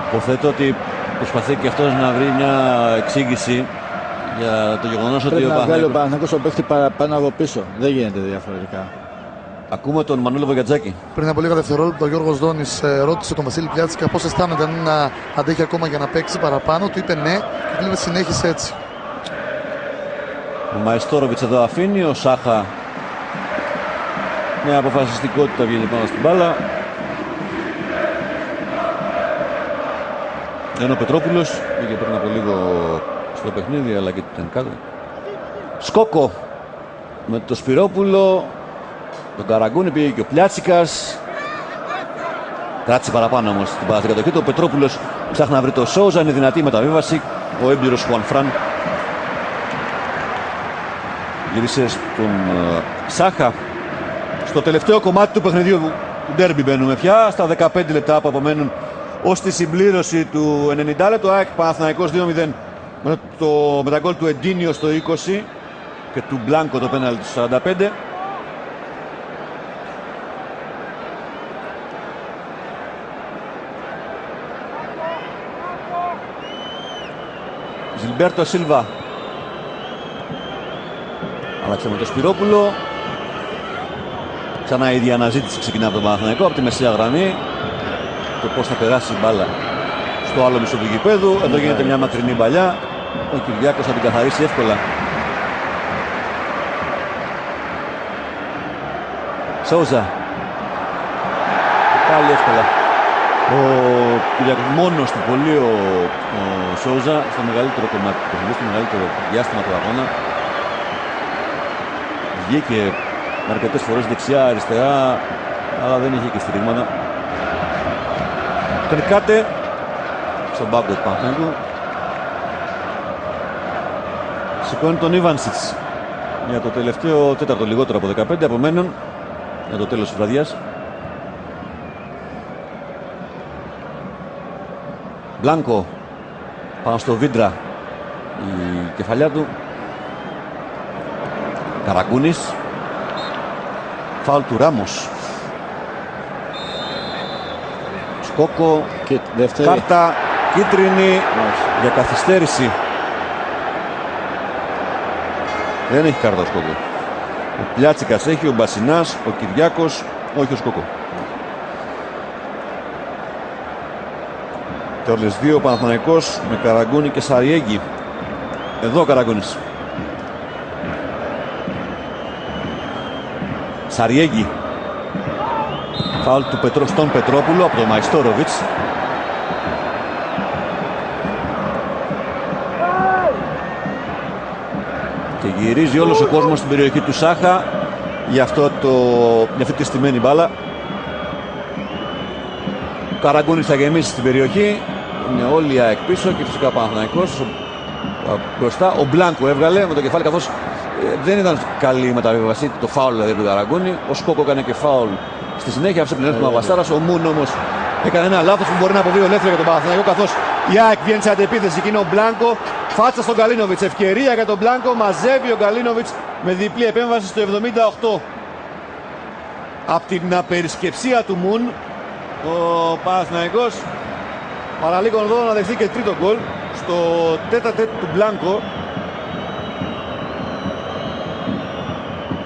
Υποθέτω ότι προσπαθεί και αυτός να βρει μια εξήγηση για το γεγονός ότι ο Παναθηναϊκός ο παίχτη παραπάνω από πίσω. Δεν γίνεται διαφορετικά. Ακούμε τον Μανώλη Βαγκατζάκη. Πριν από λίγα δευτερόλεπτα ο Γιώργος Δόνης ρώτησε τον Βασίλη Πλιάτσικα πώς αισθάνεται αν αντέχει ακόμα για να παίξει παραπάνω. Του είπε ναι και του είπε συνέχισε έτσι. Ο Μαϊστόροβιτς εδώ αφήνει, ο Σάχα με αποφασιστικότητα βγαίνει πάνω στην μπάλα. Ενώ ο Πετρόπουλος πήγε πριν από λίγο στο παιχνίδι αλλά και ήταν κάτω. Σκόκο με το Σπυρόπουλο, τον Καραγκούνι, πήγε και ο Πλιάτσικας. Κράτησε παραπάνω όμως την μπάλα στην κατοχή του. Ο Πετρόπουλος ψάχνει να βρει το Σόουζα, είναι δυνατή η μεταβίβαση. Ο έμπειρος Χουανφράν γύρισε στον Σάχα. Στο τελευταίο κομμάτι του παιχνιδιού του ντέρμπι μπαίνουμε πια, στα 15 λεπτά που απομένουν ως τη συμπλήρωση του 90 λεπτού. ΑΕΚ Παναθηναϊκός 2-0 με τα γκολ του Εντίνιο στο 20 και του Μπλάνκο το πέναλτι του 45. Ζιλμπέρτο Σίλβα άλλαξε με το Σπυρόπουλο. Ξανά η ίδια αναζήτηση ξεκινά από τον Παναθηναϊκό από τη μεσαία γραμμή. Το πώς θα περάσει η μπάλα στο άλλο μισό του γηπέδου. Εδώ γίνεται μια μακρινή παλιά. Ο Κυριάκος θα την καθαρίσει εύκολα. Σόουζα. Πάλι εύκολα. Ο Κυριάκος μόνος του πολύ ο Σόουζα στο μεγαλύτερο κομμάτι του παιχνιδιού, στο μεγαλύτερο διάστημα του αγώνα. Βγήκε αρκετές φορές δεξιά, αριστερά, αλλά δεν είχε και στηρίγματα. Τον κάτε στον πάγκο του Παναθηναϊκού. Σηκώνει τον Ιβάνσιτς για το τελευταίο τέταρτο, λιγότερο από 15 απομένων για το τέλος της βραδιάς. Μπλάνκο πάνω στο Βίντρα, η κεφαλιά του. Καραγκούνης. Φάουλ του Ράμος. Σκόκο Και δεύτερη. κάρτα κίτρινη για καθυστέρηση. Δεν έχει κάρτα ο Σκόκο. Ο Πλιάτσικας έχει, ο Μπασινάς, ο Κυριάκος, όχι ο Σκόκο. Και όλες δύο ο Παναθηναϊκός με Καραγκούνη και Σαριέγγι. Εδώ ο Καραγκούνης. Σαριέγγι. Φάουλ του στον Πετρόπουλο από τον Μαϊστόροβιτς. Και γυρίζει όλος ο κόσμος στην περιοχή του Σάχα για αυτή τη στημένη μπάλα. Ο Καραγκούνης θα γεμίσει στην περιοχή. Είναι όλοι οι ΑΕΚ πίσω και φυσικά ο Παναθηναϊκός μπροστά. Ο Μπλάνκο έβγαλε με το κεφάλι, καθώς δεν ήταν καλή η μεταβίβαση, το φάουλ δηλαδή του Καραγκούνη. Ο Σκόκο έκανε και φάουλ στη συνέχεια, άφησε πλέον ο Βαστάρας. Ο Μουν όμως έκανε ένα λάθος που μπορεί να αποβεί ολέθριο για τον Παναθηναϊκό, καθώς η ΑΕΚ βγαίνει σε αντεπίθεση και είναι ο Μπλάνκο. Φάτσα στον Γκαλίνοβιτς, ευκαιρία για τον Μπλάνκο, μαζεύει ο Γκαλίνοβιτς με διπλή επέμβαση στο 78. Από την απερισκεψία του Μουν, ο Παναθηναϊκός παραλίγο εδώ να δεχθεί και τρίτο γκολ στο τέτα-τέτ του Μπλάνκο.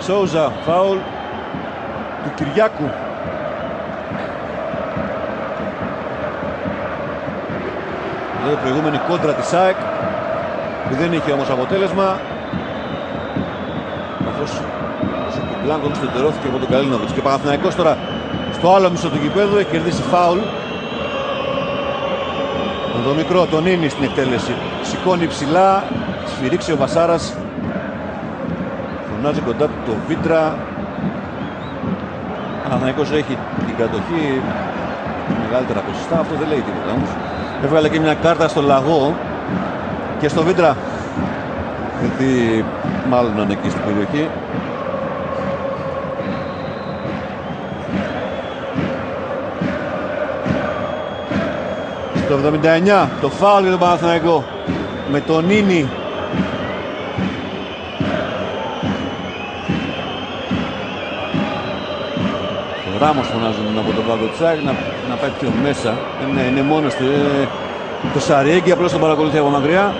Σόουζα, φάουλ του Κυριάκου. Εδώ η προηγούμενη κόντρα της ΑΕΚ που δεν είχε όμως αποτέλεσμα, καθώς ο Μπλάνκο εξωτερώθηκε από τον Καλίνοβιτς. Και ο Παναθηναϊκός τώρα στο άλλο μισό του γηπέδου έχει κερδίσει φάουλ. Με το μικρό τον Ίνι στην εκτέλεση, σηκώνει ψηλά, σφυρίξει ο Βασάρας, φωνάζει κοντά του το Βίτρα. Ο Παναθηναϊκός έχει την κατοχή μεγαλύτερα ποσοστά, αυτό δεν λέει τίποτα όμως. Έβγαλε και μια κάρτα στο Λαγό και στο Βίτρα, γιατί μάλλον είναι εκεί στην περιοχή. Στο 79 το φάουλ για τον Παναθηναϊκό με τον Νίνι. Ο Ράμος φωνάζουν από τον πάγκο της ΑΕΚ να πάει πιο μέσα. Είναι μόνος του. Το Σαριέγγι απλώς τον παρακολουθεί από μακριά.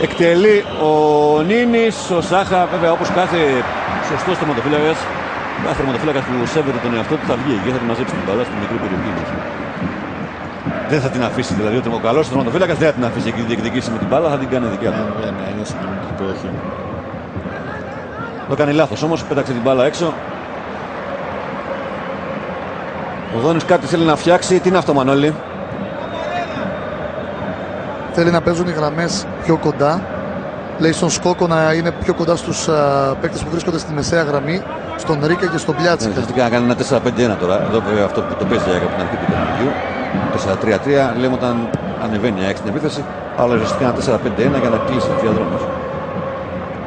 Εκτελεί ο Νίνης, ο Σάχα, βέβαια όπως κάθε σωστός τερματοφύλακας, κάθε τερματοφύλακας που σέβεται τον εαυτό του θα βγει και θα τη μαζέψει την μπάλα στην μικρή περιοχή μας. Δεν θα την αφήσει, δηλαδή ο καλός τερματοφύλακας δεν θα την αφήσει εκεί διεκδικήσει με την μπάλα, θα την κάνει δικιά του. Είναι στην μικρή περιοχή. Το κάνει λάθος όμως, πέταξε την μπάλα έξω. Ο Δόνης κάτι θέλει να φτιάξει, τι είναι αυτό Μανώλη? Θέλει να παίζουν οι γραμμές πιο κοντά. Λέει στον Σκόκο να είναι πιο κοντά στους παίκτες που βρίσκονται στη μεσαία γραμμή, στον Ρίκα και στον Πλιάτσικα. Θέλει να κάνει ένα 4-5-1 τώρα. Εδώ βέβαια αυτό που το παίζει από την αρχή του παιχνιδιού. 4-3-3 λέμε όταν ανεβαίνει η ΑΕΚ στην επίθεση. Αλλά ουσιαστικά ένα 4-5-1 για να κλείσει ο διαδρόμος.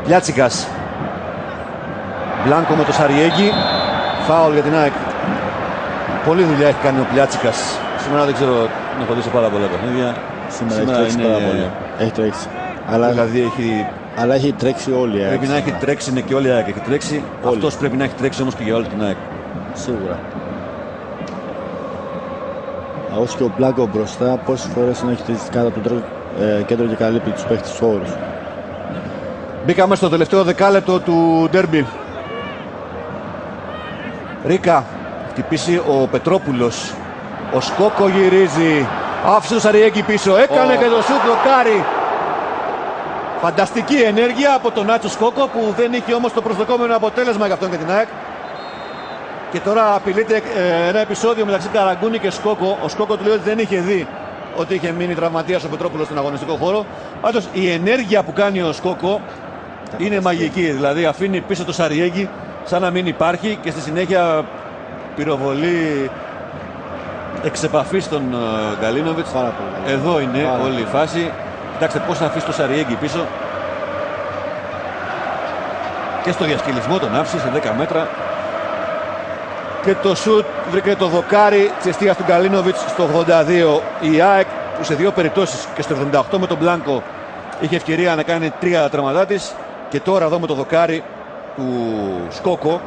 Πλιάτσικας. Μπλάνκο με το Σαριέγγι. Φάουλ για την ΑΕΚ. Πολλή δουλειά έχει κάνει ο Πλιάτσικας. Σήμερα δεν ξέρω, να έχω δει σε πάρα πολλά παιχνίδια. Σήμερα έχει τρέξει πάρα πολύ. Έχει τρέξει. Δηλαδή Αλλά έχει τρέξει όλοι η ΑΕΚ. πρέπει να έχει τρέξει, είναι και όλη η ΑΕΚ έχει τρέξει. Αυτός πρέπει να έχει τρέξει όμως και για όλη την ΑΕΚ. Σίγουρα. Όσο και ο Μπλάνκο μπροστά, πόσες φορές έχει χτίσει κάτω από το κέντρο και καλύπτει τους παίχτες τους όρους. Μπήκαμε στο τελευταίο δεκάλεπτο του ντέρμπι. Ρίκα, χτυπήσει ο Πετρόπουλος. Ο Σκόκο γυρίζει. Άφησε το Σαριέγγι πίσω. Έκανε και το σούτ, δοκάρι. Φανταστική ενέργεια από τον Νάτσο Σκόκο που δεν είχε όμως το προσδοκόμενο αποτέλεσμα για αυτόν και την ΑΕΚ. Και τώρα απειλείται ένα επεισόδιο μεταξύ Καραγκούνη και Σκόκο. Ο Σκόκο του λέει ότι δεν είχε δει ότι είχε μείνει τραυματίας ο Πετρόπουλος στον αγωνιστικό χώρο. Πάντως η ενέργεια που κάνει ο Σκόκο είναι μαγική. Δηλαδή αφήνει πίσω το Σαριέγγι σαν να μην υπάρχει και στη συνέχεια πυροβολεί εξ επαφής τον Γκαλίνοβιτς. Εδώ είναι όλη η φάση. Κοιτάξτε πώς θα αφήσει το Σαριέγγι πίσω. Και στο διασκελισμό τον άφησε σε 10 μέτρα. Και το σουτ βρήκε το δοκάρι της εστίας του Γκαλίνοβιτς στο 82. Η ΑΕΚ που σε δύο περιπτώσεις και στο 78 με τον Μπλάνκο είχε ευκαιρία να κάνει 3 τραυματά της. Και τώρα εδώ με το δοκάρι του Σκόκο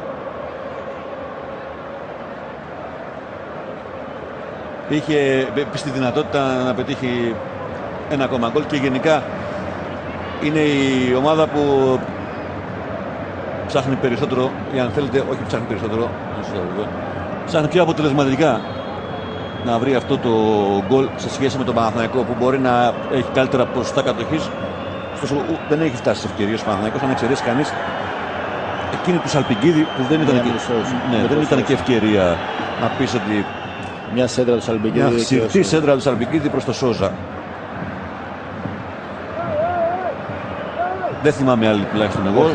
είχε στη δυνατότητα να πετύχει ένα ακόμα γκολ. Και γενικά είναι η ομάδα που ψάχνει περισσότερο, ή αν θέλετε, όχι ψάχνει περισσότερο, ψάχνει πιο αποτελεσματικά να βρει αυτό το γκολ σε σχέση με τον Παναθηναϊκό που μπορεί να έχει καλύτερα ποσοστά κατοχής. Ωστόσο δεν έχει φτάσει σε ευκαιρίες ο Παναθηναϊκός, αν εξαιρέσει κανείς εκείνη του Σαλπικίδη που δεν ήταν, δεν ήταν και ευκαιρία να πεις ότι μια σέντρα του Σαλπικίδη, μια συρτή σέντρα του Σαλπικίδη προς το Σόζα. Δεν θυμάμαι άλλη τουλάχιστον εγώ.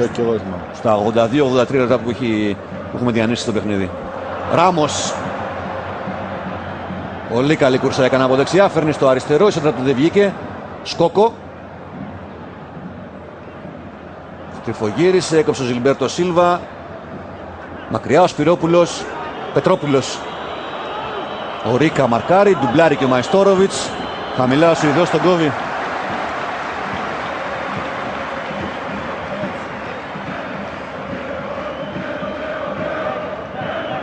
Στα 82-83 λεπτά που έχουμε διανύσει στο παιχνίδι. Ράμος. Πολύ καλή κούρσα έκανε από δεξιά. Φέρνει στο αριστερό. Η σέντρα του δεν βγήκε. Σκόκο. Τριφογύρισε. Έκοψε ο Ζιλμπέρτο Σίλβα. Μακριά ο Σπυρόπουλος. Πετρόπουλος. Ο Ρίκα μαρκάρει. Ντουμπλάρει και ο Μαϊστόροβιτς. Χαμηλά ο Σουηδός στον κόβει.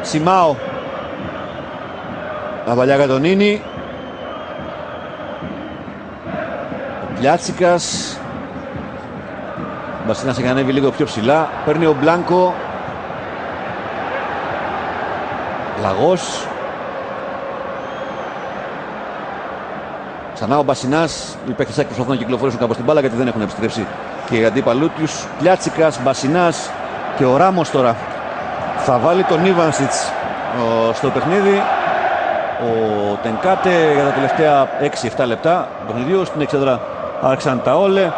Σιμάο. Αβαλιά για τον Νίνη. Ο Πλιάτσικας. Ο Μπασίνας έχει ανέβει λίγο πιο ψηλά. Παίρνει ο Μπλάνκο. Λαγός. Ξανά ο Μπασινάς. Οι παίκτες προσπαθούν να κυκλοφορήσουν κάπως την μπάλα γιατί δεν έχουν επιστρέψει και οι αντίπαλοι τους. Πλιάτσικας, Μπασινάς και ο Ράμος τώρα θα βάλει τον Ιβανσιτς στο παιχνίδι. Ο Τενκάτε για τα τελευταία 6-7 λεπτά του παιχνιδιού. Στην εξέδρα άρχισαν τα όλε.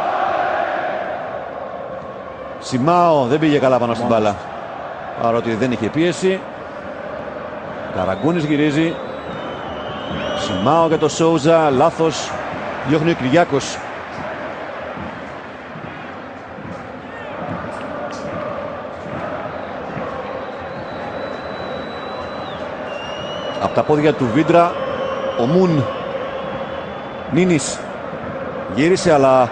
Σιμάο δεν πήγε καλά πάνω στην μπάλα, παρότι δεν είχε πίεση. Καραγκούνης γυρίζει. Σιμάο για το Σόουζα, λάθος. Διώχνει ο Κυριάκος. Από τα πόδια του Βίντρα ο Μουν. Νίνης γύρισε αλλά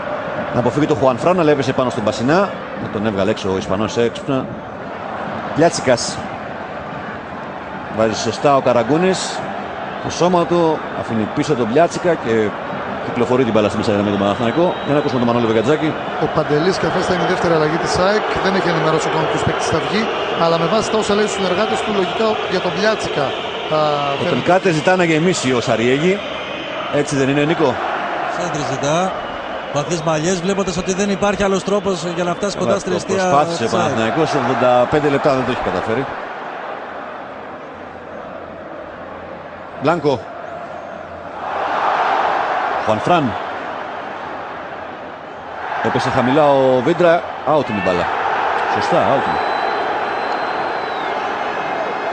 να αποφύγει το Χουανφράν, αλλά έπεσε πάνω στον Μπασινά. Να τον έβγαλε έξω ο Ισπανός έξυπνα. Πλιάτσικας. Βάζει σωστά ο Καραγκούνης. Το σώμα του αφήνει πίσω τον Πλιάτσικα και κυκλοφορεί την μπάλα στη μέσα με τον Παναθηναϊκό. Για να ακούσουμε τον Μανώλη Βεγατζάκη. Ο Παντελής Καφές θα είναι η δεύτερη αλλαγή της ΑΕΚ. Δεν έχει ενημερώσει ακόμα ποιους παίκτες θα βγει. Αλλά με βάση τα όσα λέει στους συνεργάτες του, λογικά για τον Πλιάτσικα. Ο Τελκάτε ζητά να γεμίσει ο Σαριέγγι. Έτσι δεν είναι, Νίκο? Σέντρι ζητά. Βαθιές μαλλιές, βλέποντας ότι δεν υπάρχει άλλος τρόπος για να φτάσει κοντά στην αιστεία. Προσπάθησε ο Παναθηναϊκός, 85 λεπτά δεν το έχει καταφέρει. Μπλάνκο. Χουανφράν. Έπεσε χαμηλά ο Βίντρα. Out είναι η μπάλα. Σωστά, out είναι.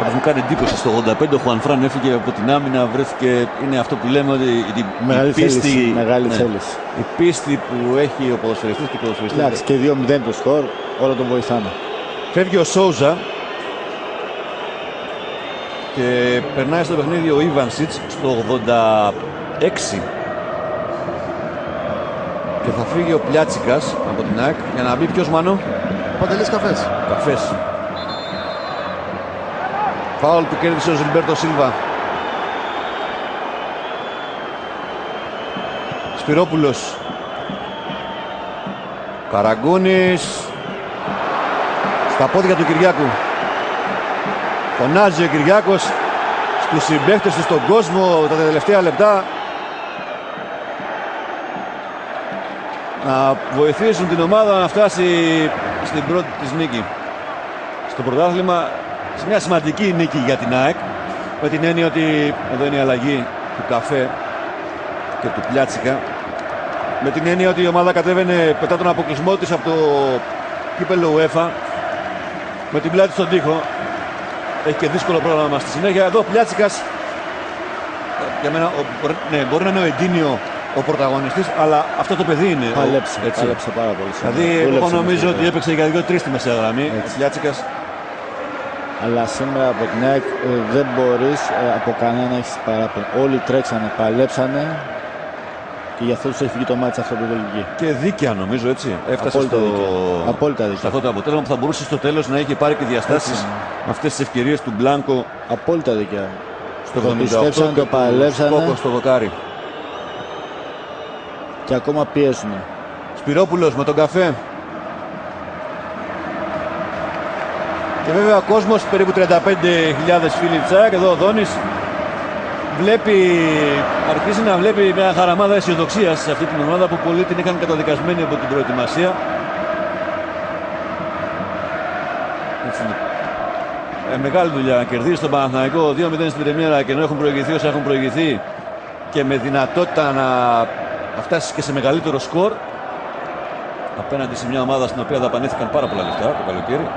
Όπως μου κάνει εντύπωση στο 85 ο Χουανφράν έφυγε από την άμυνα, βρέθηκε, είναι αυτό που λέμε ότι η πίστη, μεγάλη θέληση. Η πίστη που έχει ο ποδοσφαιριστής και οι ποδοσφαιριστές. Εντάξει, και 2-0 το σκορ, όλο τον βοηθάμε. Φεύγει ο Σόουζα και περνάει στο παιχνίδι ο Ιβανσιτς στο 86 και θα φύγει ο Πλιάτσικας από την ΑΕΚ για να μπει ποιος, Μάνο? Παντελής Καφές. Καφές. Φάουλ που κέρδισε ο Ζιλμπέρτο Σίλβα. Σπυρόπουλος. Καραγκούνης. Στα πόδια του Κυριάκου. Φωνάζει ο Κυριάκος στους συμπαίκτες του, στον κόσμο τα τελευταία λεπτά. να βοηθήσουν την ομάδα να φτάσει στην πρώτη της νίκη στο πρωτάθλημα, σε μια σημαντική νίκη για την ΑΕΚ, με την έννοια ότι εδώ είναι η αλλαγή του Καφέ και του Πλιάτσικα, με την έννοια ότι η ομάδα κατέβαινε μετά τον αποκλεισμό της από το κύπελλο UEFA με την πλάτη στον τοίχο. Έχει και δύσκολο πρόγραμμα στη συνέχεια. Εδώ ο Πλιάτσικας, για μένα, μπορεί να είναι ο Εντίνιο ο πρωταγωνιστής, αλλά αυτό το παιδί είναι. Πάλεψε πάρα πολύ. Δηλαδή, εγώ νομίζω ότι έπαιξε για 2-3 στη μεσαία γραμμή. Πλιάτσικας. Αλλά σήμερα από την ΑΕΚ δεν μπορείς από κανένα να έχεις παράπονο. Όλοι τρέξανε, παλέψανε και γι' αυτό τους έχει βγει το μάτι αυτό που δεν βγει. Και δίκαια νομίζω, έτσι. Έφτασε απόλυτα σε αυτό το αποτέλεσμα που θα μπορούσε στο τέλος να έχει πάρει και διαστάσεις με αυτές τις ευκαιρίες του Μπλάνκο. Απόλυτα δίκαια. Στο το πιστέψανε, το παλέψανε. Στο δοκάρι. Και ακόμα πιέζουν. Σπυρόπουλος με τον Καφέ. Και βέβαια ο κόσμος, περίπου 35.000 φίλοι της ΑΕΚ. Εδώ ο Δόνης αρχίζει να βλέπει μια χαραμάδα αισιοδοξίας σε αυτή την ομάδα που πολλοί την είχαν καταδικασμένη από την προετοιμασία. Έτσι είναι. Μεγάλη δουλειά να κερδίσει τον Παναθηναϊκό 2-0 στην πρεμιέρα, και ενώ έχουν προηγηθεί όσα έχουν προηγηθεί και με δυνατότητα να φτάσει και σε μεγαλύτερο σκορ απέναντι σε μια ομάδα στην οποία δαπανήθηκαν πάρα πολλά λεφτά το καλοκαίρι.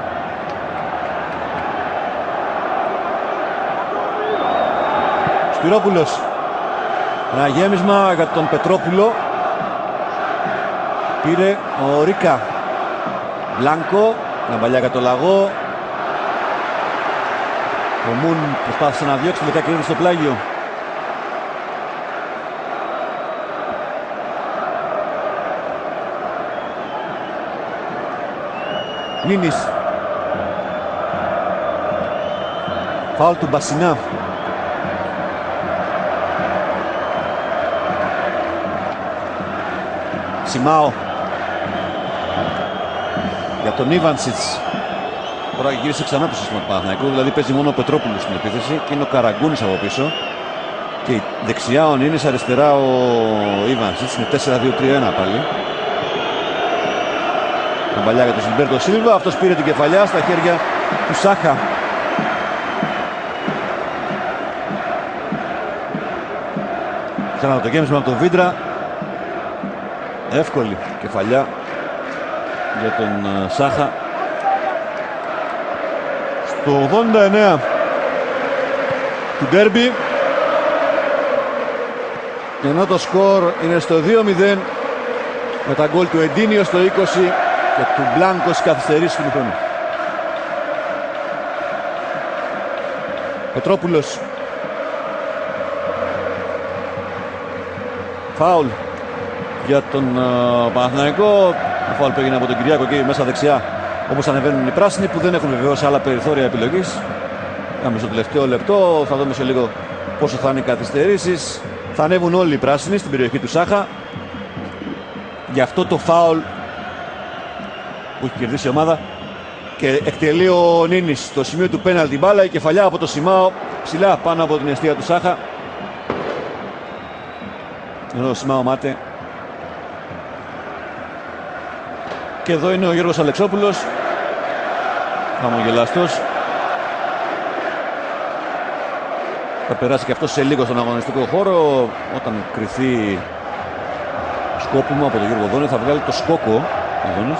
Σπυρόπουλος. Ένα γέμισμα για τον Πετρόπουλο. Πήρε ο Ρίκα. Μπλάνκο. Ένα παλιά για το Λαγό. Ο Μουν προσπάθησε να διώξει, τελικά κέρδισε στο πλάγιο. Νίνης. Φάουλ του Μπασινά. Σιμάο για τον Ιβανσιτς. Τώρα γύρισε ξανά το σύστημα του Παναθηναϊκού, δηλαδή παίζει μόνο ο Πετρόπουλος στην επίθεση και είναι ο Καραγκούνης από πίσω. Και δεξιά ο Νίνης, αριστερά ο Ιβανσιτς. Είναι 4-2-3-1 πάλι. Τον παλιά για τον Ζιλμπέρτο Σίλβα. Αυτός πήρε την κεφαλιά στα χέρια του Σάχα. Ξανά το γέμισμα από τον Βίντρα. Εύκολη κεφαλιά για τον Σάχα. Στο 89 του ντέρμπι, ενώ το σκορ είναι στο 2-0 με τα γκολ του Εντίνιο στο 20 και του Μπλάνκο στις καθυστερήσεις του χρόνου. Πετρόπουλος. Φάουλ για τον Παναθηναϊκό. Το φάουλ που έγινε από τον Κυριάκο εκεί μέσα δεξιά, όπως ανεβαίνουν οι πράσινοι, που δεν έχουν βεβαίως άλλα περιθώρια επιλογής. Κάμε στο τελευταίο λεπτό, θα δούμε σε λίγο πόσο θα είναι οι καθυστερήσεις. Θα ανέβουν όλοι οι πράσινοι στην περιοχή του Σάχα. Γι' αυτό το φάουλ που έχει κερδίσει η ομάδα, και εκτελεί ο Νίνης στο σημείο του πέναλτι μπάλα. Η κεφαλιά από το Σιμάο ψηλά πάνω από την αιστεία του Σάχα. Εδώ ο Σιμάο Μάτε. Και εδώ είναι ο Γιώργος Αλεξόπουλος, χαμογελαστός. Θα περάσει και αυτός σε λίγο στον αγωνιστικό χώρο. Όταν κριθεί σκόπιμο από τον Γιώργο Δόνη, θα βγάλει το σκόκο ο Δόνης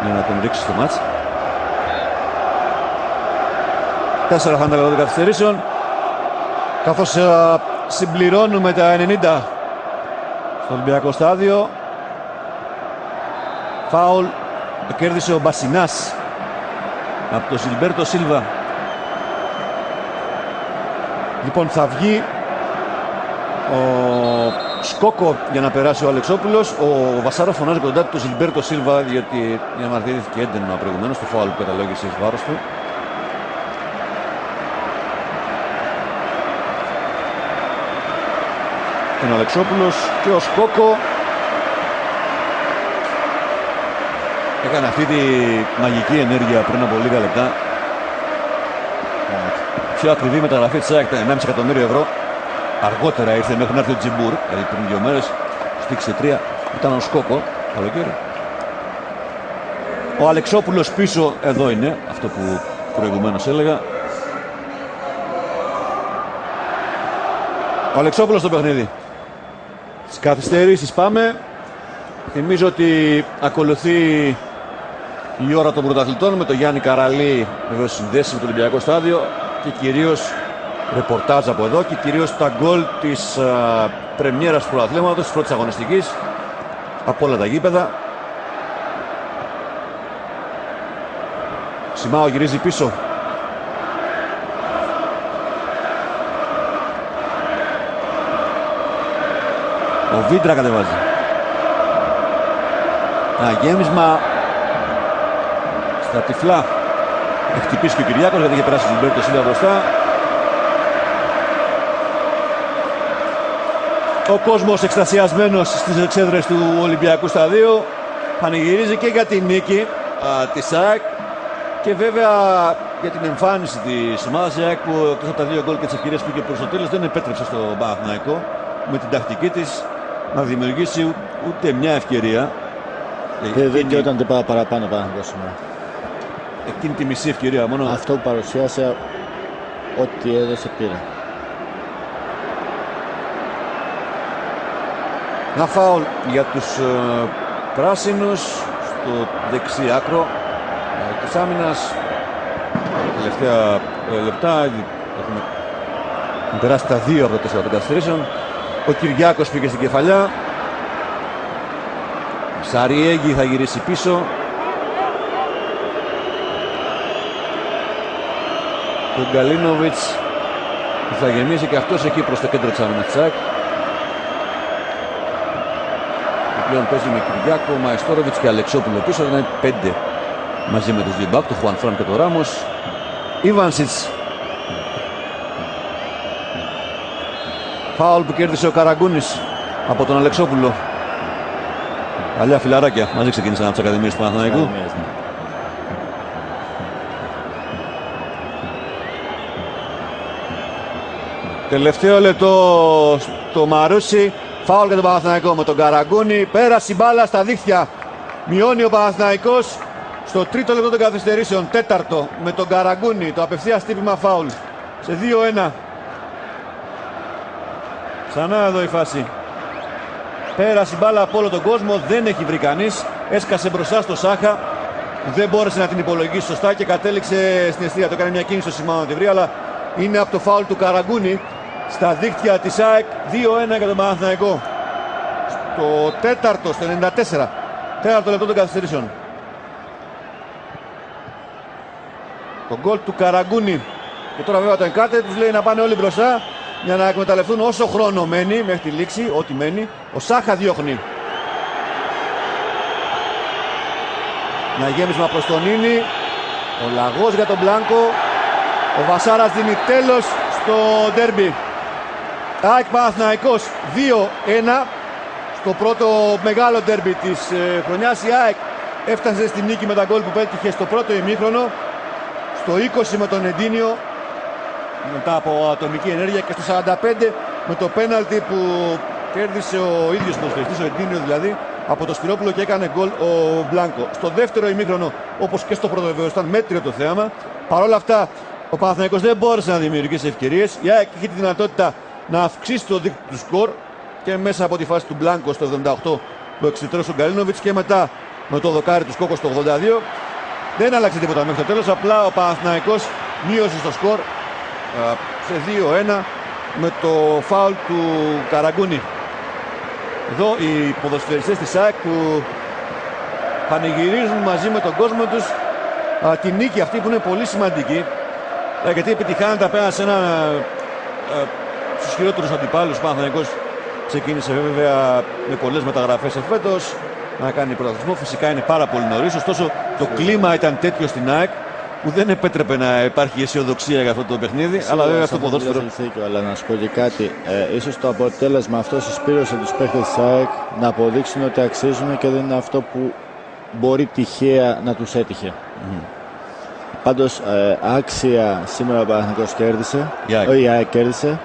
για να τον ρίξει στο μάτς. 4 θα είναι τα λεπτά των καθυστερήσεων, καθώς συμπληρώνουμε τα 90 στο Ολυμπιακό στάδιο. Φάουλ κέρδισε ο Μπασινάς από τον Ζιλμπέρτο Σίλβα. Λοιπόν, θα βγει ο Σκόκο για να περάσει ο Αλεξόπουλος. Ο Βασάρο φωνάζει κοντά του τον Ζιλμπέρτο Σίλβα, γιατί διαμαρτυρήθηκε έντονα προηγουμένως στο φάουλ που καταλόγησε εις βάρος του. Ο Αλεξόπουλος και ο Σκόκο έκανε αυτή τη μαγική ενέργεια πριν από λίγα λεπτά. Πιο ακριβή μεταγραφή της ΑΕΚ, 1,5 εκατομμύριο ευρώ. Αργότερα ήρθε μέχρι να έρθει ο Τζιμπούρ, δηλαδή πριν 2 μέρες, στήξε 3, ήταν ο Σκόκο. Καλοκαίρι. Ο Αλεξόπουλος πίσω, εδώ είναι, αυτό που προηγουμένως έλεγα. Ο Αλεξόπουλος στο παιχνίδι. Στις καθυστερήσεις πάμε. Θυμίζω ότι ακολουθεί η ώρα των πρωταθλητών με τον Γιάννη Καραλή, βεβαίως συνδέσει με το Ολυμπιακό Στάδιο, και κυρίως ρεπορτάζ από εδώ και κυρίως τα γκολ της πρεμιέρας του πρωταθλήματος, της πρώτης αγωνιστικής από όλα τα γήπεδα. Σιμάο γυρίζει πίσω. Ο Βίντρα κατεβάζει. Ένα γέμισμα στα τυφλά. Έχει χτυπήσει και ο Κυριάκος γιατί είχε περάσει την Μπέρτο Σίλα μπροστά. Ο κόσμος εκστασιασμένος στις εξέδρες του Ολυμπιακού Σταδίου. Πανηγυρίζει και για την νίκη της ΑΕΚ και βέβαια για την εμφάνιση της ομάδας. Η ΑΕΚ που εκτός από τα 2 γκολ και τις ευκαιρίες που είχε προς το τέλος δεν επέτρεψε στο Παναθηναϊκό με την τακτική της να δημιουργήσει ούτε μια ευκαιρία. Δεν και όταν δεν πάει παραπάνω Παναθηναϊκός. Εκείνη τη μισή ευκαιρία μόνο. Αυτό που παρουσίασε, ό,τι έδωσε πήρε. Ένα φάουλ για τους πράσινους στο δεξί άκρο της άμυνας. Τελευταία λεπτά έχουμε περάσει τα 2 από τα 4 των καθυστερήσεων. Ο Κυριάκος πήγε στην κεφαλιά. Σαριέγγι θα γυρίσει πίσω. Ο Γκαλίνοβιτς θα γεμίσει και αυτός εκεί προς το κέντρο της άμυνας της ΑΕΚ. Πλέον παίζει με Κυριάκο, Μαεστόροβιτς και Αλεξόπουλο πίσω. Είναι 5 μαζί με τους δύο μπακ, το Χουανφράν και το Ράμος. Ιβάνσιτς. Φάουλ που κέρδισε ο Καραγκούνης από τον Αλεξόπουλο. Παλιά φιλαράκια, μαζί ξεκίνησαν από τις ακαδημίες του Παναθηναϊκού. Τελευταίο λεπτό στο Μαρούσι. Φάουλ για τον Παναθηναϊκό με τον Καραγκούνη. Πέρασε η μπάλα στα δίχτυα. Μειώνει ο Παναθηναϊκός στο 3ο λεπτό των καθυστερήσεων. 4ο με τον Καραγκούνη. Το απευθείας τύπημα φάουλ. Σε 2-1. Ξανά εδώ η φάση. Πέρασε η μπάλα από όλο τον κόσμο. Δεν έχει βρει κανείς. Έσκασε μπροστά στο Σάχα. Δεν μπόρεσε να την υπολογίσει σωστά και κατέληξε στην αιστεία. Το έκανε μια κίνηση στο σημάδι να τη βρει, αλλά είναι από το φάουλ του Καραγκούνη στα δίκτυα της ΑΕΚ. 2-1 για τον Παναθηναϊκό. Στο 4ο, στο 94. 4ο λεπτό των καθυστερήσεων. Το γκολ του Καραγκούνη. Και τώρα βέβαια το Ενκάτε τους λέει να πάνε όλοι μπροστά για να εκμεταλλευτούν όσο χρόνο μένει μέχρι τη λήξη, ό,τι μένει. Ο Σάχα διώχνει. Ένα γέμισμα προς τον Ίνι. Ο Λαγός για τον Μπλάνκο. Ο Βασάρας δίνει τέλος στο ντέρμπι. ΑΕΚ Παναθηναϊκός 2-1. Στο πρώτο μεγάλο ντέρμπι της χρονιάς η ΑΕΚ έφτασε στη νίκη με τα γκολ που πέτυχε στο πρώτο ημίχρονο. Στο 20 με τον Εντίνιο μετά από ατομική ενέργεια και στο 45 με το πέναλτι που κέρδισε ο ίδιος ποδοσφαιριστής, ο Εντίνιο δηλαδή, από το Σπυρόπουλο και έκανε γκολ ο Μπλάνκο. Στο δεύτερο ημίχρονο, όπως και στο πρώτο βεβαίως, ήταν μέτριο το θέαμα. Παρ' όλα αυτά ο Παναθηναϊκός δεν μπόρεσε να δημιουργήσει ευκαιρίες. Η ΑΕΚ είχε τη δυνατότητα να αυξήσει το δίκτυο του σκορ και μέσα από τη φάση του Μπλάνκο στο 78 που εξητρώσει ο Γκαλίνοβιτς και μετά με το δοκάρι του Σκόκο στο 82. Δεν άλλαξε τίποτα μέχρι το τέλος, απλά ο Παναθηναϊκός μείωσε στο σκορ σε 2-1 με το φάουλ του Καραγκούνη. Εδώ οι ποδοσφαιριστές της ΑΕΚ που πανηγυρίζουν μαζί με τον κόσμο τους τη νίκη αυτή που είναι πολύ σημαντική, γιατί επιτυχάνεται απέναντι σε έναν στους χειρότερους αντιπάλους. Ο Παναθηναϊκός ξεκίνησε βέβαια με πολλές μεταγραφές εφέτος να κάνει πρωταθλητισμό. Φυσικά είναι πάρα πολύ νωρίς, ωστόσο το κλίμα ήταν τέτοιο στην ΑΕΚ που δεν επέτρεπε να υπάρχει αισιοδοξία για αυτό το παιχνίδι. Αλλά βέβαια αυτό το ποδόσφαιρο. Αλλά να σου πω και κάτι. Ίσως το αποτέλεσμα αυτό συσπήρωσε τους παίκτες της ΑΕΚ να αποδείξουν ότι αξίζουν και δεν είναι αυτό που μπορεί τυχαία να τους έτυχε. Πάντως άξια σήμερα ο Παναθηναϊκός κέρδισε. Η ΑΕΚ κέρδισε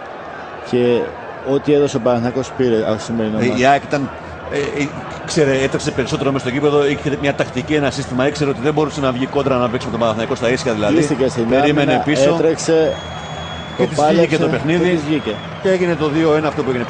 και ό,τι έδωσε ο Παναθηναϊκός πήρε σημερινό. Η ΑΕΚ ήταν έτρεξε περισσότερο μέσα στο γήπεδο, είχε μια τακτική, ένα σύστημα, ήξερε ότι δεν μπορούσε να βγει κόντρα να παίξει με τον Παναθηναϊκό στα ίσια δηλαδή. Λύστηκε στην περίμενε άμυνα, πίσω έτρεξε, και της βγήκε το παιχνίδι και και έγινε το 2-1 αυτό που έγινε.